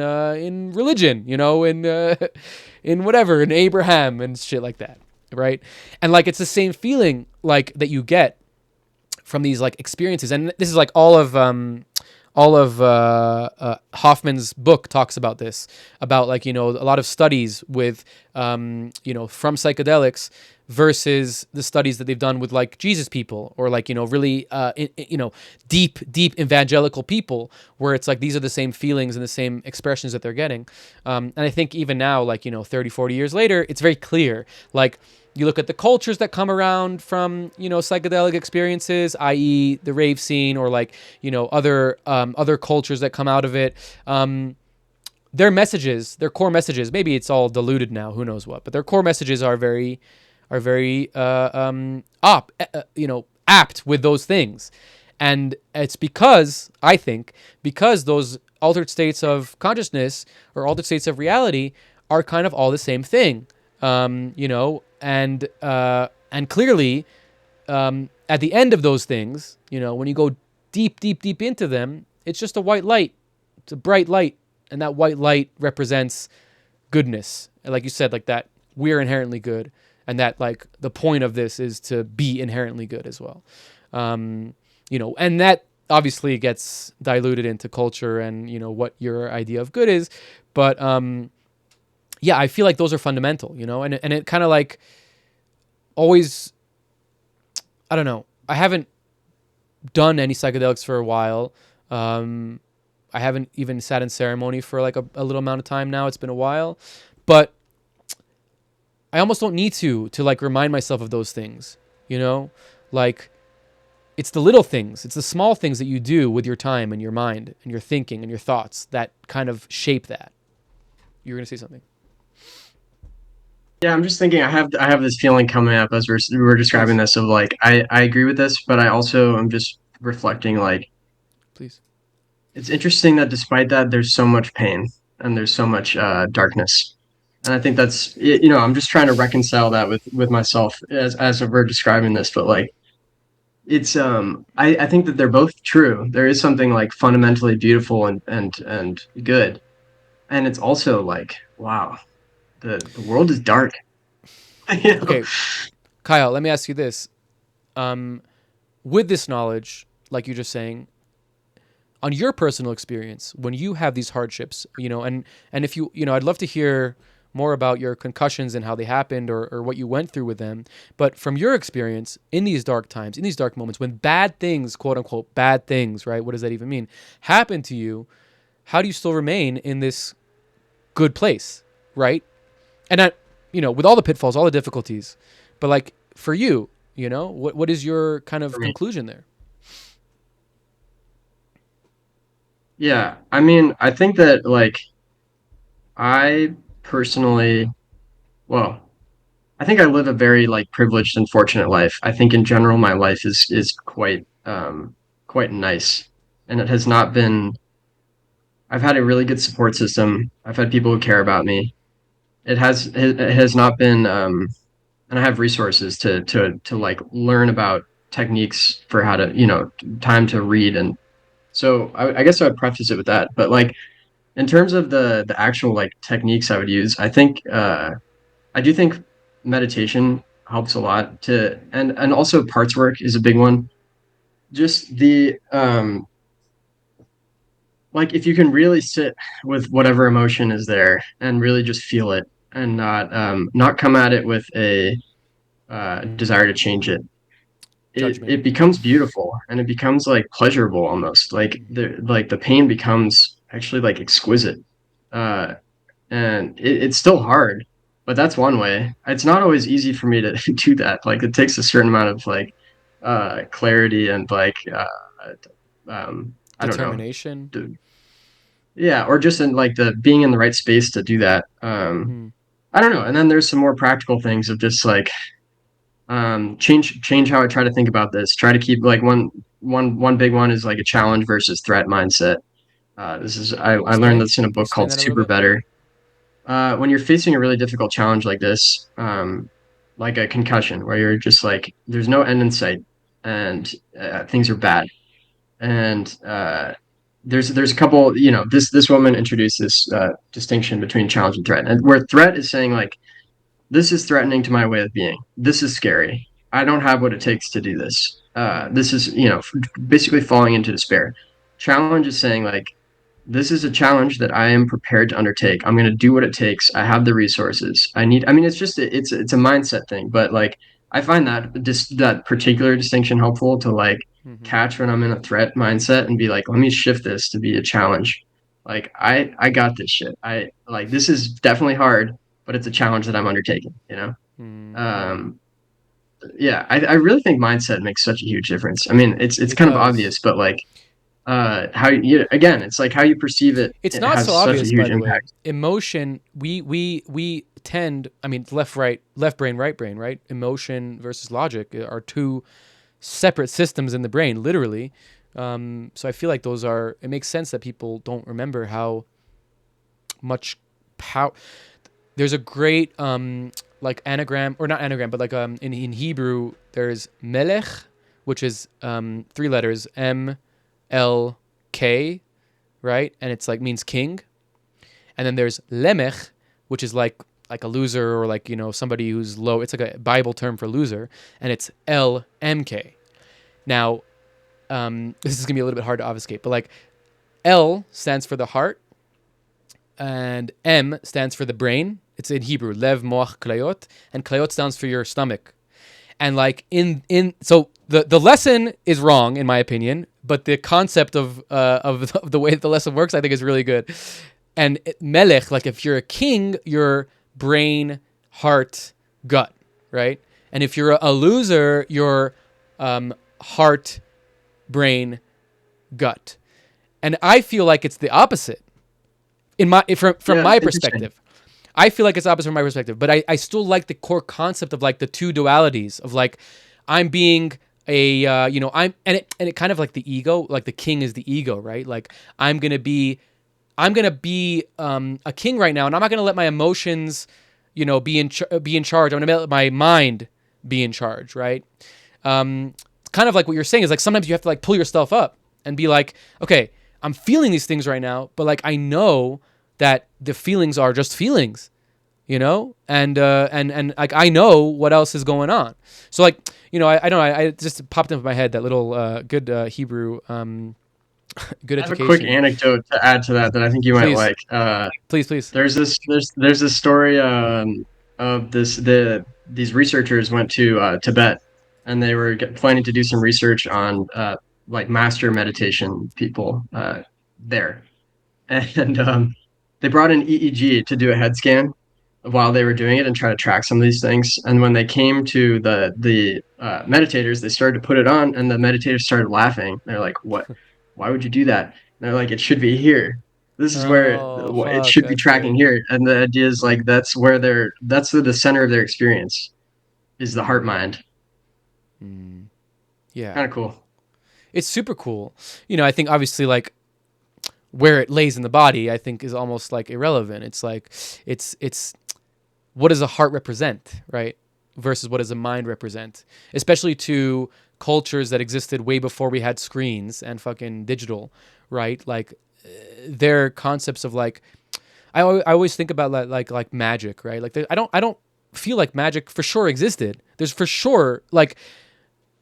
religion, in whatever, in Abraham and shit like that. Right. And like, it's the same feeling like that you get from these like experiences. And this is like all of Hoffman's book talks about this, about like, a lot of studies with, from psychedelics versus the studies that they've done with like Jesus people, or like, really, deep evangelical people, where it's like, these are the same feelings and the same expressions that they're getting. And I think even now, like, 30, 40 years later, it's very clear. Like, you look at the cultures that come around from, psychedelic experiences, i.e. the rave scene, or like, other cultures that come out of it. Their messages, their core messages, maybe it's all diluted now, who knows what, but their core messages are very apt with those things. And it's because, I think, because those altered states of consciousness or altered states of reality are kind of all the same thing. And clearly, at the end of those things, when you go deep into them, it's just a white light. It's a bright light. And that white light represents goodness. And like you said, like that we're inherently good. And that like the point of this is to be inherently good as well. And that obviously gets diluted into culture and, what your idea of good is. But, yeah, I feel like those are fundamental, and it kind of like always, I don't know. I haven't done any psychedelics for a while. I haven't even sat in ceremony for like a little amount of time now. It's been a while, but I almost don't need to like remind myself of those things, like it's the little things. It's the small things that you do with your time and your mind and your thinking and your thoughts that kind of shape that. You were going to say something. Yeah, I'm just thinking. I have this feeling coming up as we were describing Please. this of like I agree with this, but I also am just reflecting like Please. it's interesting that despite that, there's so much pain and there's so much darkness, and I think that's I'm just trying to reconcile that with myself as we're describing this, but like it's I think that they're both true. There is something like fundamentally beautiful and good, and it's also like wow, the world is dark. You know? Okay, Kyle, let me ask you this. With this knowledge, like you're just saying, on your personal experience, when you have these hardships, and if I'd love to hear more about your concussions and how they happened or what you went through with them. But from your experience in these dark times, in these dark moments, when bad things, quote unquote, bad things, right? What does that even mean? Happen to you, how do you still remain in this good place, right? And that, with all the pitfalls, all the difficulties, but like for you, what is your kind of conclusion there? Yeah, I mean, I think that like I personally, well, I think I live a very like privileged and fortunate life. I think in general my life is quite nice, and it has not been. I've had a really good support system. I've had people who care about me. It has not been and I have resources to like learn about techniques for how to time to read, and so I guess I would preface it with that. But like in terms of the actual like techniques I would use, I do think meditation helps a lot to, and also parts work is a big one. Just the like if you can really sit with whatever emotion is there and really just feel it and not come at it with a desire to change it. judgment. it becomes beautiful and it becomes like pleasurable almost. Like the pain becomes actually like exquisite. Uh, and it's still hard, but that's one way. It's not always easy for me to do that. Like it takes a certain amount of like clarity and like I don't know. Determination. Yeah, or just in like the being in the right space to do that. Hmm. I don't know. And then there's some more practical things of just like change how I try to think about this. Try to keep like one big one is like a challenge versus threat mindset. This is I learned Explain. this in a book Explain called that a little Super bit. Better. When you're facing a really difficult challenge like this, like a concussion, where you're just like there's no end in sight and things are bad, and there's a couple, this woman introduced this distinction between challenge and threat, and where threat is saying like this is threatening to my way of being. This is scary. I don't have what it takes to do this. This is, basically falling into despair. Challenge is saying, like, this is a challenge that I am prepared to undertake. I'm going to do what it takes. I have the resources. I mean, it's a mindset thing, but like, I find that particular distinction helpful to like Hmm. catch when I'm in a threat mindset and be like, let me shift this to be a challenge. Like, I got this shit. I like, this is definitely hard, but it's a challenge that I'm undertaking, you know? Hmm. Um, yeah, I really think mindset makes such a huge difference. I mean, it's It kind of does. obvious, but like how you again, it's like how you perceive it, It's it not so has such a obvious, by huge the way. impact. Emotion, we tend, I mean, left brain, right brain, right? Emotion versus logic are two separate systems in the brain, literally. So I feel like it makes sense that people don't remember how much power. There's a great, like anagram, or not anagram, but like in Hebrew, there's melech, which is three letters, MLK, right? And it's like means king. And then there's lemech, which is like a loser, or like, somebody who's low. It's like a Bible term for loser, and it's LMK. Now, this is gonna be a little bit hard to obfuscate, but like L stands for the heart, and M stands for the brain. It's in Hebrew, lev, moach, klayot, and klayot stands for your stomach. And like so the lesson is wrong in my opinion, but the concept of the way the lesson works, I think, is really good. And melech, like if you're a king, you're brain, heart, gut, right? And if you're a loser, you're heart, brain, gut. And I feel like it's the opposite from Yeah, my interesting. perspective. I feel like it's opposite from my perspective, but I still like the core concept of like the two dualities of like I'm being I'm and it kind of like the ego, like the king is the ego, right? Like I'm gonna be a king right now, and I'm not gonna let my emotions, be in charge. I'm gonna let my mind be in charge, right? It's kind of like what you're saying is like sometimes you have to like pull yourself up and be like, okay, I'm feeling these things right now, but like I know that the feelings are just feelings, and like I know what else is going on. So like I don't know, I just popped into my head that little good Hebrew good I have a quick education. anecdote to add to that I think you might Please, like. please. There's this story of these researchers went to Tibet, and they were planning to do some research on like master meditation people there, and they brought an EEG to do a head scan while they were doing it and try to track some of these things. And when they came to the meditators, they started to put it on, and the meditators started laughing. They're like, "What? Why would you do that?" And they're like, "It should be here. This is where Oh, it fuck, should be that's tracking good. here." And the idea is like that's the center of their experience is the heart Mm, mind. mm. Yeah, Kind of cool. it's super cool. I think obviously like where it lays in the body, I think is almost like irrelevant. It's like it's what does a heart represent, right? Versus what does a mind represent, especially to cultures that existed way before we had screens and fucking digital, right? Like their concepts of like I always think about like magic, right? Like I don't feel like magic for sure existed. There's for sure like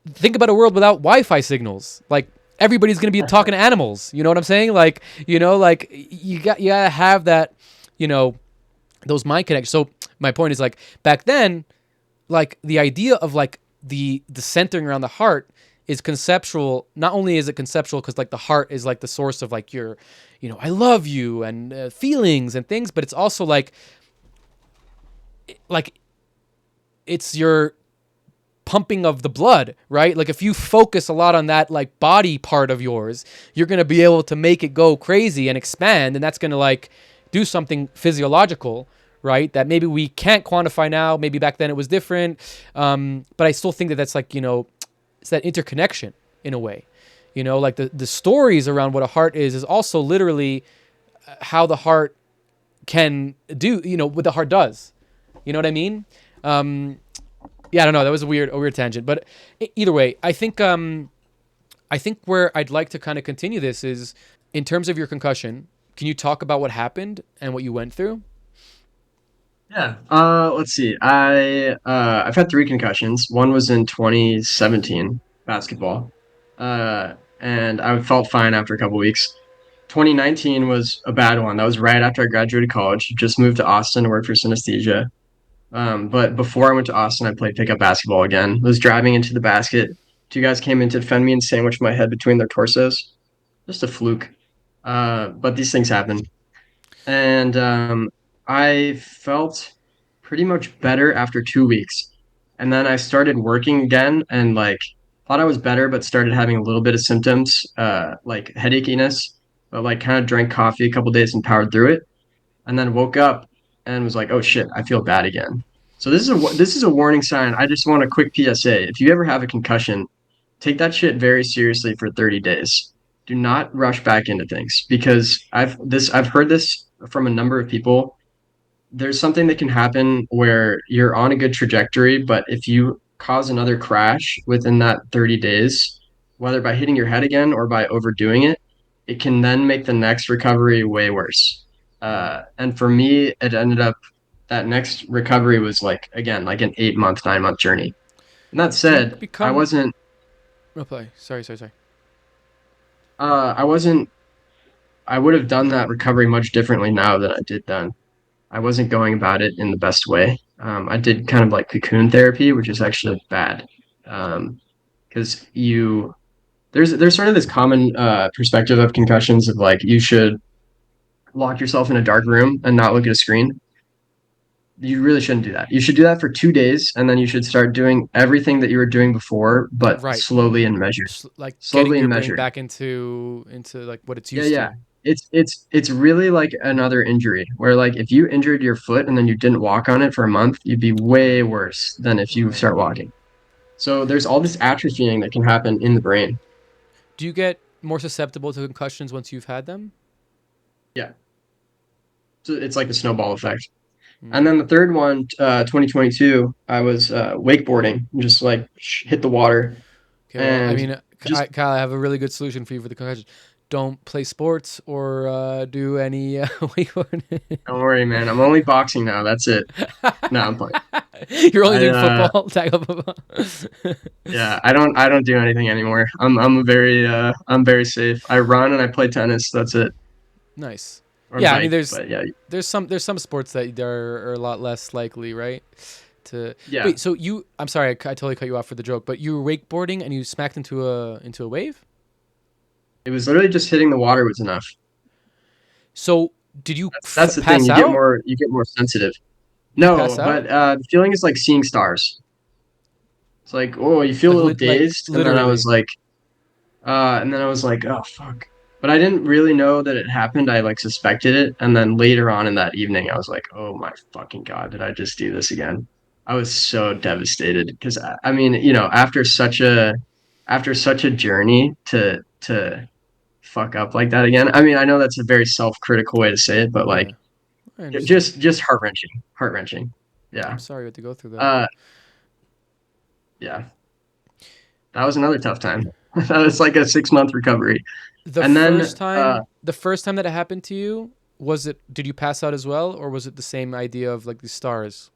think about a world without Wi-Fi signals. Like everybody's gonna be talking to animals. You know what I'm saying? Like like you gotta have that, you know, those mind connections. So my point is like back then, like the idea of like the centering around the heart is conceptual. Not only is it conceptual because like the heart is like the source of like your, I love you and feelings and things, but it's also like it's your pumping of the blood, right? Like if you focus a lot on that like body part of yours, you're going to be able to make it go crazy and expand, and that's going to like do something physiological, right? That maybe we can't quantify now. Maybe back then it was different. But I still think that that's like, it's that interconnection in a way, like the stories around what a heart is also literally how the heart can do, what the heart does. You know what I mean? Yeah, I don't know. That was a weird tangent, but either way, I think where I'd like to kind of continue this is in terms of your concussion. Can you talk about what happened and what you went through? Yeah. Let's see. I've had three concussions. One was in 2017 basketball, and I felt fine after a couple weeks. 2019 was a bad one. That was right after I graduated college. Just moved to Austin to work for synesthesia. But before I went to Austin, I played pickup basketball again. Was driving into the basket. Two guys came in to defend me and sandwiched my head between their torsos. Just a fluke. But these things happen. And I felt pretty much better after 2 weeks. And then I started working again and like thought I was better, but started having a little bit of symptoms, like headachiness, but like kind of drank coffee a couple days and powered through it. And then woke up and was like, oh shit, I feel bad again. So this is a warning sign. I just want a quick PSA. If you ever have a concussion, take that shit very seriously for 30 days. Do not rush back into things because I've heard this from a number of people. There's something that can happen where you're on a good trajectory, but if you cause another crash within that 30 days, whether by hitting your head again or by overdoing it, it can then make the next recovery way worse. And for me, it ended up that next recovery was like again like an 8 month, 9 month journey. And that Do you said, become? Oh, play. Sorry. I wasn't I would have done that recovery much differently now than I did then. I wasn't going about it in the best way. I did kind of like cocoon therapy, which is actually bad, because there's sort of this common perspective of concussions of like you should lock yourself in a dark room and not look at a screen. You really shouldn't do that. You should do that for 2 days, and then you should start doing everything that you were doing before, but Right. slowly and measured. Like getting Slowly and your brain measured. back into like what it's Yeah, used yeah. to. It's really like another injury where like if you injured your foot and then you didn't walk on it for a month, you'd be way Right. worse than if you Right. start walking. So there's all this atrophying that can happen in the brain. Do you get more susceptible to concussions once you've had them? Yeah. So it's like a snowball effect. And Mm. then the third one, 2022, I was wakeboarding, just like hit the water Okay, well, I and mean, just Kyle, I have a really good solution for you for the concussion. Don't play sports or do any wakeboarding. don't worry, man. I'm only boxing now. That's it. No, I'm playing. You're only I doing football, tackle football. Yeah, I don't do anything anymore. I'm very safe. I run and I play tennis. That's it. Nice. Or Yeah, I mean, bike, there's but yeah, there's some sports that are a lot less likely, right? To yeah. wait. So I'm sorry, I totally cut you off for the joke, but you were wakeboarding and you smacked into a wave. It was literally just hitting the water was enough. So did you That's the thing. pass out? You get more sensitive. Did you pass No, out? but the feeling is like seeing stars. It's like, oh, you feel a little Like dazed, literally. and then I was like, oh fuck. But I didn't really know that it happened. I like suspected it, and then later on in that evening, I was like, oh my fucking god, did I just do this again? I was so devastated because I mean, after such a journey to fuck up like that again. I mean, I know that's a very self-critical way to say it, but like Yeah, I understand. just heart-wrenching. Heart-wrenching. I'm Yeah. sorry you had to go through that. Uh yeah. That was another tough time. That was like a 6 month recovery. The And first then time, the first time that it happened to you, was it? Did you pass out as well, or was it the same idea of like the stars?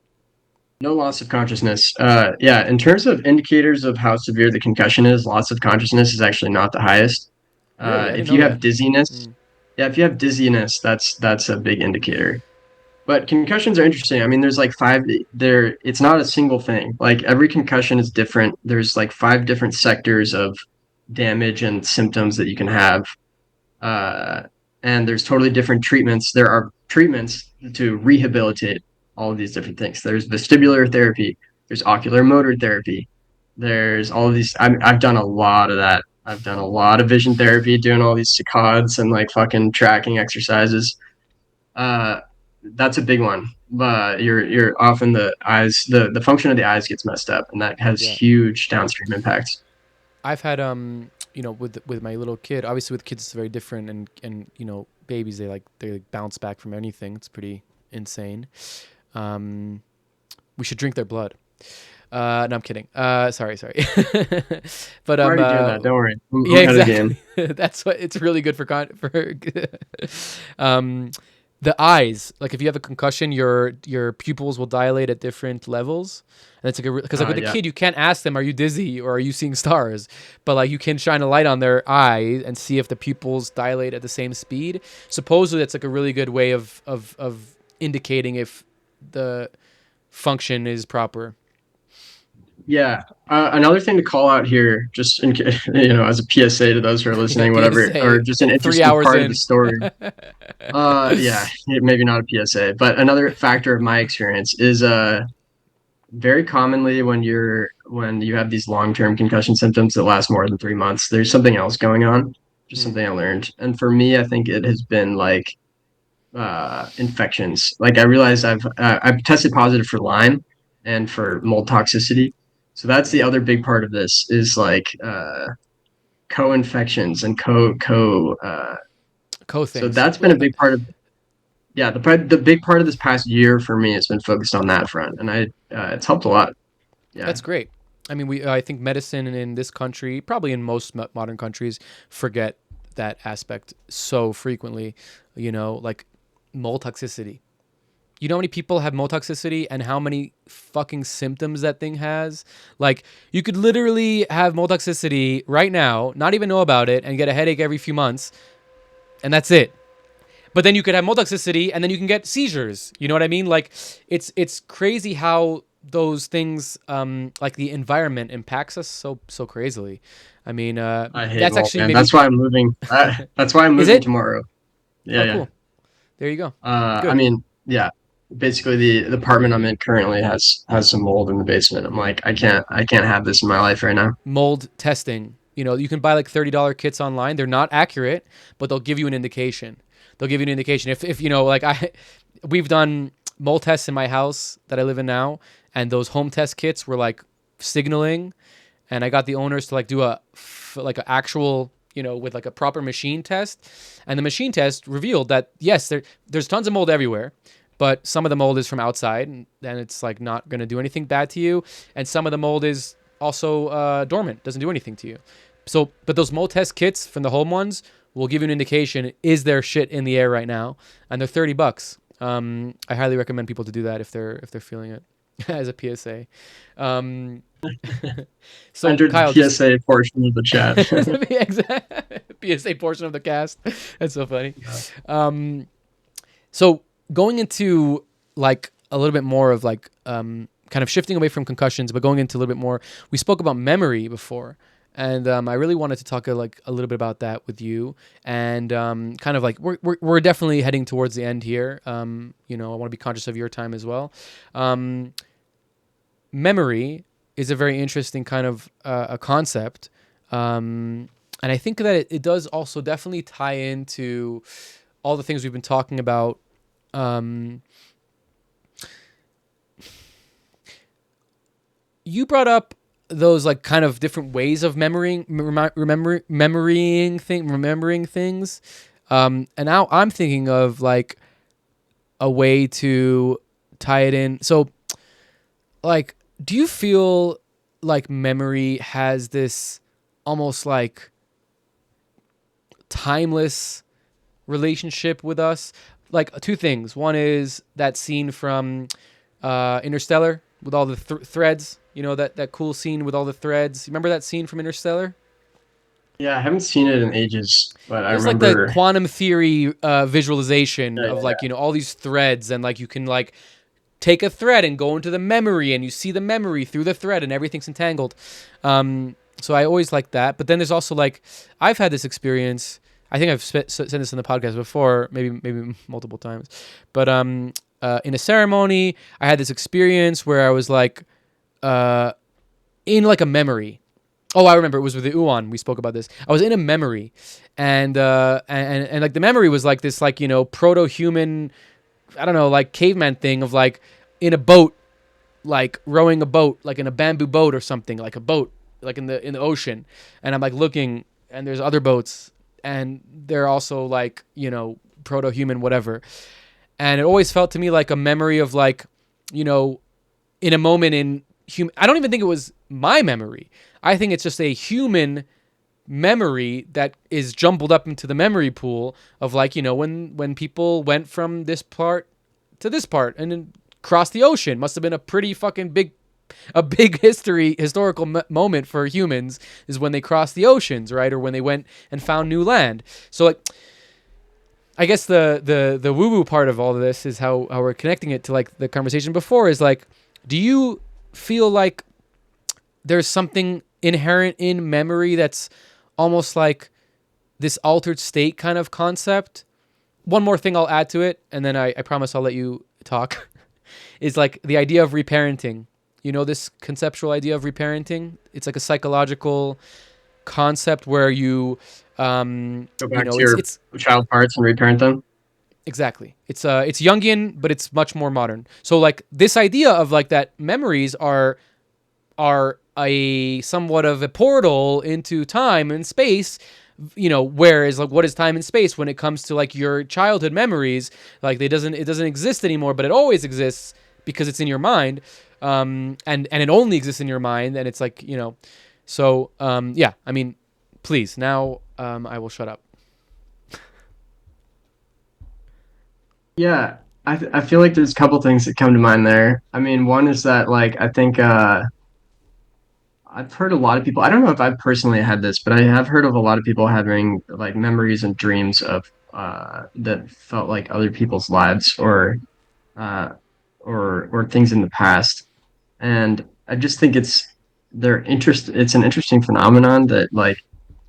no loss of consciousness. Yeah, in terms of indicators of how severe the concussion is, loss of consciousness is actually not the highest. Really, I didn't If know you have that. dizziness, Mm. yeah, if you have dizziness, that's a big indicator. But concussions are interesting. I mean, there's like five there. It's not a single thing. Like every concussion is different. There's like five different sectors of damage and symptoms that you can have. Uh, and there's totally different treatments. There are treatments to rehabilitate all of these different things. There's vestibular therapy. There's ocular motor therapy. There's all of these. I've done a lot of that. I've done a lot of vision therapy, doing all these saccades and like fucking tracking exercises. Uh, that's a big one. But you're often the eyes, the function of the eyes gets messed up, and that has Yeah. huge downstream impacts. I've had with my little kid. Obviously, with kids it's very different, and babies they bounce back from anything. It's pretty insane. We should drink their blood. No, I'm kidding. Sorry. But I'm already doing that. Don't worry. I'm yeah, ahead of the exactly. game. That's what it's really good for. The eyes, like if you have a concussion, your pupils will dilate at different levels, and it's like because like with a Yeah. kid, you can't ask them, "Are you dizzy or are you seeing stars?" But like you can shine a light on their eye and see if the pupils dilate at the same speed. Supposedly, that's like a really good way of indicating if the function is proper. Yeah. Another thing to call out here, just in as a PSA to those who are Yeah, listening, whatever, or PSA. just an Three interesting hours part of the in. story. Yeah, maybe not a PSA, but another factor of my experience is very commonly when you have these long-term concussion symptoms that last more than 3 months, there's something else going on. Just Hmm. something I learned. And for me, I think it has been like infections. Like I realized I've tested positive for Lyme and for mold toxicity. So that's the other big part of this is like co-infections and Co so things. that's been a big part of yeah, the big part of this past year for me has been focused on that front, and it's helped a lot. Yeah, That's great. I mean, I think medicine in this country, probably in most modern countries, forget that aspect so frequently. Like mold toxicity. You know how many people have mold toxicity and how many fucking symptoms that thing has? Like, you could literally have mold toxicity right now, not even know about it, and get a headache every few months, and that's it. But then you could have mold toxicity, and then you can get seizures. You know what I mean? Like, it's crazy how those things, like the environment, impacts us so crazily. I mean, I hate that's mold, actually man. maybe That's why I'm moving. That's why I'm is moving it? tomorrow. Oh, Yeah. cool. There you go. I Good. mean, yeah. Basically, the apartment I'm in currently has some mold in the basement. I'm like, I can't have this in my life right now. Mold testing. You can buy like $30 kits online. They're not accurate, but they'll give you an indication. They'll give you an indication. If like we've done mold tests in my house that I live in now, and those home test kits were like signaling, and I got the owners to like do like an actual with like a proper machine test, and the machine test revealed that yes, there's tons of mold everywhere, but some of the mold is from outside, and it's like not going to do anything bad to you, and some of the mold is also dormant, doesn't do anything to you. So, but those mold test kits from the home ones will give you an indication: is there shit in the air right now? And they're $30. I highly recommend people to do that if they're feeling it, as a PSA. Um, so Entered the Kyle, just PSA portion of the chat. PSA portion of the cast. That's so funny. So going into like a little bit more of like kind of shifting away from concussions, but going into a little bit more. We spoke about memory before, and I really wanted to talk a little bit about that with you. And kind of like we're definitely heading towards the end here. I want to be conscious of your time as well. Memory is a very interesting kind of a concept. And I think that it does also definitely tie into all the things we've been talking about. You brought up those like kind of different ways of remembering things. And now I'm thinking of like a way to tie it in. So like, do you feel like memory has this almost like timeless relationship with us? Like two things. One is that scene from Interstellar with all the threads. That cool scene with all the threads. You remember that scene from Interstellar? Yeah, I haven't seen it in ages, but I It's like the remember. quantum theory visualization Yeah, of yeah, like, all these threads, and like you can like take a thread and go into the memory, and you see the memory through the thread and everything's entangled. So I always like that. But then there's also like, I've had this experience. I think I've said this in the podcast before, maybe multiple times. But in a ceremony, I had this experience where I was like in like a memory. Oh, I remember, it was with the Uwan. We spoke about this. I was in a memory, and like the memory was like this, like, proto-human, I don't know, like caveman thing of like in a boat, like rowing a boat, like in a bamboo boat or something, like a boat, like in the ocean. And I'm like looking, and there's other boats, and they're also like, proto-human, whatever. And it always felt to me like a memory of like, you know, in a moment in human. I don't even think it was my memory. I think it's just a human memory that is jumbled up into the memory pool of like, when people went from this part to this part and then crossed the ocean. Must have been a pretty fucking big historical moment for humans, is when they crossed the oceans, right? Or when they went and found new land. So like, I guess the woo woo part of all of this is how we're connecting it to like the conversation before, is like, do you feel like there's something inherent in memory that's almost like this altered state kind of concept? One more thing I'll add to it, and then I promise I'll let you talk, is like the idea of reparenting. You know, this conceptual idea of reparenting? It's like a psychological concept where go back to your it's child parts and reparent them. exactly. It's Jungian, but it's much more modern. So like this idea of like that memories are a somewhat of a portal into time and space. Whereas like, what is time and space when it comes to like your childhood memories? Like it doesn't exist anymore, but it always exists because it's in your mind, and it only exists in your mind, and it's like, so yeah. I mean, please now, I will shut up. Yeah, I feel like there's a couple things that come to mind there. I mean, one is that like I think I've heard a lot of people. I don't know if I've personally had this, but I have heard of a lot of people having like memories and dreams of that felt like other people's lives uh or things in the past. And I just think it's an interesting phenomenon that like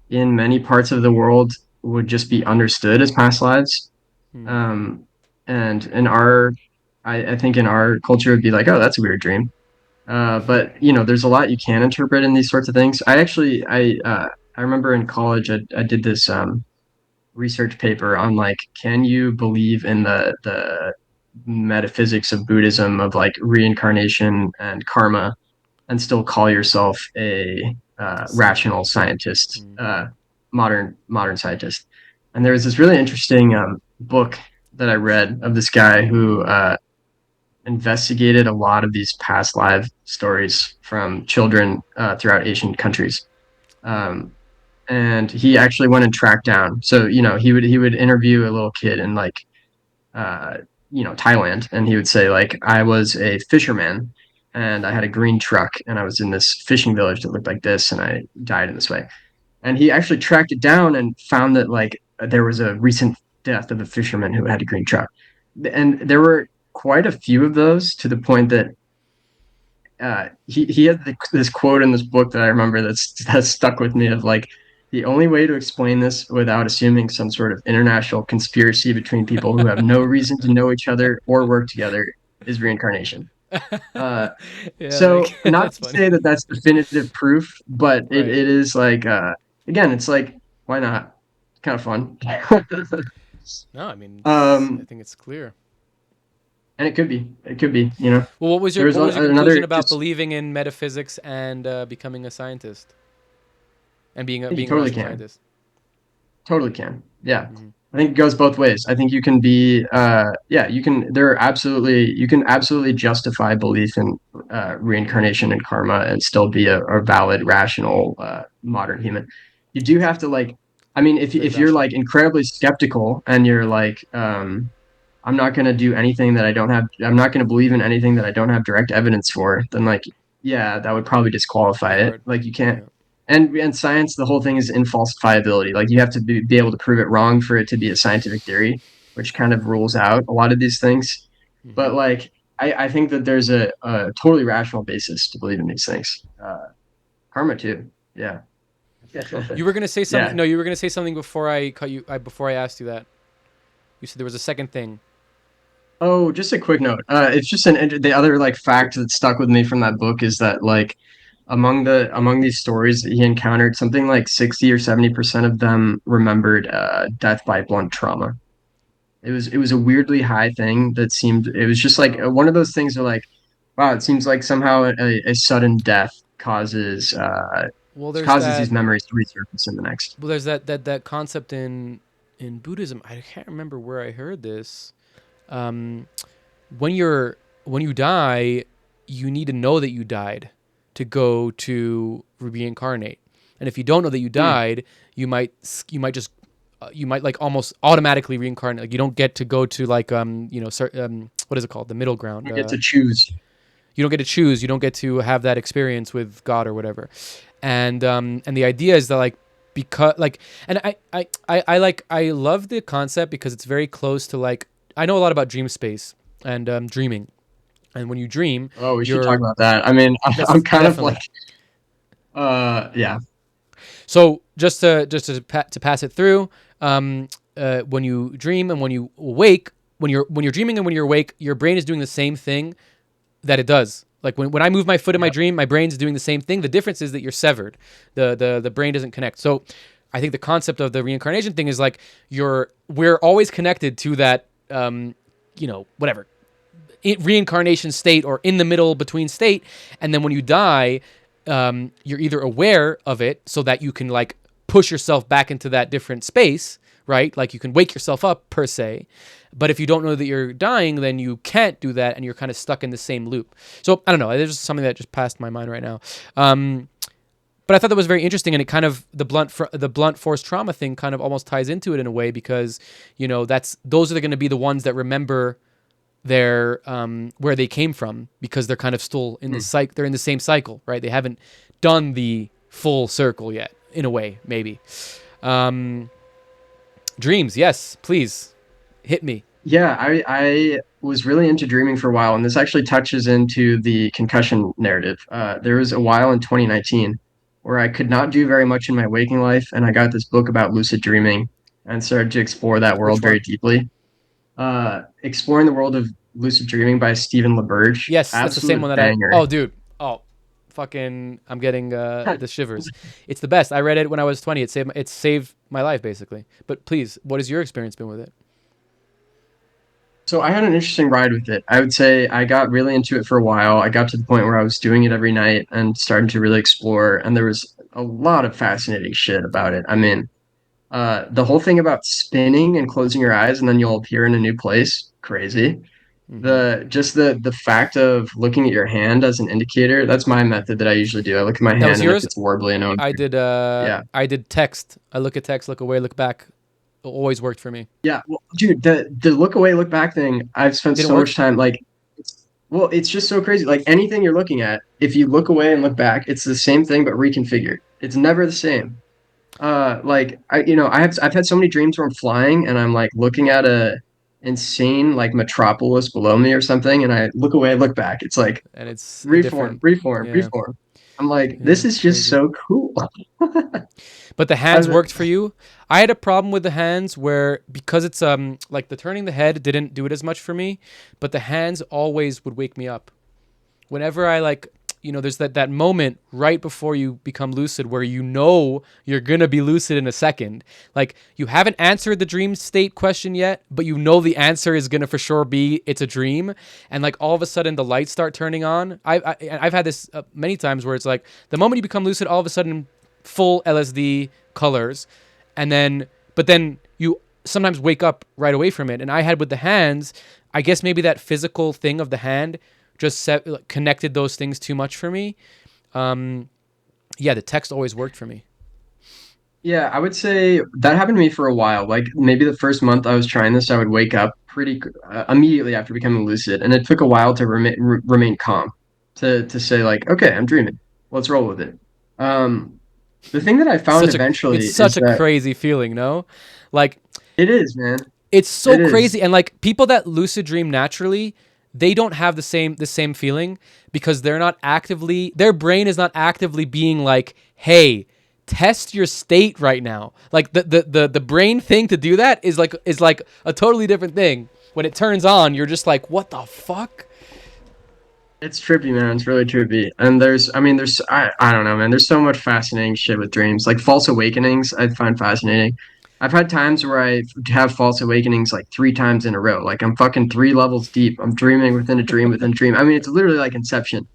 in many parts of the world would just be understood as past lives. Hmm. Um, and in our, I think in our culture it'd be like, oh, that's a weird dream. But there's a lot you can interpret in these sorts of things. I remember in college I did this research paper on like, can you believe in the metaphysics of Buddhism of like reincarnation and karma and still call yourself a rational Scientist. scientist, Hmm. modern scientist. And there was this really interesting book that I read of this guy who investigated a lot of these past live stories from children throughout Asian countries. Um, and he actually went and tracked down. So he would interview a little kid in like uh, Thailand, and he would say like, I was a fisherman and I had a green truck and I was in this fishing village that looked like this and I died in this way. And he actually tracked it down and found that like there was a recent death of a fisherman who had a green truck, and there were quite a few of those to the point that he had this quote in this book that I remember that's stuck with me of like, the only way to explain this without assuming some sort of international conspiracy between people who have no reason to know each other or work together is reincarnation. Uh, Yeah, so not that's to funny. say that that's definitive proof, but it, Right. it is like again, it's like, why not? It's kind of fun. No, I mean, I um, think it's clear. and it could be. Well, what was your There's conclusion another about just believing in metaphysics and becoming a scientist and being I a think you being a totally rational can. scientist? Totally can. Yeah. Hmm. I think it goes both ways. I think you can be yeah, you can absolutely justify belief in reincarnation and karma and still be a valid, rational modern human. You do have to like, I mean, Very if you're rational. like incredibly skeptical and you're like I'm not going to do anything that I'm not going to believe in anything that I don't have direct evidence for, then like yeah, that would probably Be disqualify it. hard. Like you can't Yeah. and science, the whole thing is infalsifiability. Like you have to be able to prove it wrong for it to be a scientific theory, which kind of rules out a lot of these things. But Hmm. like I think that there's a totally rational basis to believe in these things. Karma too. Yeah. You were gonna say something. Yeah. No, you were gonna say something before I cut you. Before I asked you that, you said there was a second thing. Oh, just a quick note. It's just the other like fact that stuck with me from that book is that like among these stories that he encountered, something like 60 or 70% of them remembered death by blunt trauma. It was a weirdly high thing that seemed it was just like Oh. one of those things where like wow, it seems like somehow a sudden death Well, there's causes these that. memories to resurface in the next. Well, there's that concept in Buddhism. I can't remember where I heard this. Um, when you're when you die, you need to know that you died to go to reincarnate. And if you don't know that you Hmm. died, you might just you might like almost automatically reincarnate. Like you don't get to go to like what is it called, the middle ground. You get to choose. You don't get to choose. You don't get to have that experience with God or whatever. And the idea is that like because like and I love the concept because it's very close to like I know a lot about dream space and dreaming. And when you dream, Oh, we should talk you're about that. I mean, I'm that's kind of definitely. like yeah. So to pass it through, when you dream and when you awake, when you're dreaming and when you're awake, your brain is doing the same thing that it does. Like when I move my foot in my Yeah. dream, my brain's doing the same thing. The difference is that you're severed. The brain doesn't connect. So I think the concept of the reincarnation thing is like we're always connected to that whatever reincarnation state or in the middle between state. And then when you die, you're either aware of it so that you can like push yourself back into that different space, right? Like you can wake yourself up per se. But if you don't know that you're dying, then you can't do that, and you're kind of stuck in the same loop. So I don't know. There's something that just passed my mind right now. But I thought that was very interesting, and it kind of the blunt force trauma thing kind of almost ties into it in a way because those are going to be the ones that remember their where they came from because they're kind of still in the Hmm. cycle. They're in the same cycle, right? They haven't done the full circle yet, in a way, maybe. Um, Dreams, yes, please hit me. Yeah, I was really into dreaming for a while, and this actually touches into the concussion narrative. There was a while in 2019 where I could not do very much in my waking life, and I got this book about lucid dreaming and started to explore that world Which very one? deeply. Exploring the World of Lucid Dreaming by Stephen LaBerge. Yes, that's the same one Absolute that I. banger. Oh, dude. Oh, fucking! I'm getting the shivers. It's the best. I read it when I was 20. It saved my life basically. But please, what has your experience been with it? So I had an interesting ride with it. I would say I got really into it for a while. I got to the point where I was doing it every night and starting to really explore, and there was a lot of fascinating shit about it. I mean, the whole thing about spinning and closing your eyes and then you'll appear in a new place, crazy. Hmm. The fact of looking at your hand as an indicator, that's my method that I usually do. I look at my That was hand and if yours. it's warbly, I know. Yeah. I did text. I look at text, look away, look back. It always worked for me. Yeah, well, dude, the look away, look back thing, I've spent Didn't so work. much time like it's just so crazy. Like anything you're looking at, if you look away and look back, it's the same thing but reconfigured. It's never the same. Like I've had so many dreams where I'm flying and I'm like looking at a insane like metropolis below me or something, and I look away, look back. It's like And it's a reform, different. reform, Yeah, reform. I'm like, yeah, this is it's just crazy. so cool. But the hands I've, worked for you. I had a problem with the hands where because it's like the turning the head didn't do it as much for me, but the hands always would wake me up. Whenever I like there's that moment right before you become lucid where you're gonna be lucid in a second. Like you haven't answered the dream state question yet, but the answer is gonna for sure be it's a dream, and like all of a sudden the lights start turning on. I've had this many times where it's like the moment you become lucid, all of a sudden full LSD colors, and then but then you sometimes wake up right away from it. And I had with the hands, I guess maybe that physical thing of the hand just connected those things too much for me. Um, yeah, the text always worked for me. yeah, I would say that happened to me for a while. Like maybe the first month I was trying this, I would wake up pretty immediately after becoming lucid, and it took a while to remain calm, to say like, okay, I'm dreaming, let's roll with it. Um, The thing that I found It's eventually such is a that crazy feeling, no? Like, it is, man. it's so It is. crazy, and like people that lucid dream naturally, they don't have the same feeling because their brain is not actively being like, hey, test your state right now. Like the brain thing to do that is like a totally different thing. When it turns on, you're just like, what the fuck? It's trippy, man. It's really trippy. And I mean, I don't know, man. There's so much fascinating shit with dreams. Like false awakenings, I find fascinating. I've had times where I have false awakenings like 3 times in a row. Like I'm fucking 3 levels deep. I'm dreaming within a dream within a dream. I mean, it's literally like Inception,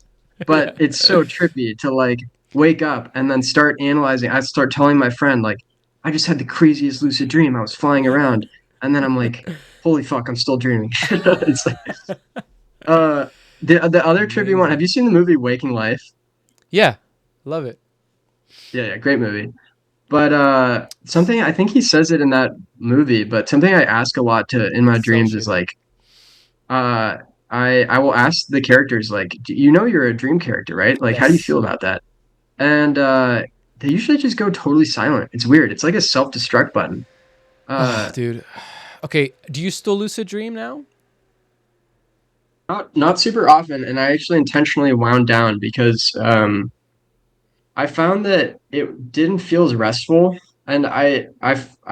but Yeah. it's so trippy to like wake up and then start analyzing. I start telling my friend, like, I just had the craziest lucid dream. I was flying around. And then I'm like, holy fuck, I'm still dreaming. It's like, uh, the other trippy one. Have Amazing. you seen the movie Waking Life? Yeah, love it. Yeah, yeah, great movie. But something I think he says it in that movie. But something I ask a lot to in my Cell dreams is shading. like, uh, I will ask the characters like, you know, you're a dream character, right? Like, how do you Yes. feel about that? And they usually just go totally silent. It's weird. It's like a self-destruct button. Oh, Uh, dude. Okay, do you still lucid dream now? not super often, and I actually intentionally wound down because I found that it didn't feel as restful, and I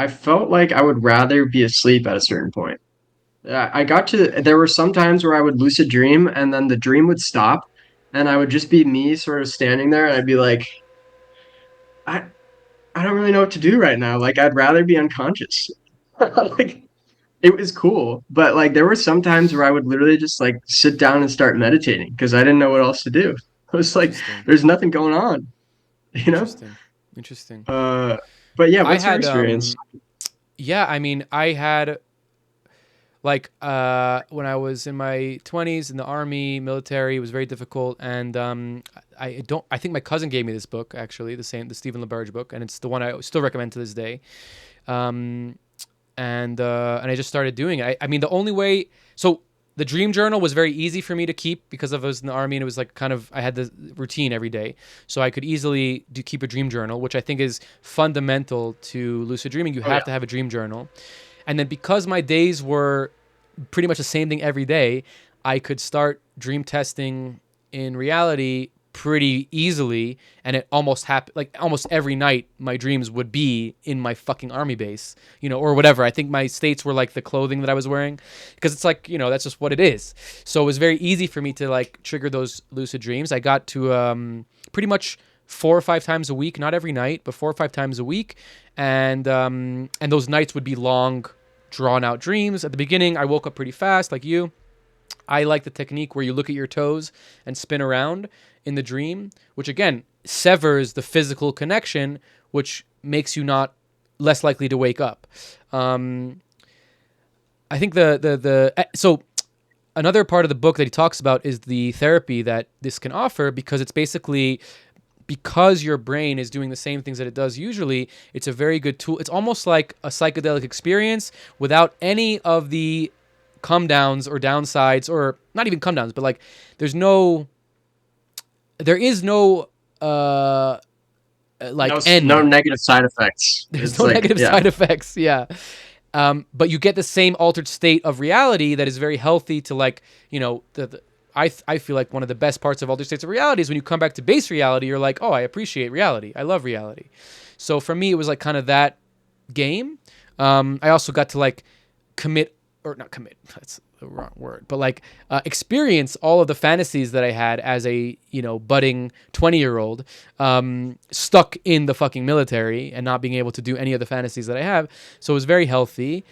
felt like I would rather be asleep at a certain point. I got to there were some times where I would lucid dream, and then the dream would stop, and I would just be me, sort of standing there, and I'd be like, I I don't really know what to do right now. Like I'd rather be unconscious. Like it was cool, but like there were some times where I would literally just like sit down and start meditating because I didn't know what else to do. I was like, Interesting. there's nothing going on, you know? Interesting. Interesting. Uh, but yeah, I what's your had experience? yeah, I mean, I had like when I was in my 20s in the army, military, it was very difficult and I think my cousin gave me this book actually, the Stephen LaBerge book, and it's the one I still recommend to this day. Um and I just started doing it. I mean, the only way. So the dream journal was very easy for me to keep because I was in the army and it was like kind of I had the routine every day, so I could easily keep a dream journal, which I think is fundamental to lucid dreaming. You Oh yeah. have to have a dream journal, and then because my days were pretty much the same thing every day, I could start dream testing in reality pretty easily, and it almost happened like almost every night my dreams would be in my fucking army base, or whatever. I think my states were like the clothing that I was wearing, because it's like, that's just what it is. So it was very easy for me to like trigger those lucid dreams. I got to pretty much 4 or 5 times a week, not every night, but 4 or 5 times a week, and those nights would be long, drawn out dreams. At the beginning, I woke up pretty fast, like you. I like the technique where you look at your toes and spin around in the dream, which again severs the physical connection, which makes you not less likely to wake up. I think so another part of the book that he talks about is the therapy that this can offer, because it's basically because your brain is doing the same things that it does usually. It's a very good tool. It's almost like a psychedelic experience without any of the come downs or downsides, or not even come downs, but like there is no like No end. negative side effects. There's It's no like, negative yeah. side effects. Yeah. But you get the same altered state of reality that is very healthy to, like, I feel like one of the best parts of altered states of reality is when you come back to base reality, you're like, oh, I appreciate reality. I love reality. So for me, it was like kind of that game. I also got to like commit, or not commit, that's the wrong word, but like experience all of the fantasies that I had as a budding 20-year-old, stuck in the fucking military and not being able to do any of the fantasies that I have. So it was very healthy.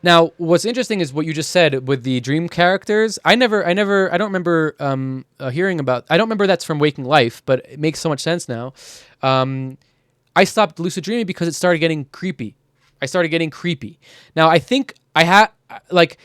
Now, what's interesting is what you just said with the dream characters. I don't remember hearing about. I don't remember that's from Waking Life, but it makes so much sense now. I stopped lucid dreaming because it started getting creepy. Now, I think I had, like,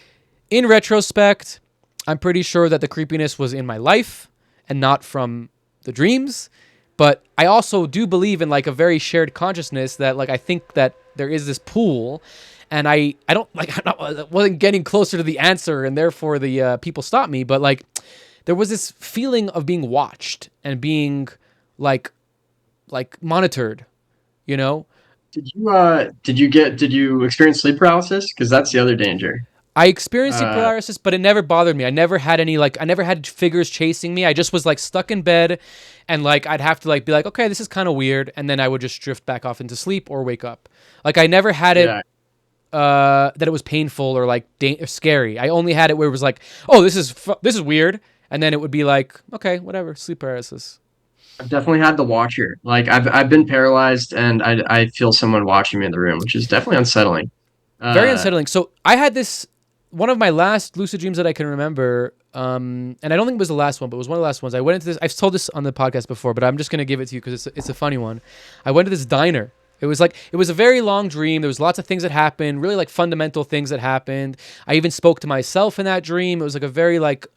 in retrospect, I'm pretty sure that the creepiness was in my life and not from the dreams. But I also do believe in like a very shared consciousness that, like, I think that there is this pool, and I don't like, I wasn't getting closer to the answer, and therefore the people stopped me. But like, there was this feeling of being watched and being like monitored, you know. Did you experience sleep paralysis? Because that's the other danger. I experienced sleep Uh, paralysis, but it never bothered me. I never had any I never had figures chasing me. I just was like stuck in bed, and like I'd have to like be like, okay, this is kind of weird, and then I would just drift back off into sleep or wake up. Like I never had it yeah, that it was painful or like or scary. I only had it where it was like, oh, this is weird, and then it would be like, okay, whatever, sleep paralysis. I've definitely had the watcher. Like I've been paralyzed, and I feel someone watching me in the room, which is definitely unsettling. Very Uh, unsettling. So I had this one of my last lucid dreams that I can remember, and I don't think it was the last one, but it was one of the last ones. I went into this. I've told this on the podcast before, but I'm just gonna give it to you because it's a funny one. I went to this diner. It was a very long dream. There was lots of things that happened, really like fundamental things that happened. I even spoke to myself in that dream. It was like a very like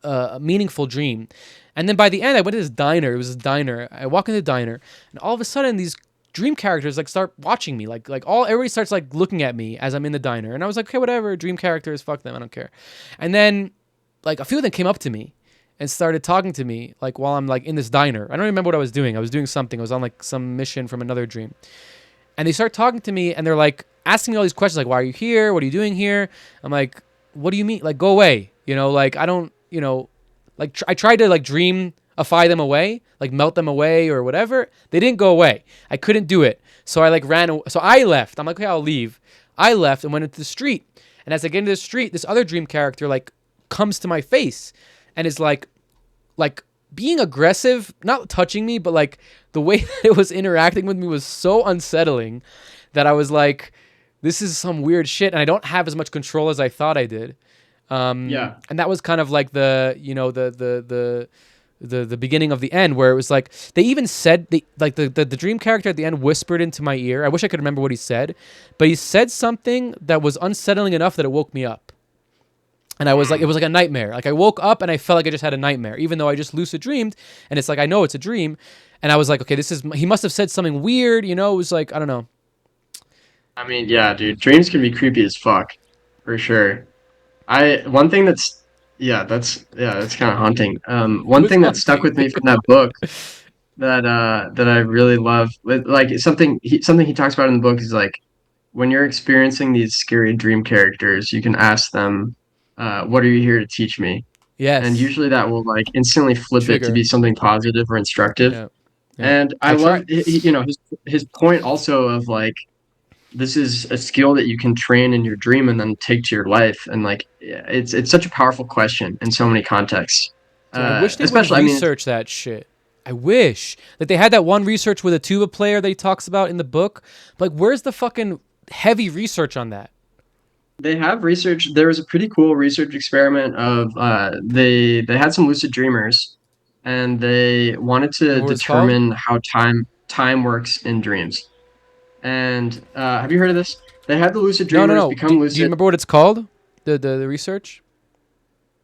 meaningful dream. And then by the end, I went to this diner. It was this diner. I walk into the diner, and all of a sudden, these dream characters like start watching me. Everybody starts like looking at me as I'm in the diner. And I was like, okay, whatever. Dream characters, fuck them. I don't care. And then like a few of them came up to me and started talking to me like while I'm like in this diner. I don't remember what I was doing. I was doing something. I was on like some mission from another dream. And they start talking to me and they're like asking me all these questions like, why are you here? What are you doing here? I'm like, what do you mean? Like, go away. You know, like I don't, you know, like I tried to like dreamify them away, like melt them away or whatever. They didn't go away. I couldn't do it. So I like so I left. I'm like, okay, I'll leave. I left and went into the street. And as I get into the street, this other dream character like comes to my face and is like being aggressive, not touching me, but like the way that it was interacting with me was so unsettling that I was like, this is some weird shit. And I don't have as much control as I thought I did. yeah, And that was kind of like the, you know, the beginning of the end where it was like, they even said the dream character at the end whispered into my ear. I wish I could remember what he said, but he said something that was unsettling enough that it woke me up. And I was like, it was like a nightmare. Like I woke up and I felt like I just had a nightmare, even though I just lucid dreamed. And it's like, I know it's a dream. And I was like, okay, he must have said something weird. You know, it was like, I don't know. I mean, yeah, dude, dreams can be creepy as fuck, for sure. I one thing that's that's kind of haunting. It One was thing that stuck haunting. with me from that book that I really love, like something he talks about in the book is like when you're experiencing these scary dream characters, you can ask them, "What are you here to teach me?" And Yes. usually that will like instantly flip it to Trigger. be something positive or instructive. Yeah. Yeah. And I I love tried. you know his point also of like this is a skill that you can train in your dream and then take to your life, and like it's such a powerful question in so many contexts. Dude, I wish they would have Especially, I mean, researched that shit. I wish. Like they had that one research with a tuba player that he talks about in the book. Like, where's the fucking heavy research on that? they have research. There was a pretty cool research experiment of they had some lucid dreamers, and they wanted to Remember what it's called? determine how time works in dreams. And have you heard of this? They had the lucid No, no, dreamers no. become Do you lucid. remember what it's called? The research?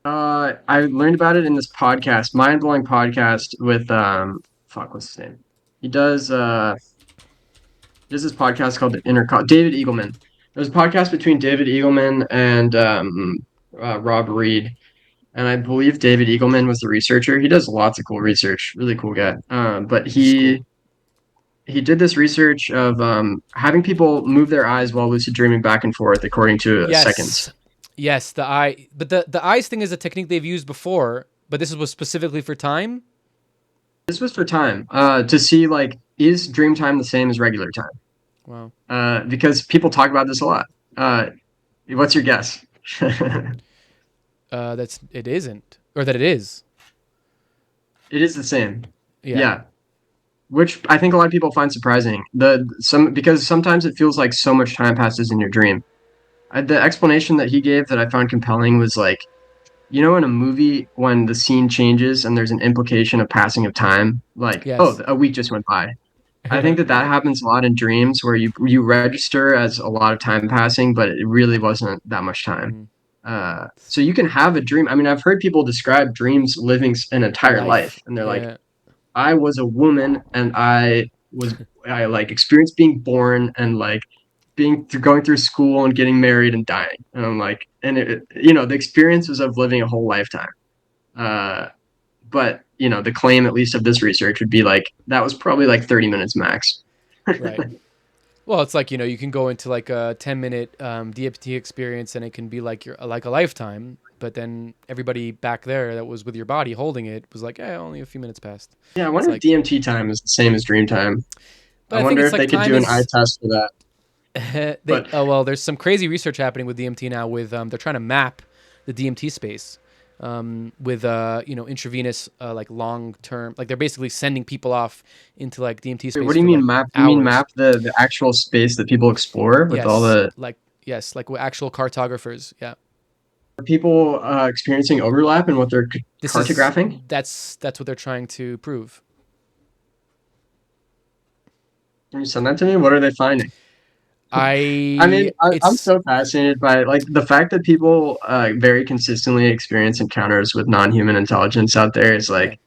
I learned about it in this podcast, mind blowing podcast with fuck, what's his name? He does this podcast called the David Eagleman. There's a podcast between David Eagleman and Rob Reed, and I believe David Eagleman was the researcher. He does lots of cool research, really cool guy. But This is cool. he did this research of having people move their eyes while lucid dreaming back and forth according to seconds. Yes. Yes, the eye. But the eyes thing is a technique they've used before, but this was specifically for time. This was for time, to see like is dream time the same as regular time? Wow. Because people talk about this a lot. What's your guess? It That's it isn't, or that it is. is the same. Yeah. Yeah, which I think a lot of people find surprising. The some because sometimes it feels like so much time passes in your dream. The explanation that he gave that I found compelling was like, you know, in a movie when the scene changes and there's an implication of passing of time, like, oh, Yes. a week just went by. I think that happens a lot in dreams where you register as a lot of time passing, but it really wasn't that much time. Mhm. So you can have a dream. I mean, I've heard people describe dreams living an entire life, Life. and they're like, Yeah. I was a woman and I like experienced being born and like being through going through school and getting married and dying. And I'm like, and it, you know, the experiences of living a whole lifetime. Uh, but the claim, at least of this research, would be like that was probably like 30 minutes max. Right. Well, it's like, you can go into like a 10-minute DMT experience and it can be like like a lifetime. But then everybody back there that was with your body holding it was like, yeah, only a few minutes passed. Yeah, I It's wonder if like, DMT time is the same as dream time. but I I think wonder it's if like they could time do an eye is. test for that. But Well, there's some crazy research happening with DMT now. With they're trying to map the DMT space with intravenous like long term. Like they're basically sending people off into like DMT wait, what space do you for mean like map? You mean hours. map the actual space that people explore with all Yes, the like with actual cartographers. Yeah, people experiencing overlap in what they're this is cartographing? that's what they're trying to prove. Can you send that to me? What are they finding? I mean, I I'm it's so fascinated by like the fact that people very consistently experience encounters with non-human intelligence out there is yeah. like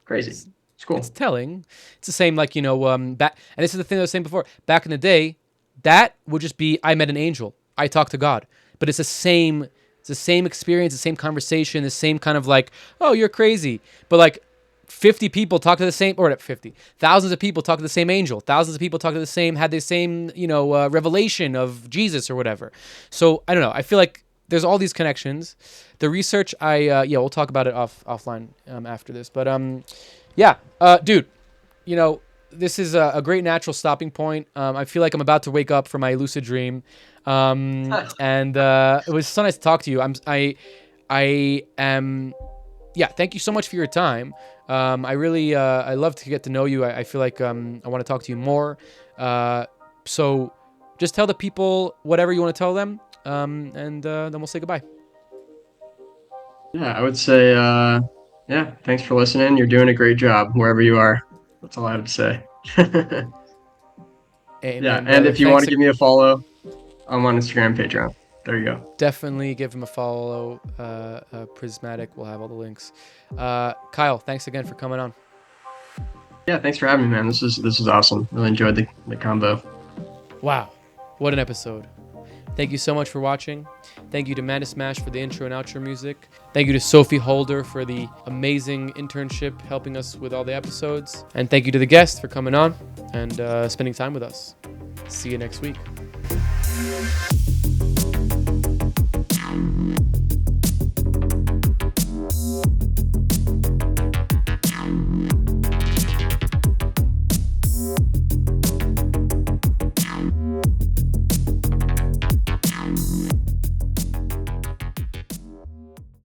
crazy. It's It's it's cool. telling. It's the same like back, and this is the thing I was saying before. Back in the day, that would just be I met an angel. I talked to God. But it's the same. It's the same experience, the same conversation, the same kind of like, oh, you're crazy. But like 50 people talk to the same, or not 50, thousands of people talk to the same angel. Thousands of people talk to the same, had the same, revelation of Jesus or whatever. So I don't know. I feel like there's all these connections. The research, we'll talk about it offline after this. But yeah, dude, this is a great natural stopping point. I feel like I'm about to wake up from my lucid dream. And it was so nice to talk to you. I am, yeah, thank you so much for your time. I really, I love to get to know you. I feel like I want to talk to you more. So just tell the people whatever you want to tell them, and then we'll say goodbye. Yeah, I would say yeah, thanks for listening. You're doing a great job wherever you are. That's all I have to say. Yeah, Amen, and brother. if you want Thanks. to give me a follow, I'm on Instagram, Patreon. There you go. Definitely give him a follow. Prismatic. We'll have all the links. Kyle, thanks again for coming on. Yeah, thanks for having me, man. This is awesome. Really enjoyed the combo. Wow, what an episode. Thank you so much for watching. Thank you to Manda Smash for the intro and outro music. Thank you to Sophie Holder for the amazing internship helping us with all the episodes. And thank you to the guest for coming on and spending time with us. See you next week.